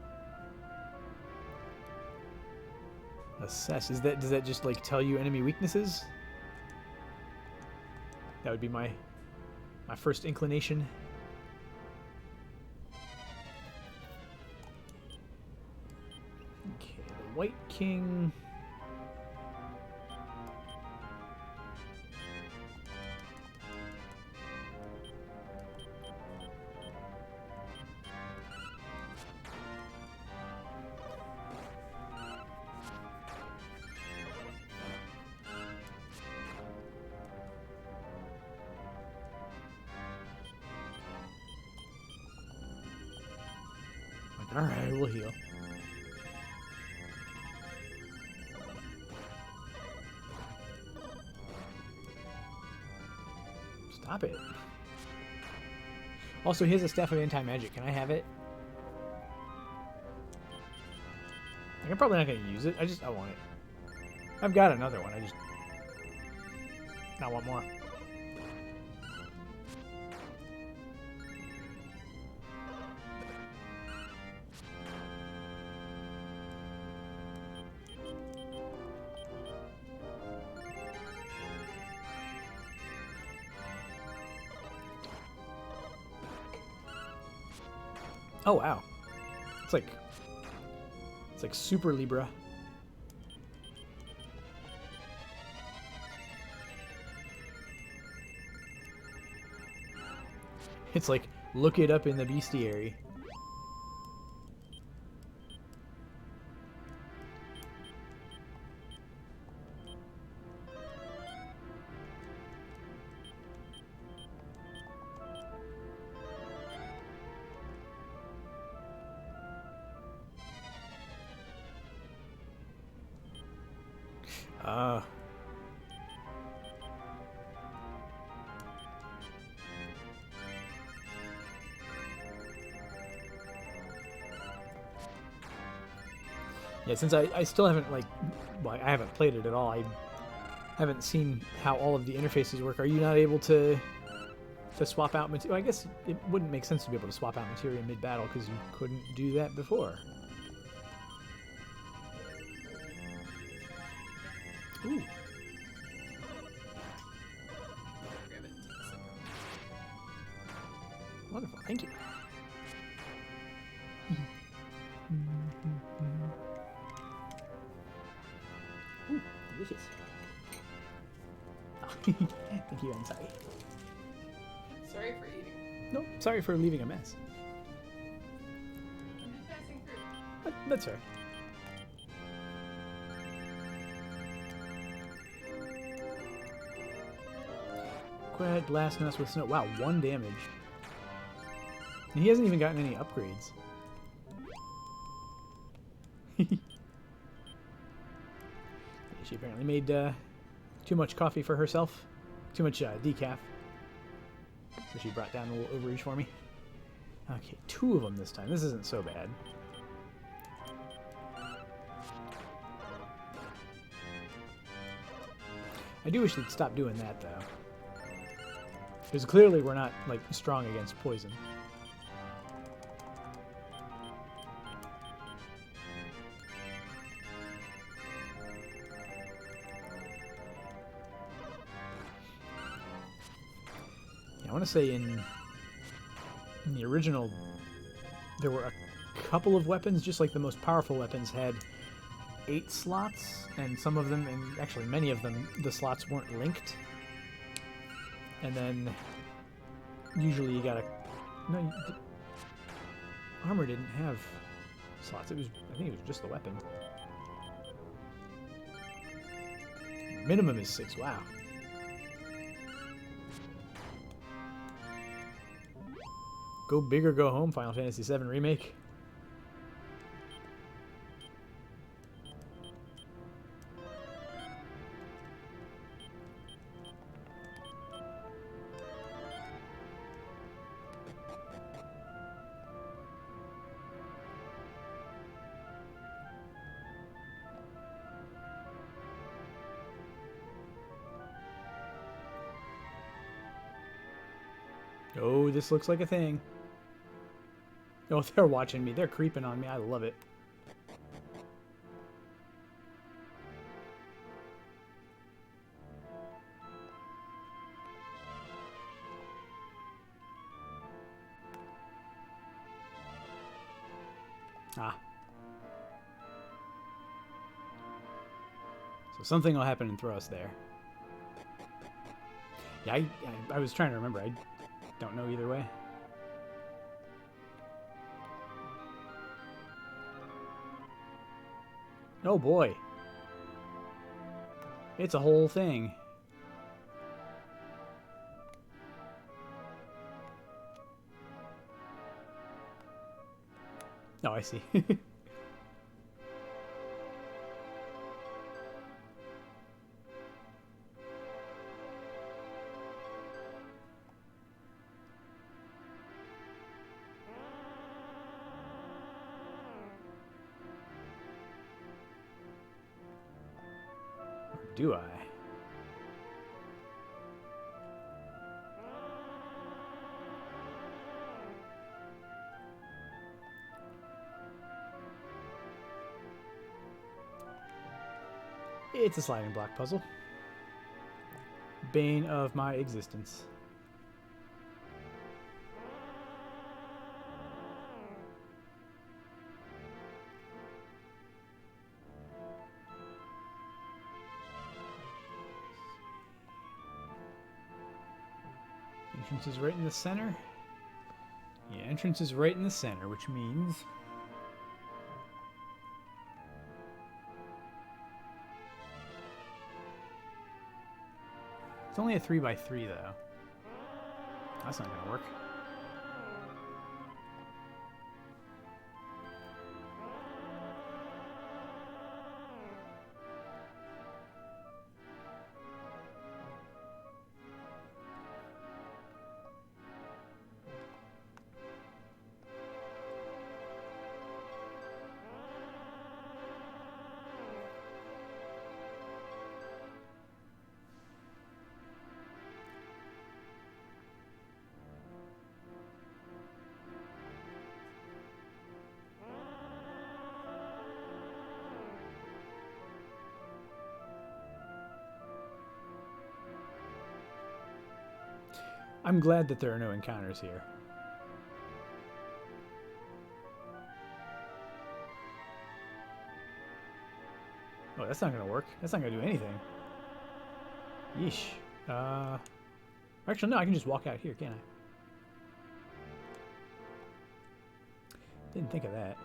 Assess. Does that just like tell you enemy weaknesses? That would be my first inclination. Okay, the White King. Alright, we'll heal. Stop it. Also, he has a Staff of Anti-Magic. Can I have it? Like, I'm probably not going to use it. I want it. I've got another one. I want more. Oh wow. It's like Super Libra. It's like look it up in the bestiary. Yeah, since I still haven't, like, well, I haven't played it at all. I haven't seen how all of the interfaces work. Are you not able to swap out material? I guess it wouldn't make sense to be able to swap out material mid-battle because you couldn't do that before. Ooh. Wonderful, thank you. Ooh, delicious. Oh, thank you, I'm sorry. Sorry for eating. No, sorry for leaving a mess. I'm just passing through. That's fair. Quad blasting us with snow. Wow, 1 damage. And he hasn't even gotten any upgrades. She apparently made too much coffee for herself. Too much decaf. So she brought down a little overreach for me. Okay, 2 of them this time. This isn't so bad. I do wish they'd stop doing that, though. Because clearly we're not, like, strong against poison. Yeah, I want to say in the original, there were a couple of weapons, just like the most powerful weapons had 8 slots, and some of them, and actually many of them, the slots weren't linked. And then usually you gotta... No, armor didn't have slots. It was, I think it was just the weapon. Minimum is 6. Wow. Go big or go home, Final Fantasy VII Remake. Oh, this looks like a thing. Oh, they're watching me. They're creeping on me. I love it. Ah. So something will happen and throw us there. Yeah, I was trying to remember. I don't know either way. Oh boy. It's a whole thing. Oh, I see. Or do I? It's a sliding block puzzle. Bane of my existence. Entrance is right in the center. Yeah, entrance is right in the center, which means... It's only a 3x3 though. That's not gonna work. I'm glad that there are no encounters here. Oh, that's not gonna work. That's not gonna do anything. Yeesh. Actually, no, I can just walk out here, can't I? Didn't think of that.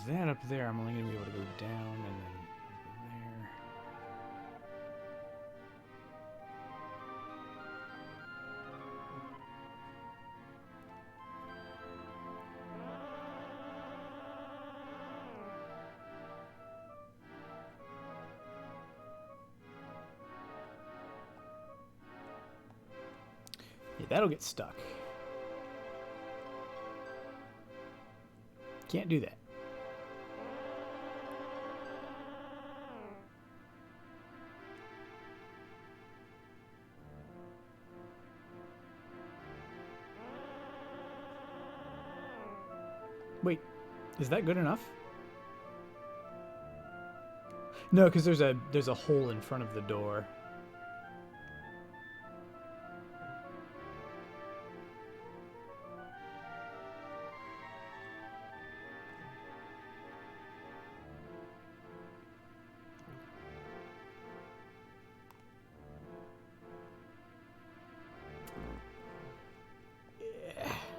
that up there, I'm only going to be able to go down and then over there. Yeah, that'll get stuck. Can't do that. Wait, is that good enough? No, because there's a hole in front of the door.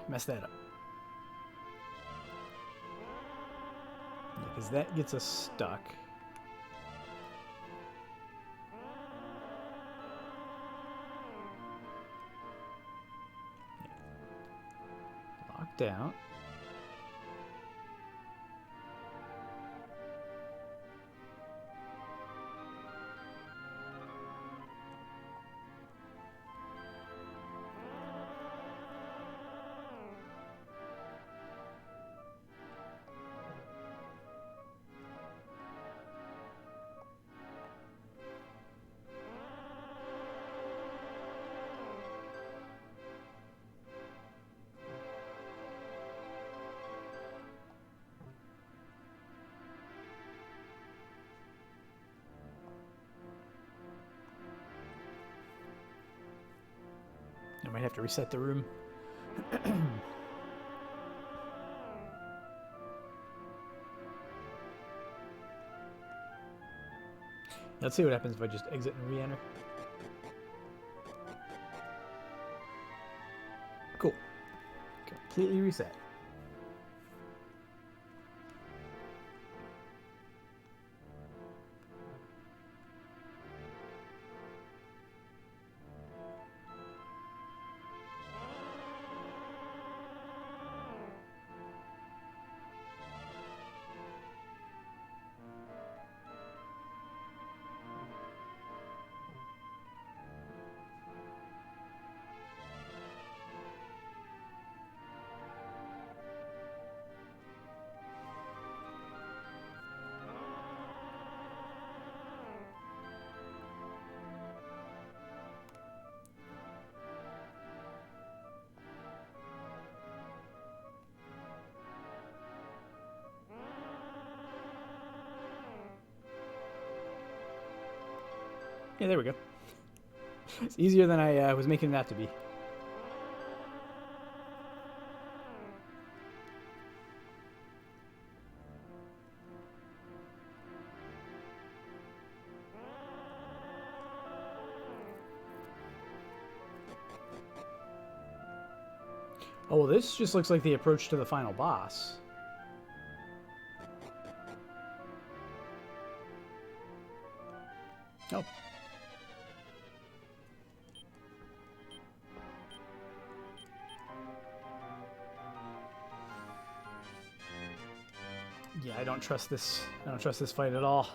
Mess that up. Because that gets us stuck. Locked out. I might have to reset the room. Let's see what happens if I just exit and re-enter. Cool. Completely reset. Yeah, there we go. It's easier than I was making it out to be. Oh, well, this just looks like the approach to the final boss. Oh. Yeah, I don't trust this. I don't trust this fight at all.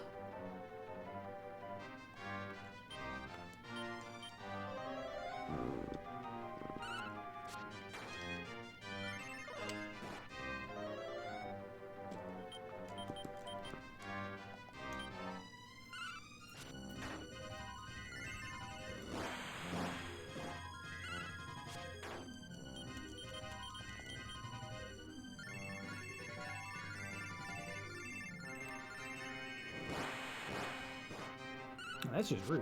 That's just rude.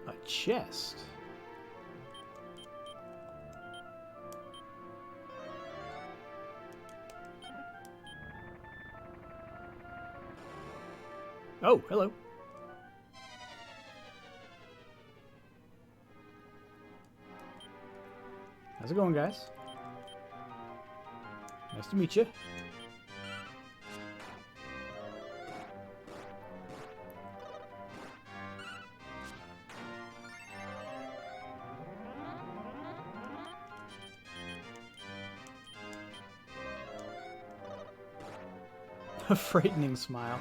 A chest. Oh, hello. How's it going, guys? Nice to meet you. A frightening smile.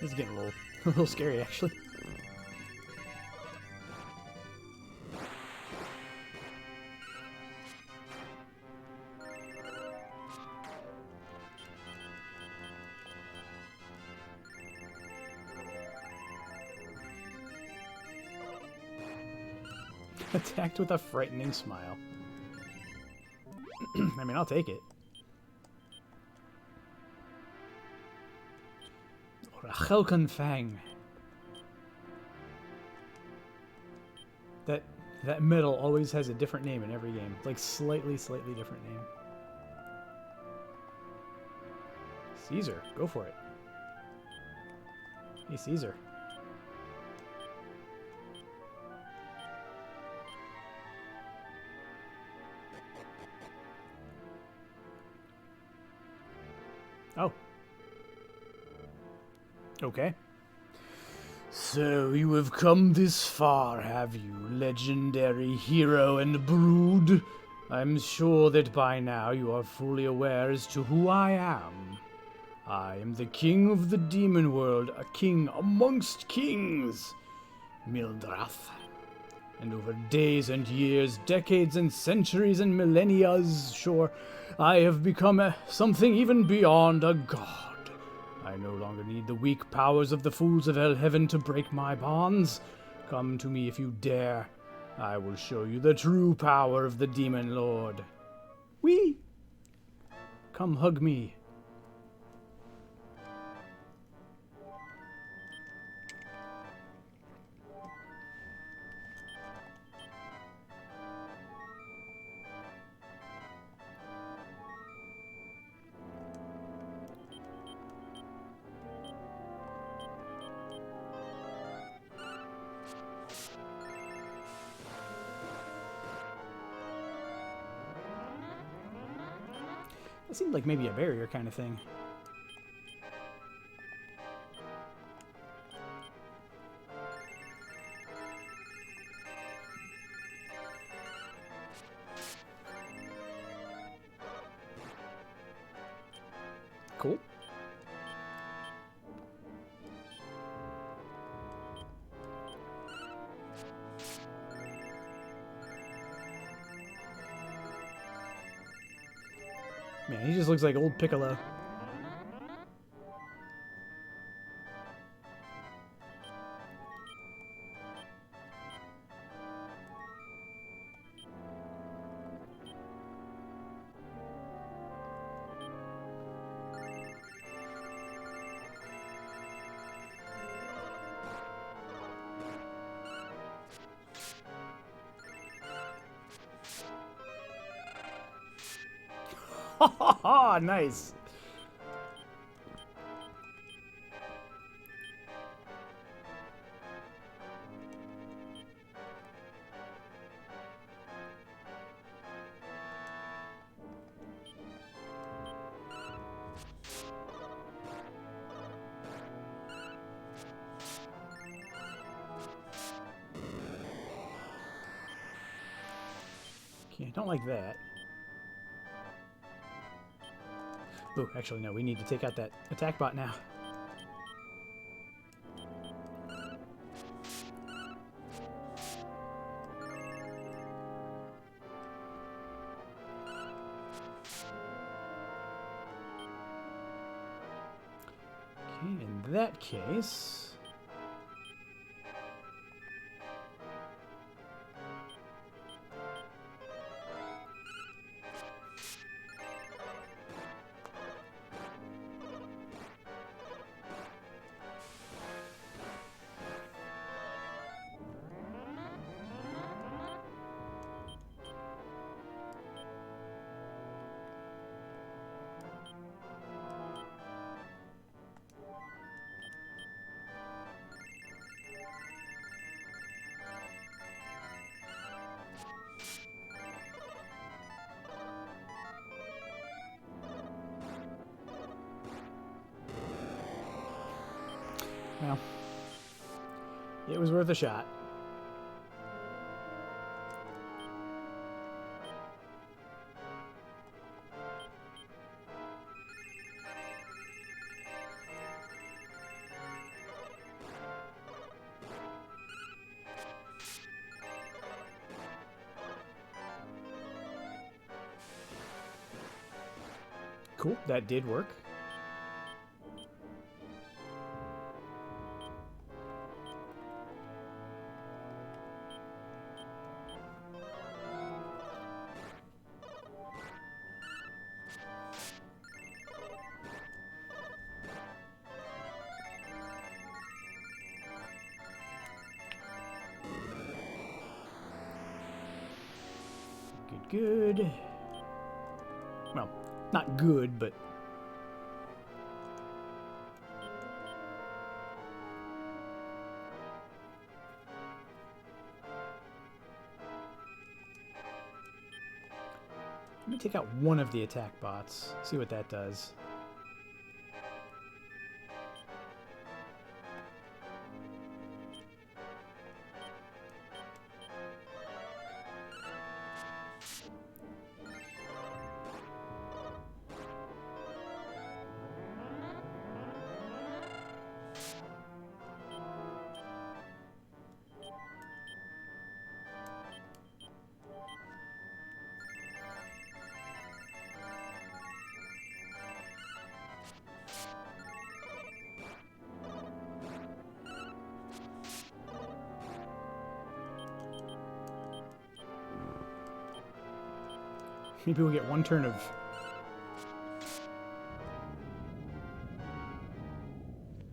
This is getting a little scary, actually. Attacked with a frightening smile. I mean, I'll take it. Or a Helken Fang. That medal always has a different name in every game. Like slightly different name. Caesar, go for it. Hey, Caesar. Oh. Okay. So you have come this far, have you, legendary hero and brood? I'm sure that by now you are fully aware as to who I am. I am the king of the demon world, a king amongst kings, Mildrath. And over days and years, decades and centuries and millennia, sure, I have become something even beyond a god. I no longer need the weak powers of the fools of Heaven to break my bonds. Come to me if you dare. I will show you the true power of the Demon Lord. Whee! Come hug me. It seemed like maybe a barrier kind of thing. Cool. Man, he just looks like old Piccolo. Ha ha ha! Nice. Okay, I don't like that. Ooh, actually, no, we need to take out that attack bot now. Okay, in that case... Well, it was worth a shot. Cool, that did work. Good. Well, not good, but... Let me take out one of the attack bots, see what that does. Maybe we'll get one turn of...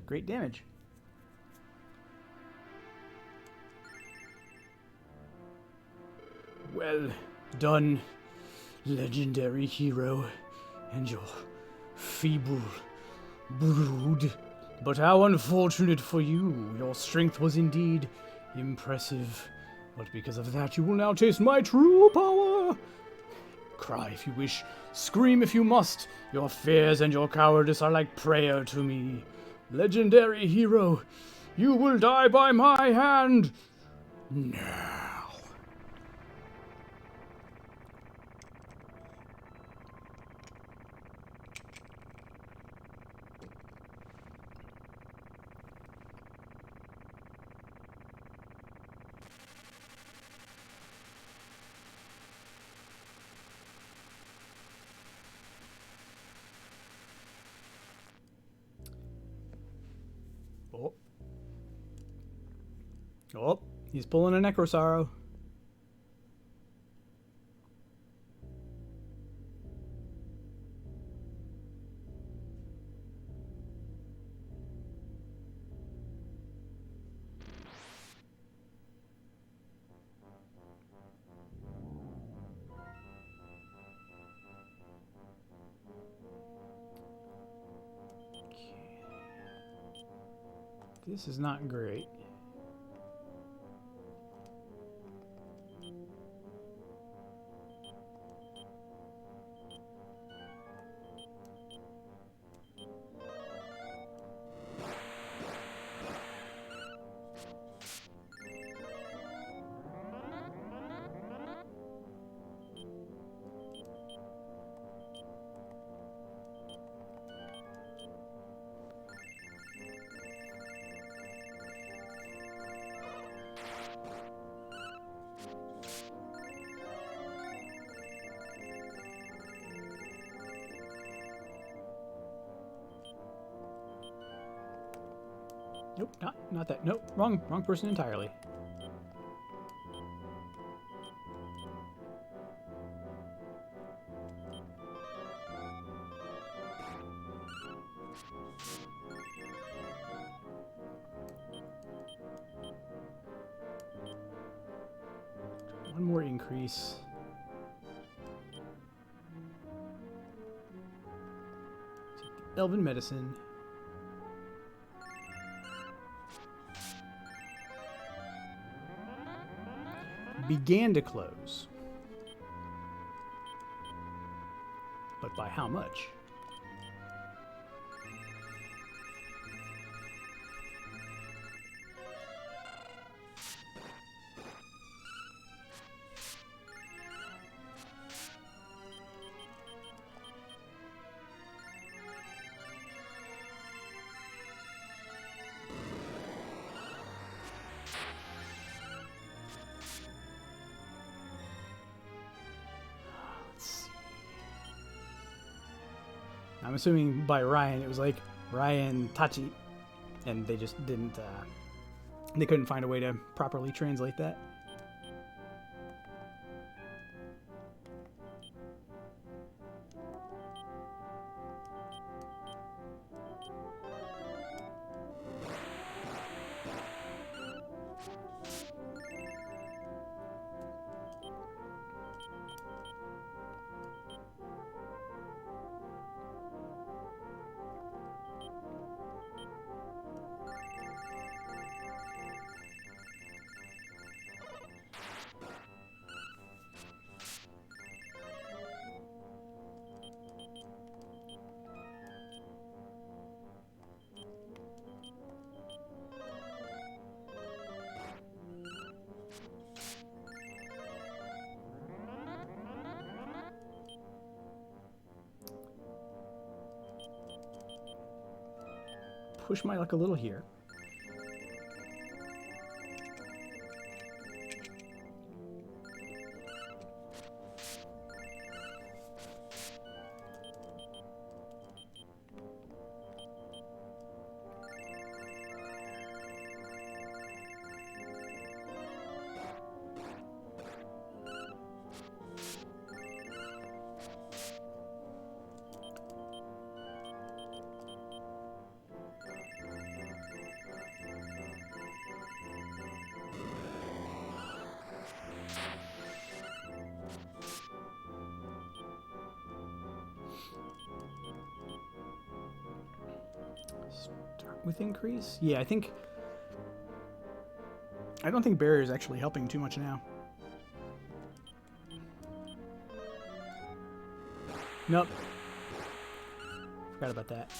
great damage. Well done, legendary hero, and your feeble brood. But how unfortunate for you. Your strength was indeed impressive. But because of that, you will now taste my true power. Cry if you wish, scream if you must. Your fears and your cowardice are like prayer to me. Legendary hero, you will die by my hand. Now. Oh. Oh, he's pulling a Necrosorrow. This is not great. Nope, not that. Nope, wrong person entirely. One more increase. Elven medicine. Began to close. But by how much? I'm assuming by Ryan, it was like Ryan Tachi, and they just didn't, they couldn't find a way to properly translate that. Push my luck a little here. Start with increase? Yeah, I don't think barrier is actually helping too much now. Nope. Forgot about that.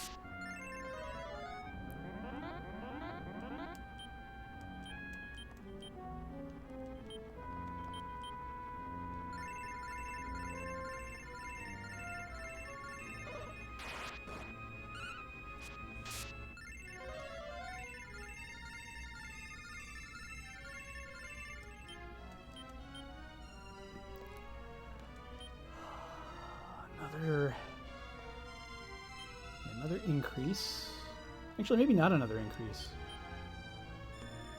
Another increase. Actually, maybe not another increase.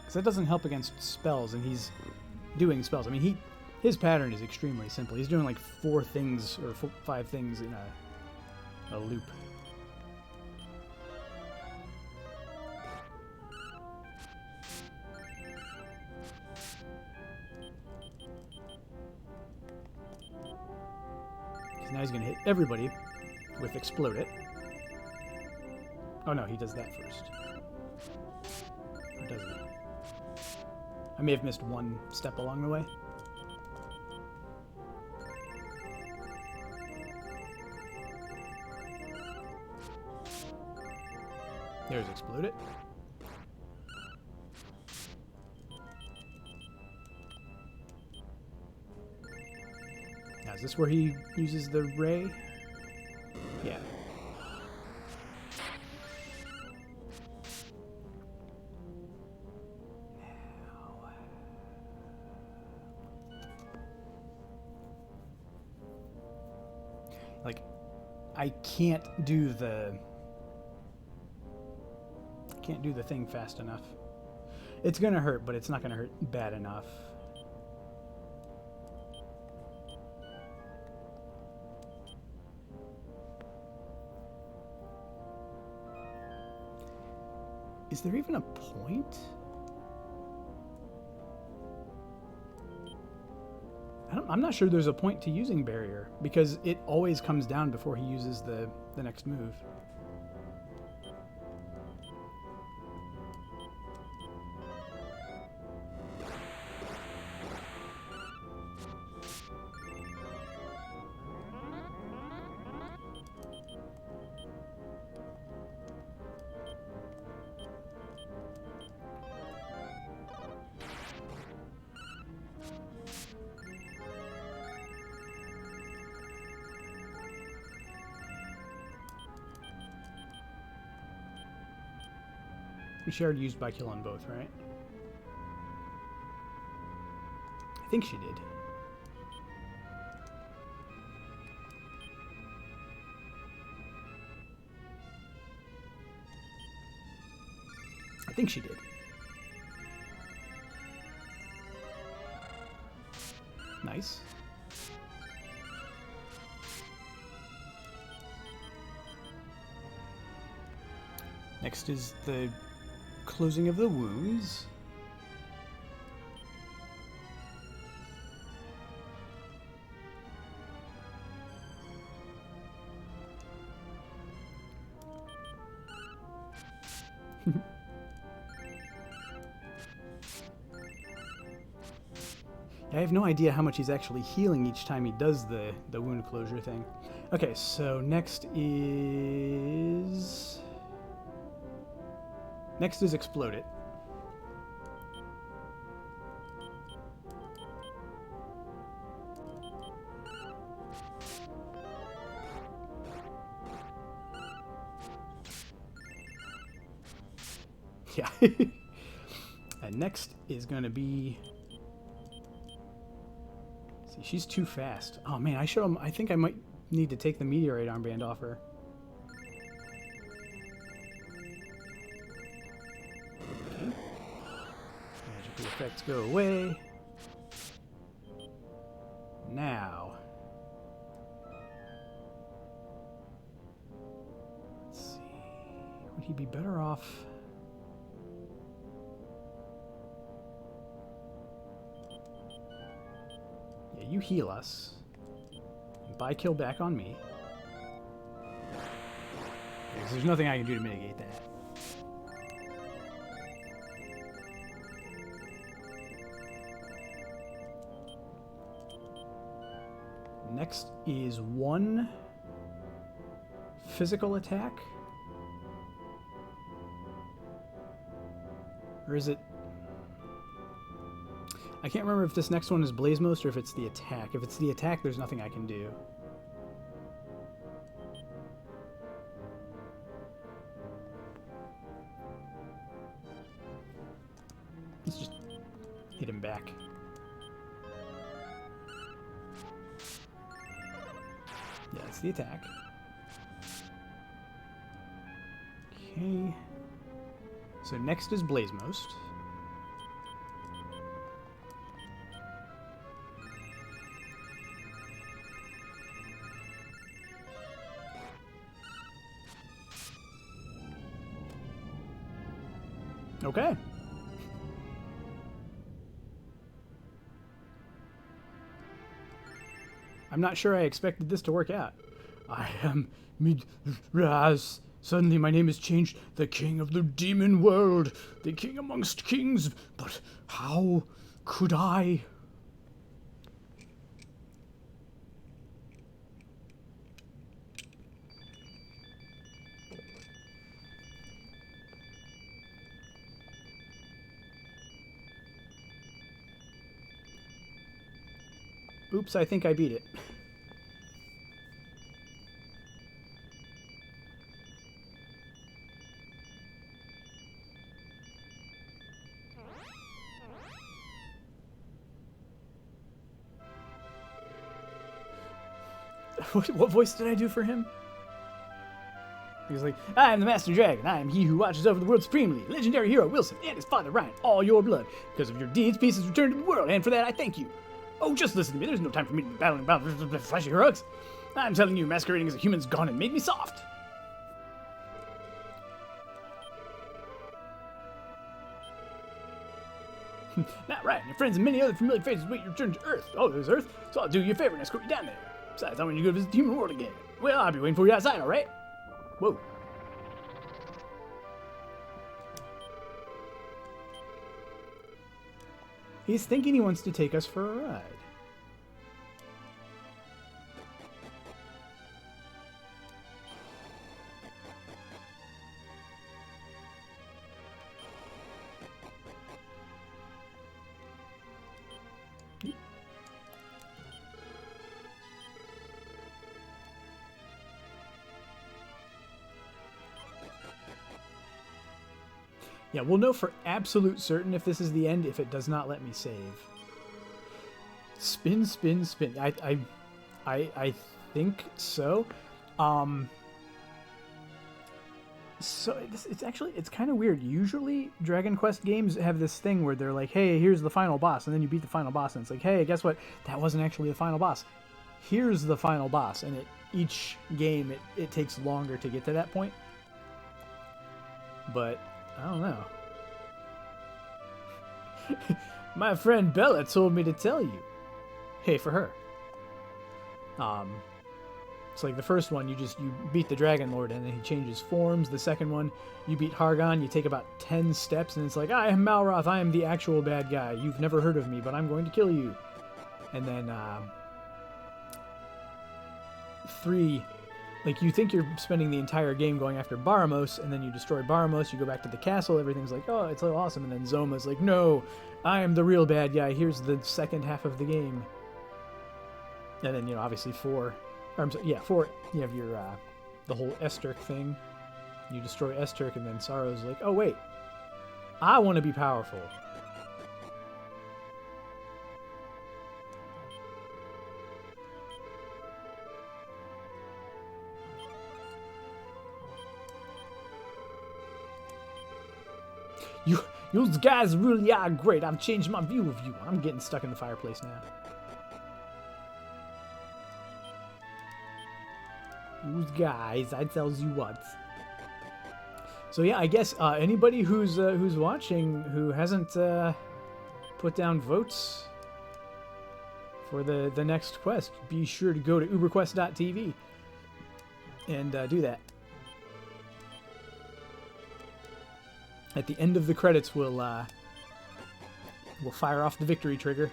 Because that doesn't help against spells, and he's doing spells. I mean, his pattern is extremely simple. He's doing like 4 things, or 5 things in a loop. Now he's going to hit everybody with Explode It. Oh no, he does that first. Or does he? I may have missed one step along the way. There's Explode It. Now, is this where he uses the ray? Yeah. Like, I can't do the thing fast enough. It's gonna hurt, but it's not gonna hurt bad enough. Is there even a point? I'm not sure there's a point to using barrier, because it always comes down before he uses the next move. She already used by kill on both, right? I think she did. I think she did. Nice. Next is the closing of the wounds. I have no idea how much he's actually healing each time he does the wound closure thing. Okay, so next is explode it. Yeah. And next is going to be... See, she's too fast. Oh man, I think I might need to take the meteorite armband off her. Okay. Magical effects go away. Now. Let's see. Would he be better off? Yeah, you heal us. Buy kill back on me. Because there's nothing I can do to mitigate that. Next is one physical attack. Or is it... I can't remember if this next one is Blaze Most or if it's the attack. If it's the attack, there's nothing I can do. Let's just hit him back. Yeah, it's the attack. Okay. So next is Blaze Most. Okay. I'm not sure I expected this to work out. I am Mid-Raz. Suddenly my name is changed. The king of the demon world. The king amongst kings. But how could I? Oops, I think I beat it. What voice did I do for him? He was like, I am the Master Dragon. I am he who watches over the world supremely. Legendary hero Wilson and his father Ryan, all your blood. Because of your deeds, peace is returned to the world, and for that I thank you. Oh, just listen to me. There's no time for me to be battling about flashy heroics. I'm telling you, masquerading as a human's gone and made me soft. Not right. Your friends and many other familiar faces wait your return to Earth. Oh, there's Earth? So I'll do you a favor and escort you down there. Besides, I want you to go visit the human world again. Well, I'll be waiting for you outside, all right? Whoa. He's thinking he wants to take us for a ride. Yeah, we'll know for absolute certain if this is the end if it does not let me save. Spin, spin, spin. I think so. So it's kind of weird. Usually Dragon Quest games have this thing where they're like, hey, here's the final boss, and then you beat the final boss, and it's like, hey, guess what? That wasn't actually the final boss. Here's the final boss, and each game it takes longer to get to that point. But I don't know. My friend Bella told me to tell you. Hey, for her. It's like the first one, you beat the Dragon Lord and then he changes forms. The second one, you beat Hargon, you take about 10 steps and it's like, I am Malroth, I am the actual bad guy. You've never heard of me, but I'm going to kill you. And then 3, like you think you're spending the entire game going after Baramos, and then you destroy Baramos, you go back to the castle, everything's like, oh, it's so awesome. And then Zoma's like, no, I am the real bad guy. Here's the second half of the game. And then, obviously 4, 4, you have your, the whole Esturk thing. You destroy Esturk, and then Sorrow's like, oh, wait, I want to be powerful. You guys really are great. I've changed my view of you. I'm getting stuck in the fireplace now. Those guys, I tells you what. So yeah, I guess anybody who's watching who hasn't put down votes for the next quest, be sure to go to ÜberQuest.tv and do that. At the end of the credits, we'll fire off the victory trigger,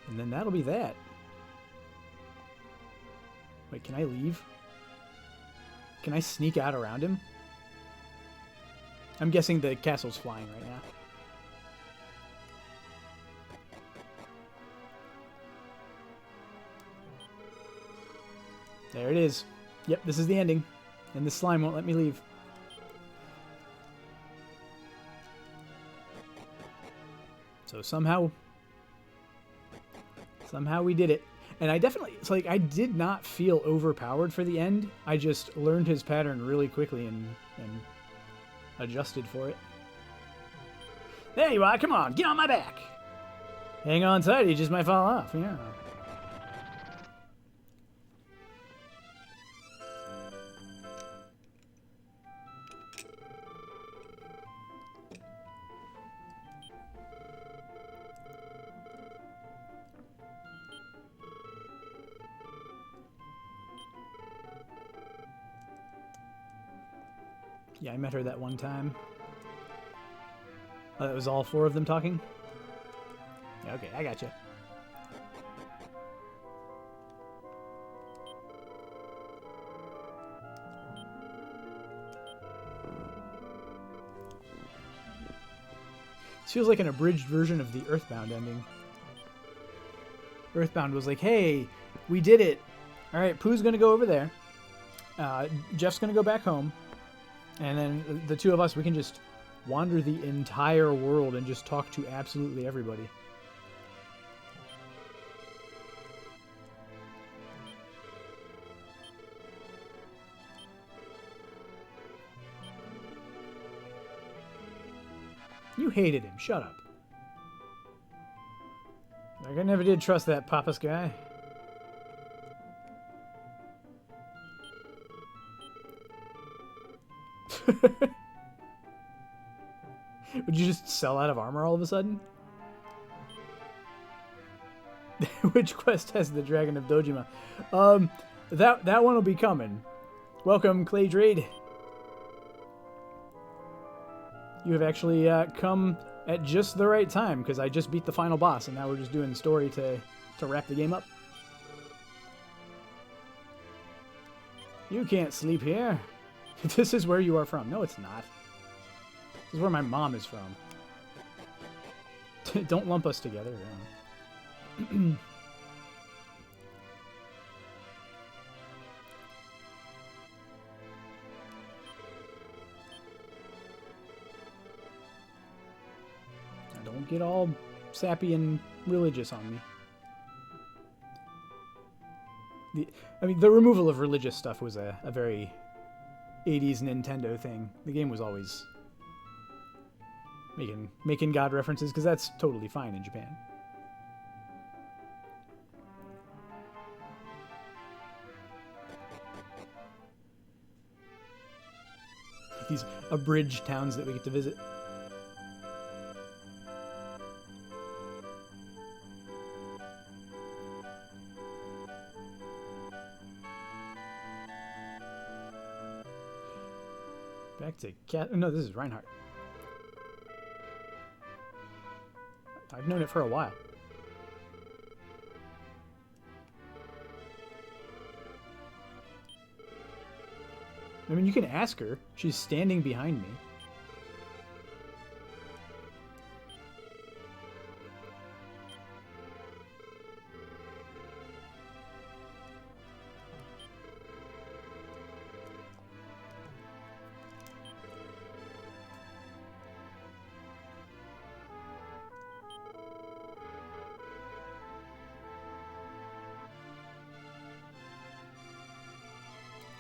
and then that'll be that. Wait, can I leave? Can I sneak out around him? I'm guessing the castle's flying right now. There it is. Yep, this is the ending, and this slime won't let me leave. So somehow we did it. And it's like, I did not feel overpowered for the end. I just learned his pattern really quickly and adjusted for it. There you are, come on, get on my back. Hang on tight, he just might fall off, yeah. Yeah, I met her that one time. Oh, that was all 4 of them talking? Yeah, okay, I gotcha. This feels like an abridged version of the Earthbound ending. Earthbound was like, hey, we did it. Alright, Pooh's gonna go over there. Jeff's gonna go back home. And then the 2 of us, we can just wander the entire world and just talk to absolutely everybody. You hated him. Shut up. Like, I never did trust that Pappas guy. Would you just sell out of armor all of a sudden? Which quest has the Dragon of Dojima? That one will be coming. Welcome, Clay Drade. You have actually come at just the right time, because I just beat the final boss, and now we're just doing the story to wrap the game up. You can't sleep here. This is where you are from. No, it's not. This is where my mom is from. Don't lump us together. Yeah. Don't get all sappy and religious on me. The removal of religious stuff was a very '80s Nintendo thing. The game was always making God references because that's totally fine in Japan. These abridged towns that we get to visit. Back to Cat. No, this is Reinhardt. I've known it for a while. I mean, you can ask her. She's standing behind me.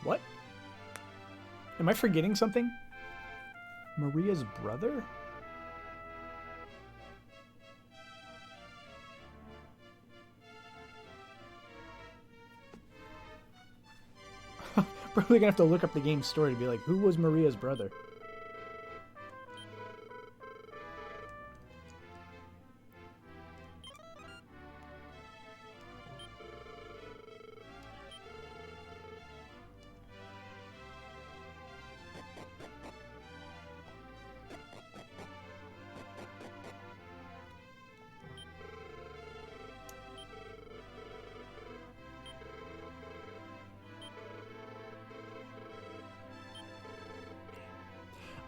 What? Am I forgetting something? Maria's brother? Probably gonna have to look up the game's story to be like, who was Maria's brother?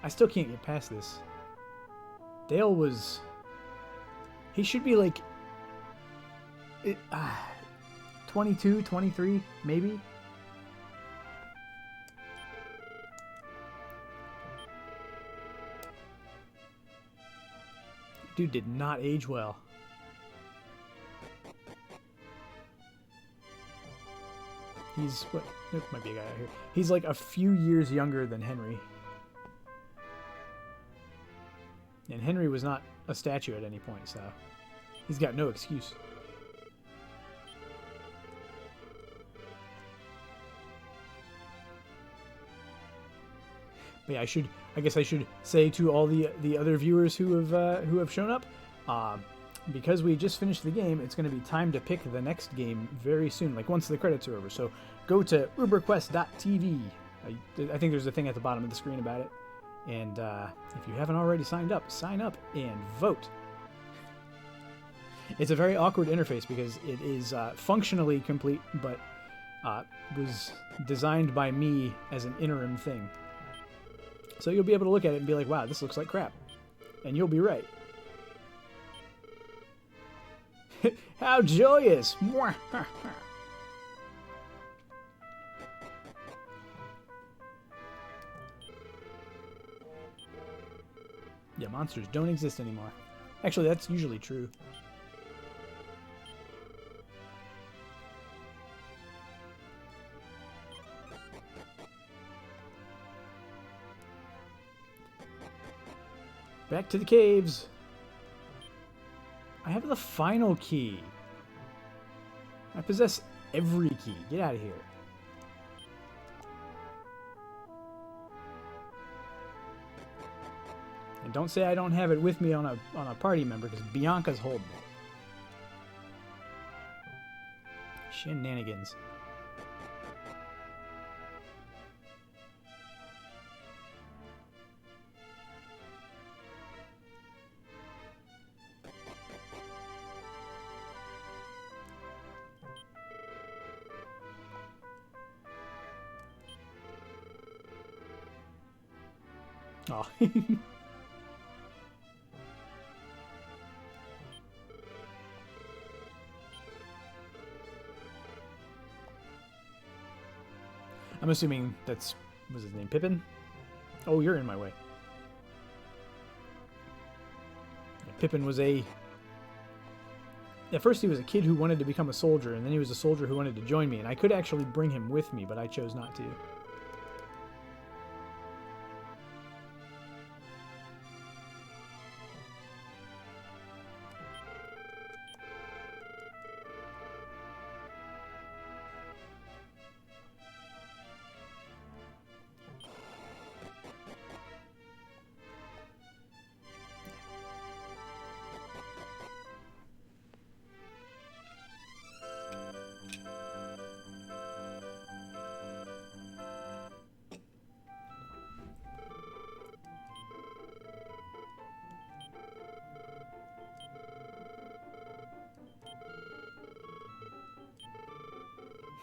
I still can't get past this. Dale was... He should be like... 22, 23, maybe? Dude did not age well. He's... What? There might be a guy out here. He's like a few years younger than Henry. And Henry was not a statue at any point, so he's got no excuse. But yeah, I guess I should say to all the other viewers who have shown up, because we just finished the game, it's going to be time to pick the next game very soon, like once the credits are over. So go to ÜberQuest.tv. I think there's a thing at the bottom of the screen about it. And if you haven't already signed up, sign up and vote. It's a very awkward interface because it is functionally complete, but was designed by me as an interim thing. So you'll be able to look at it and be like, wow, this looks like crap. And you'll be right. How joyous! Yeah, monsters don't exist anymore. Actually, that's usually true. Back to the caves. I have the final key. I possess every key. Get out of here. And don't say I don't have it with me on a party member, because Bianca's holding it. Shenanigans. Oh. I'm assuming that's, was his name Pippin? Oh, you're in my way. Yeah, Pippin was at first he was a kid who wanted to become a soldier, and then he was a soldier who wanted to join me, and I could actually bring him with me, but I chose not to.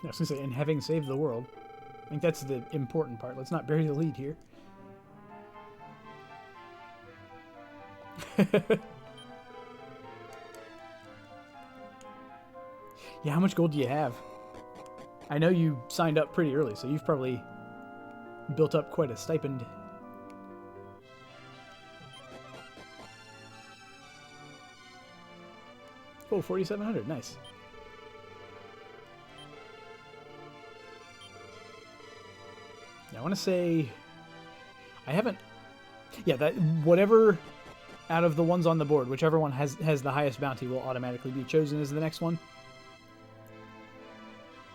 I was going to say, and having saved the world. I think that's the important part. Let's not bury the lead here. Yeah, how much gold do you have? I know you signed up pretty early, so you've probably built up quite a stipend. Oh, 4,700. Nice. Yeah, I want to say... I haven't... Yeah, that whatever out of the ones on the board, whichever one has the highest bounty will automatically be chosen as the next one.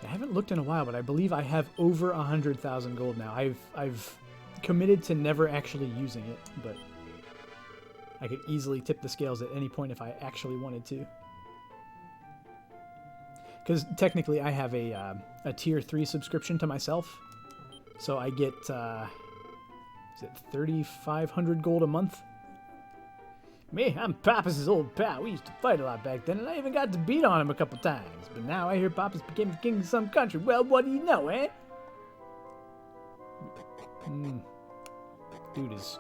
I haven't looked in a while, but I believe I have over 100,000 gold now. I've committed to never actually using it, but I could easily tip the scales at any point if I actually wanted to. Because technically I have a tier 3 subscription to myself, so I get, is it 3,500 gold a month? Me, I'm Pappas' old pal. We used to fight a lot back then, and I even got to beat on him a couple times. But now I hear Pappas became the king of some country. Well, what do you know, eh? Dude is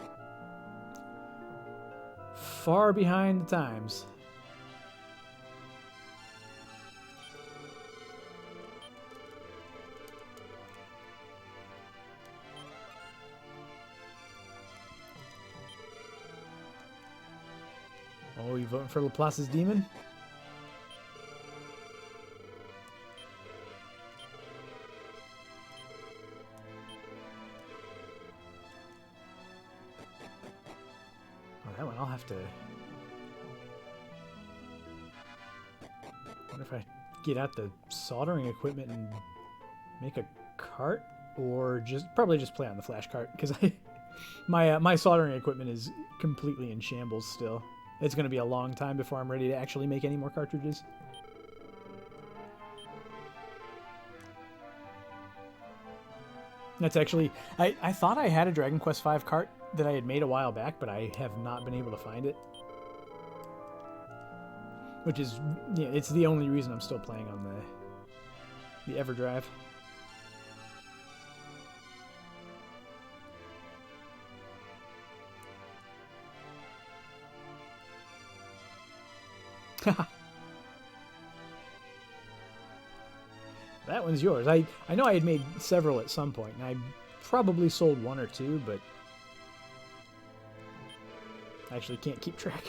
far behind the times. Oh, you voting for Laplace's demon? Oh, that one I'll have to... I wonder if I get out the soldering equipment and make a cart? Or probably just play on the flash cart, because my soldering equipment is completely in shambles still. It's going to be a long time before I'm ready to actually make any more cartridges. That's actually... I thought I had a Dragon Quest V cart that I had made a while back, but I have not been able to find it. Which is... Yeah, it's the only reason I'm still playing on the EverDrive. That one's yours. I know I had made several at some point, and I probably sold one or two, but I actually can't keep track.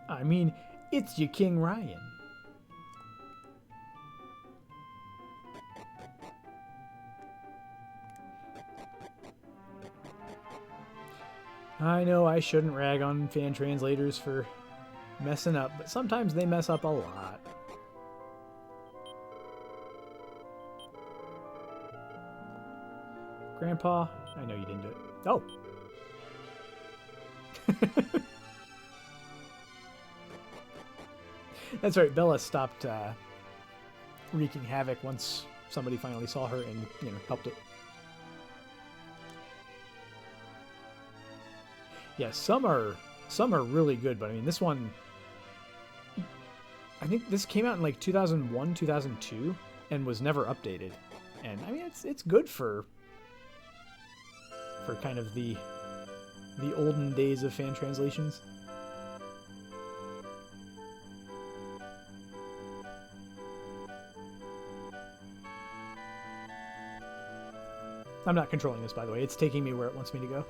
I mean, it's your King Ryan. I know I shouldn't rag on fan translators for messing up, but sometimes they mess up a lot. Grandpa, I know you didn't do it. Oh! That's right, Bella stopped wreaking havoc once somebody finally saw her and, helped it. Yeah, some are really good, but I mean, this one, I think this came out in like 2001, 2002, and was never updated. And I mean, it's good for kind of the olden days of fan translations. I'm not controlling this, by the way. It's taking me where it wants me to go.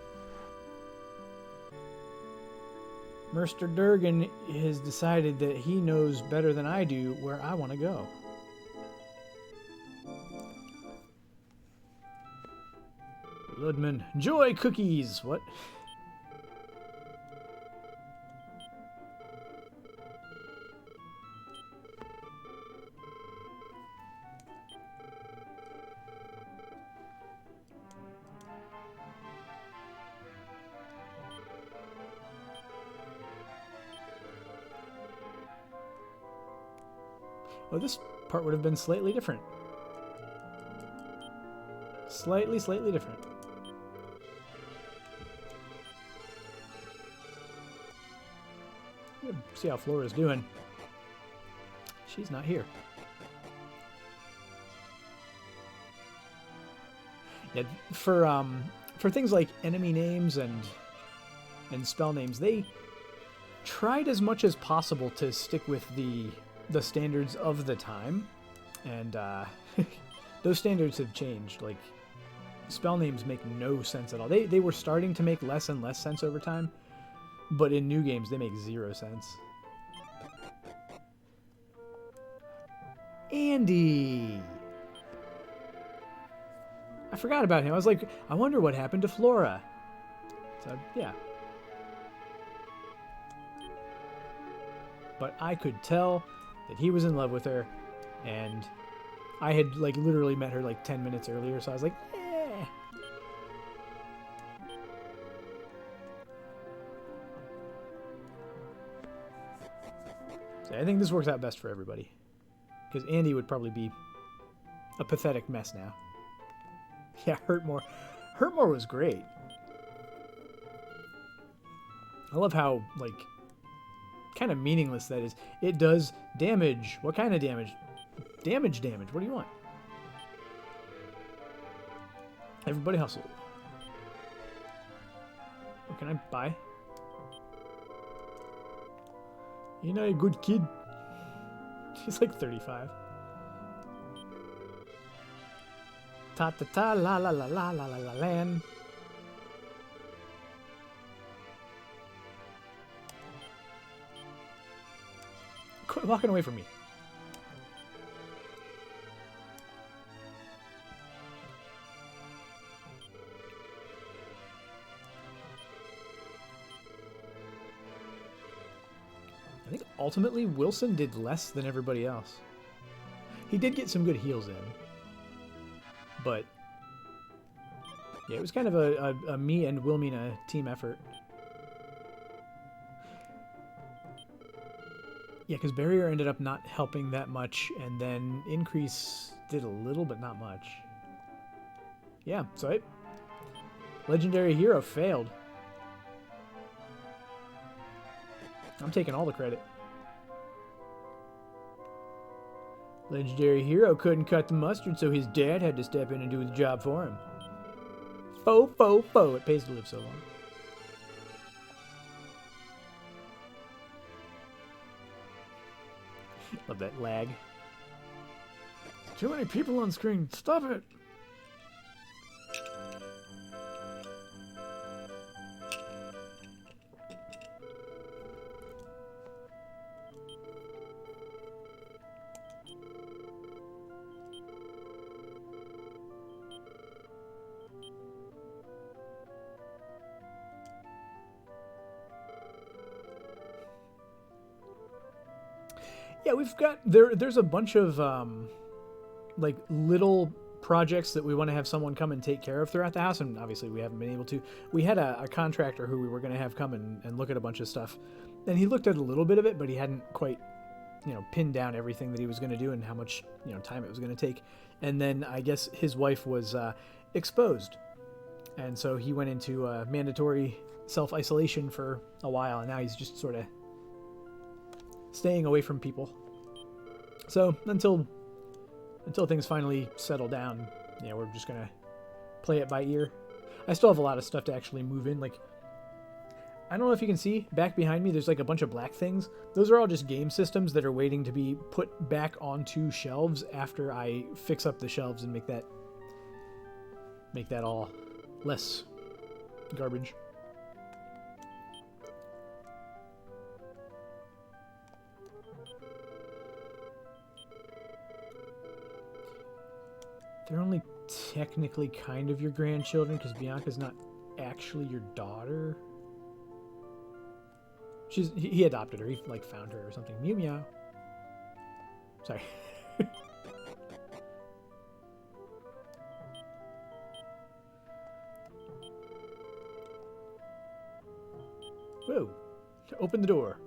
Mr. Durgan has decided that he knows better than I do where I want to go. Ludman, joy cookies! What? Oh, this part would have been slightly different. Slightly different. See how Flora's doing. She's not here. Yeah, for things like enemy names and spell names, they tried as much as possible to stick with the standards of the time, and those standards have changed. Like, spell names make no sense at all. They were starting to make less and less sense over time, but in new games they make 0 sense. Andy! I forgot about him. I was like, I wonder what happened to Flora. So, yeah. But I could tell that he was in love with her, and I had, like, literally met her, like, 10 minutes earlier, so I was like, eh. So I think this works out best for everybody. Because Andy would probably be a pathetic mess now. Yeah, Hurtmore. Hurtmore was great. I love how, like, kind of meaningless that is. It does damage. What kind of damage? Damage. What do you want? Everybody hustle. What can I buy? You're not a good kid. He's like 35. Ta ta ta la la la la la la la land. Quit walking away from me. I think ultimately Wilson did less than everybody else. He did get some good heals in. But yeah, it was kind of a me and Wilmina team effort. Yeah, because Barrier ended up not helping that much, and then Increase did a little, but not much. Yeah, so Legendary Hero failed. I'm taking all the credit. Legendary Hero couldn't cut the mustard, so his dad had to step in and do the job for him. Fo. It pays to live so long. Love that lag. Too many people on screen. Stop it! Yeah, we've got there's a bunch of like little projects that we want to have someone come and take care of throughout the house, and obviously we haven't been able to. We had a contractor who we were going to have come and look at a bunch of stuff, and he looked at a little bit of it, but he hadn't quite, pinned down everything that he was going to do and how much, time it was going to take. And then I guess his wife was exposed, and so he went into mandatory self-isolation for a while, and now he's just sort of staying away from people. So until things finally settle down, we're just gonna play it by ear. I still have a lot of stuff to actually move in. Like, I don't know if you can see back behind me, there's like a bunch of black things. Those are all just game systems that are waiting to be put back onto shelves after I fix up the shelves and make that all less garbage. They're only technically kind of your grandchildren because Bianca's not actually your daughter. He adopted her. He found her or something. Meow meow. Sorry. Whoa! Open the door.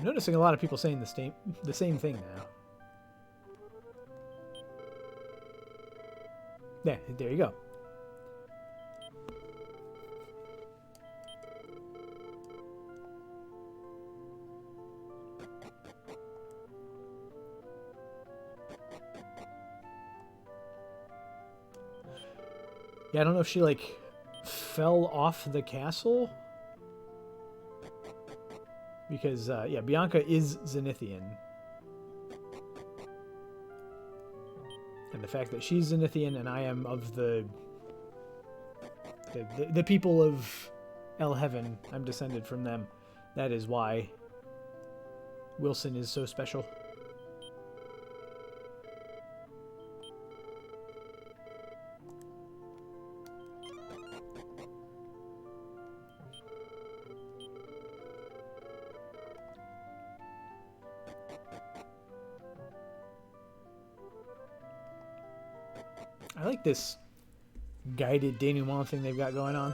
I'm noticing a lot of people saying the same thing now. Yeah, there you go. Yeah, I don't know if she, like, fell off the castle. Because, yeah, Bianca is Zenithian. And the fact that she's Zenithian and I am of the people of El Heaven, I'm descended from them. That is why Wilson is so special. I like this guided denouement thing they've got going on.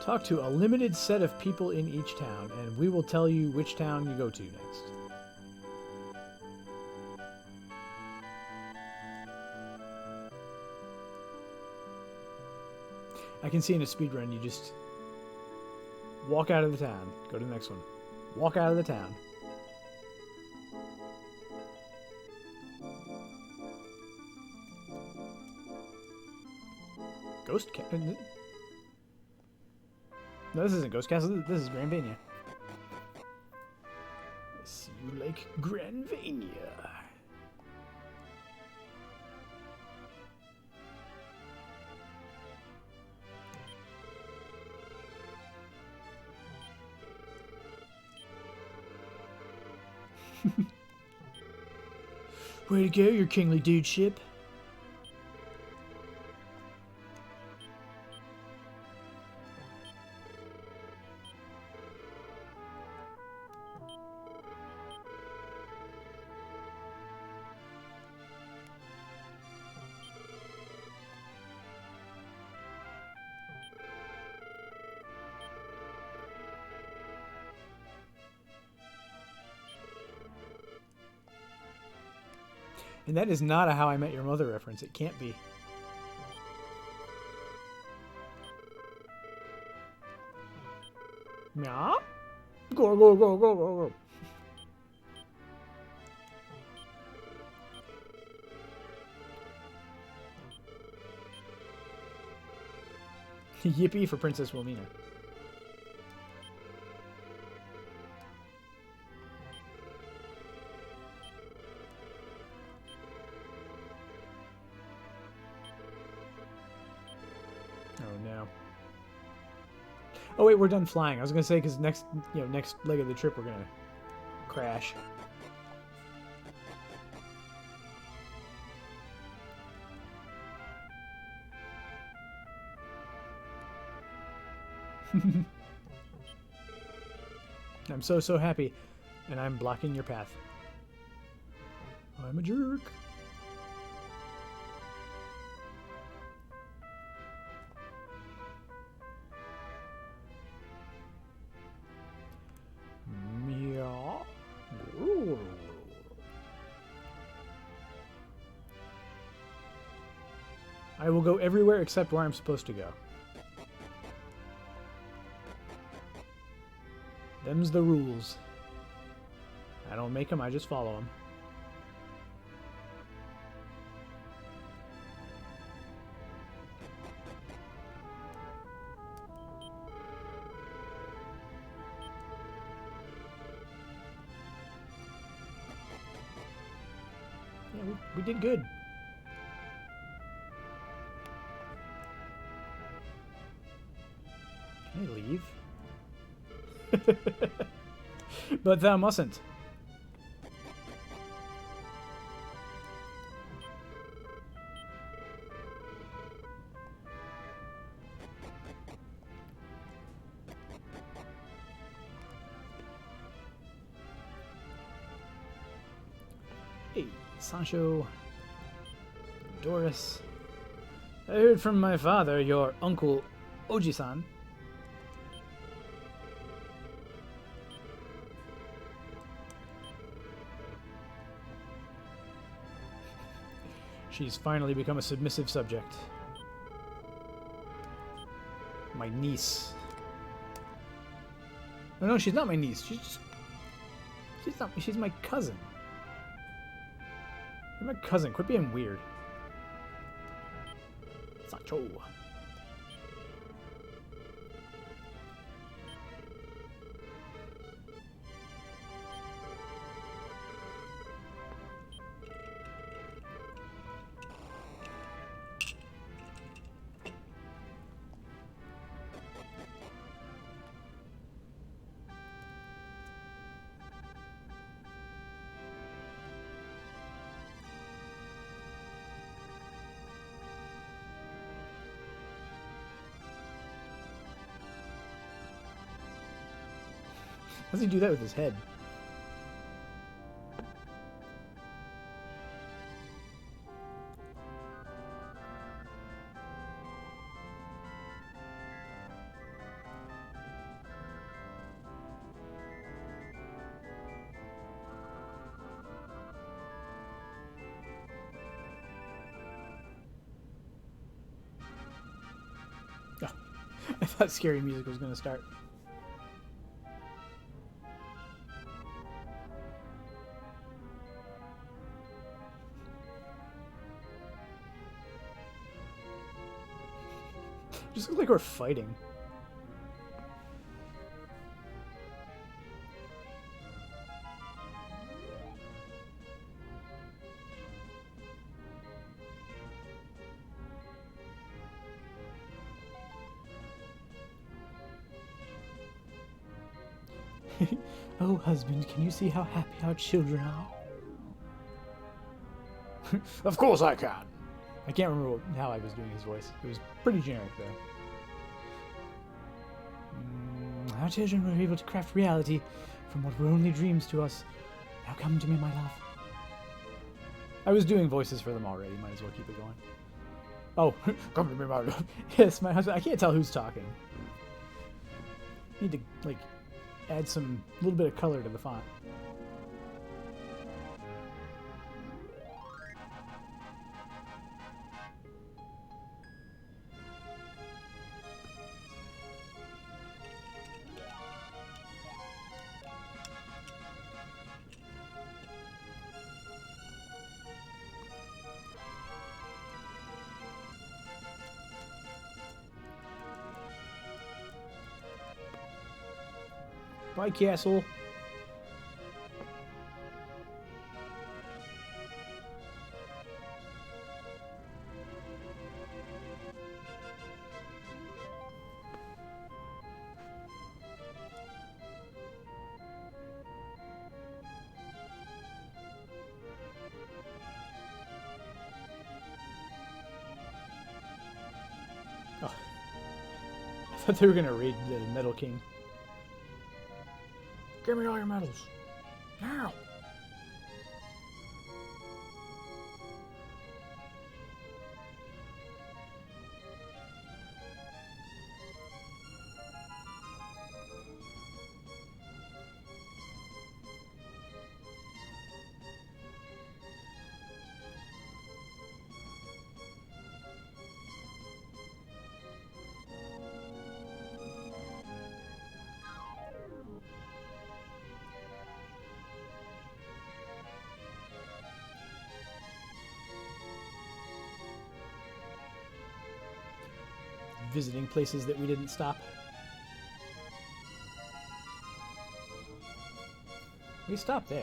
Talk to a limited set of people in each town, and we will tell you which town you go to next. I can see in a speedrun you just walk out of the town, go to the next one. Walk out of the town. Ghost Castle? No, this isn't Ghost Castle. This is Granvania. I see you like Granvania. Way to go, your kingly dudeship. And that is not a How I Met Your Mother reference. It can't be. Meow. Go, go, go, go, go, go. Yippee for Princess Wilmina. Oh wait, we're done flying. I was gonna say because next leg of the trip we're gonna crash. I'm so happy, and I'm blocking your path. I'm a jerk. I will go everywhere except where I'm supposed to go. Them's the rules. I don't make them, I just follow them. Yeah, we did good. Can I leave? But thou mustn't. Hey, Sancho, Doris. I heard from my father, your uncle Oji-san. She's finally become a submissive subject. My niece. Oh, no, she's not my niece. She's my cousin. You're my cousin. Quit being weird. Sancho. How does he do that with his head? Oh, I thought scary music was going to start. Just looks like we're fighting. Oh, husband, can you see how happy our children are? Of course I can. I can't remember how I was doing his voice. It was pretty generic, though. Our children were able to craft reality from what were only dreams to us. Now come to me, my love. I was doing voices for them already. Might as well keep it going. Oh, come to me, my love. Yes, my husband. I can't tell who's talking. Need to, like, add some little bit of color to the font. Bye, castle. Oh. I thought they were gonna raid the Metal King. Give me all your medals. Now! Visiting places that we didn't stop. We stopped there.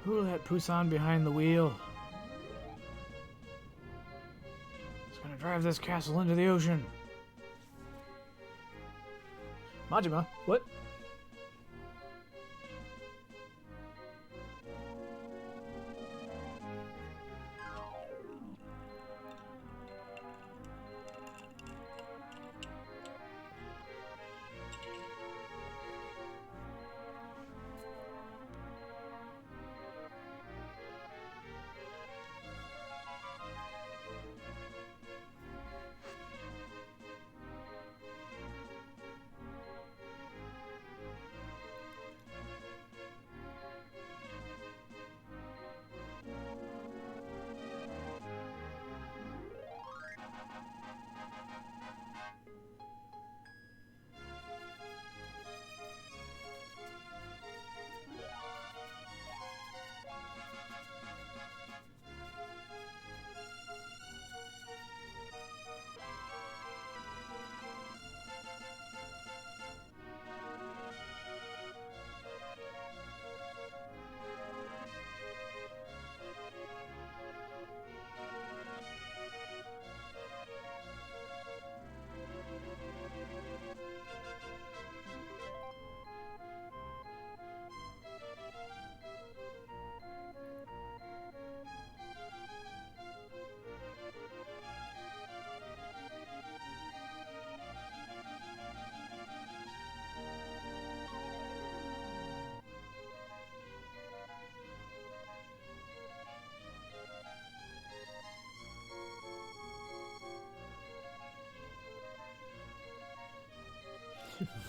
Who let Poussin behind the wheel? He's gonna drive this castle into the ocean. Majima, what?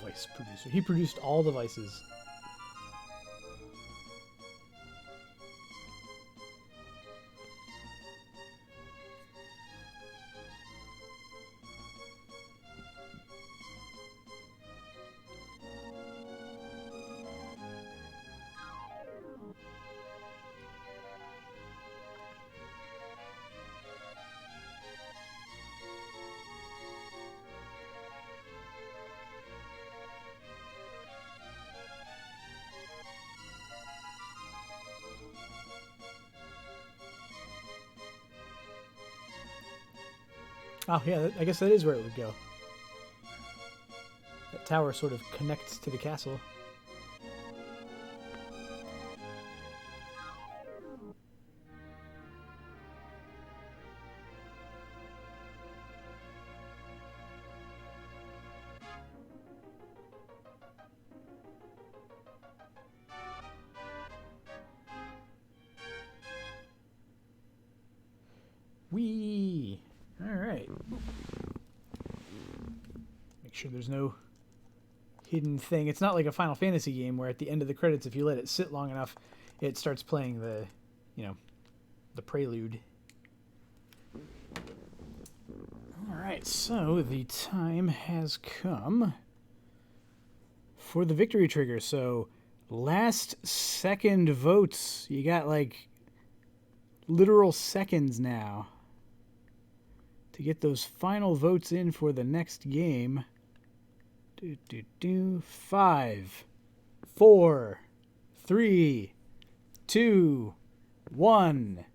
Vice producer. He produced all the Vices. Oh, yeah, I guess that is where it would go. That tower sort of connects to the castle. Whee! Alright. Make sure there's no hidden thing. It's not like a Final Fantasy game where at the end of the credits, if you let it sit long enough, it starts playing the, you know, the prelude. Alright, so the time has come for the victory trigger. So, last second votes. You got like literal seconds now to get those final votes in for the next game. 5, 4, 3, 2, 1.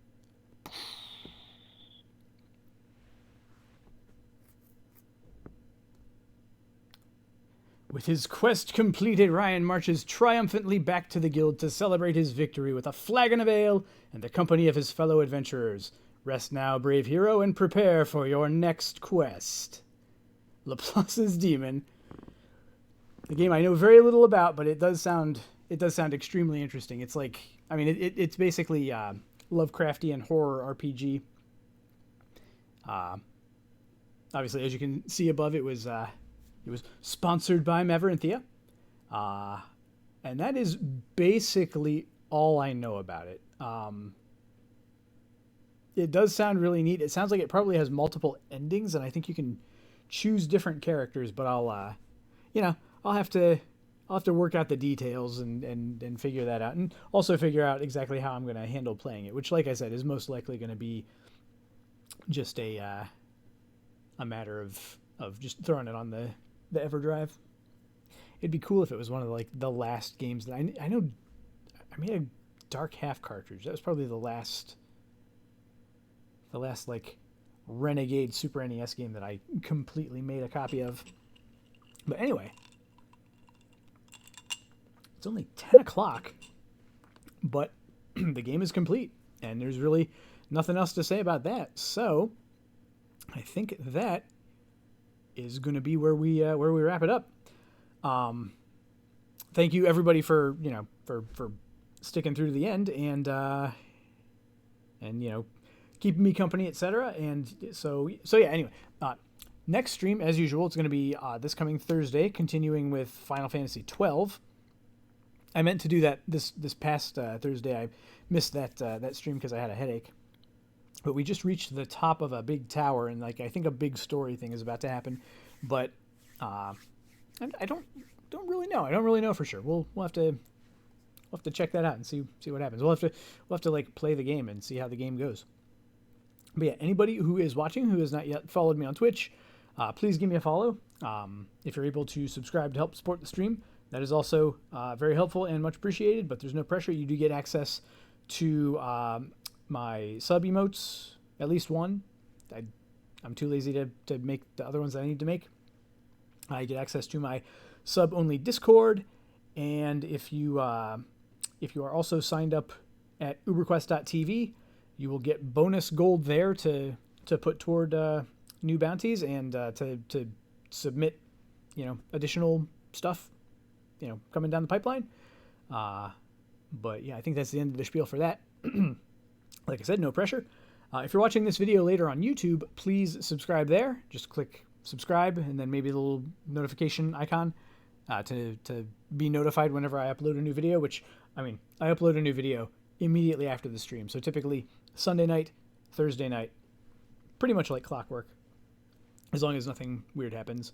With his quest completed, Ryan marches triumphantly back to the guild to celebrate his victory with a flagon of ale and the company of his fellow adventurers. Rest now, brave hero, and prepare for your next quest. Laplace's Demon. The game I know very little about, but it does sound extremely interesting. It's like, I mean, it's basically Lovecraftian horror RPG. Obviously, as you can see above, it was sponsored by Maverinthia. And that is basically all I know about it. It does sound really neat. It sounds like it probably has multiple endings, and I think you can choose different characters, but I'll have to work out the details and figure that out, and also figure out exactly how I'm going to handle playing it, which, like I said, is most likely going to be just a matter of just throwing it on the EverDrive. It'd be cool if it was one of the last games that I know. I made a Dark Half cartridge. That was probably the last like renegade Super NES game that I completely made a copy of. But anyway, it's only 10 o'clock, but the game is complete, and there's really nothing else to say about that. So I think that is going to be where we wrap it up. Thank you everybody for sticking through to the end and keeping me company, etc. And so yeah. Anyway, next stream, as usual, it's going to be this coming Thursday, continuing with Final Fantasy 12. I meant to do that this past Thursday. I missed that stream because I had a headache. But we just reached the top of a big tower, and I think a big story thing is about to happen. But I don't really know. I don't really know for sure. We'll have to check that out and see what happens. We'll have to play the game and see how the game goes. But yeah, anybody who is watching who has not yet followed me on Twitch, please give me a follow. If you're able to subscribe to help support the stream, that is also very helpful and much appreciated. But there's no pressure. You do get access to my sub emotes, at least one. I'm too lazy to make the other ones that I need to make. I get access to my sub-only Discord, and if you are also signed up at ÜberQuest.tv, you will get bonus gold there to put toward new bounties and to submit additional stuff coming down the pipeline. But yeah, I think that's the end of the spiel for that. Like I said, no pressure. If you're watching this video later on YouTube, please subscribe there. Just click subscribe and then maybe the little notification icon. to be notified whenever I upload a new video, which, I mean, I upload a new video immediately after the stream. So typically Sunday night, Thursday night, pretty much like clockwork, as long as nothing weird happens.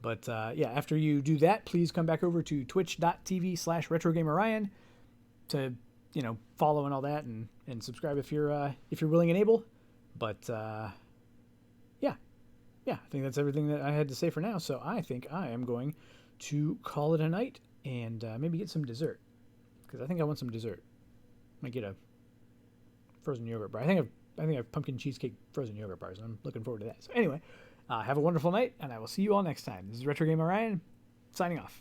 But yeah, after you do that, please come back over to twitch.tv/RetroGamerRyan to, you know, follow and all that, and subscribe if you're willing and able. But yeah, I think that's everything that I had to say for now. So I think I am going to call it a night and maybe get some dessert, because I think I want some dessert. Might get a frozen yogurt bar. I think I have pumpkin cheesecake frozen yogurt bars. I'm looking forward to that. So anyway, have a wonderful night, and I will see you all next time. This is Retro Gamer Ryan, signing off.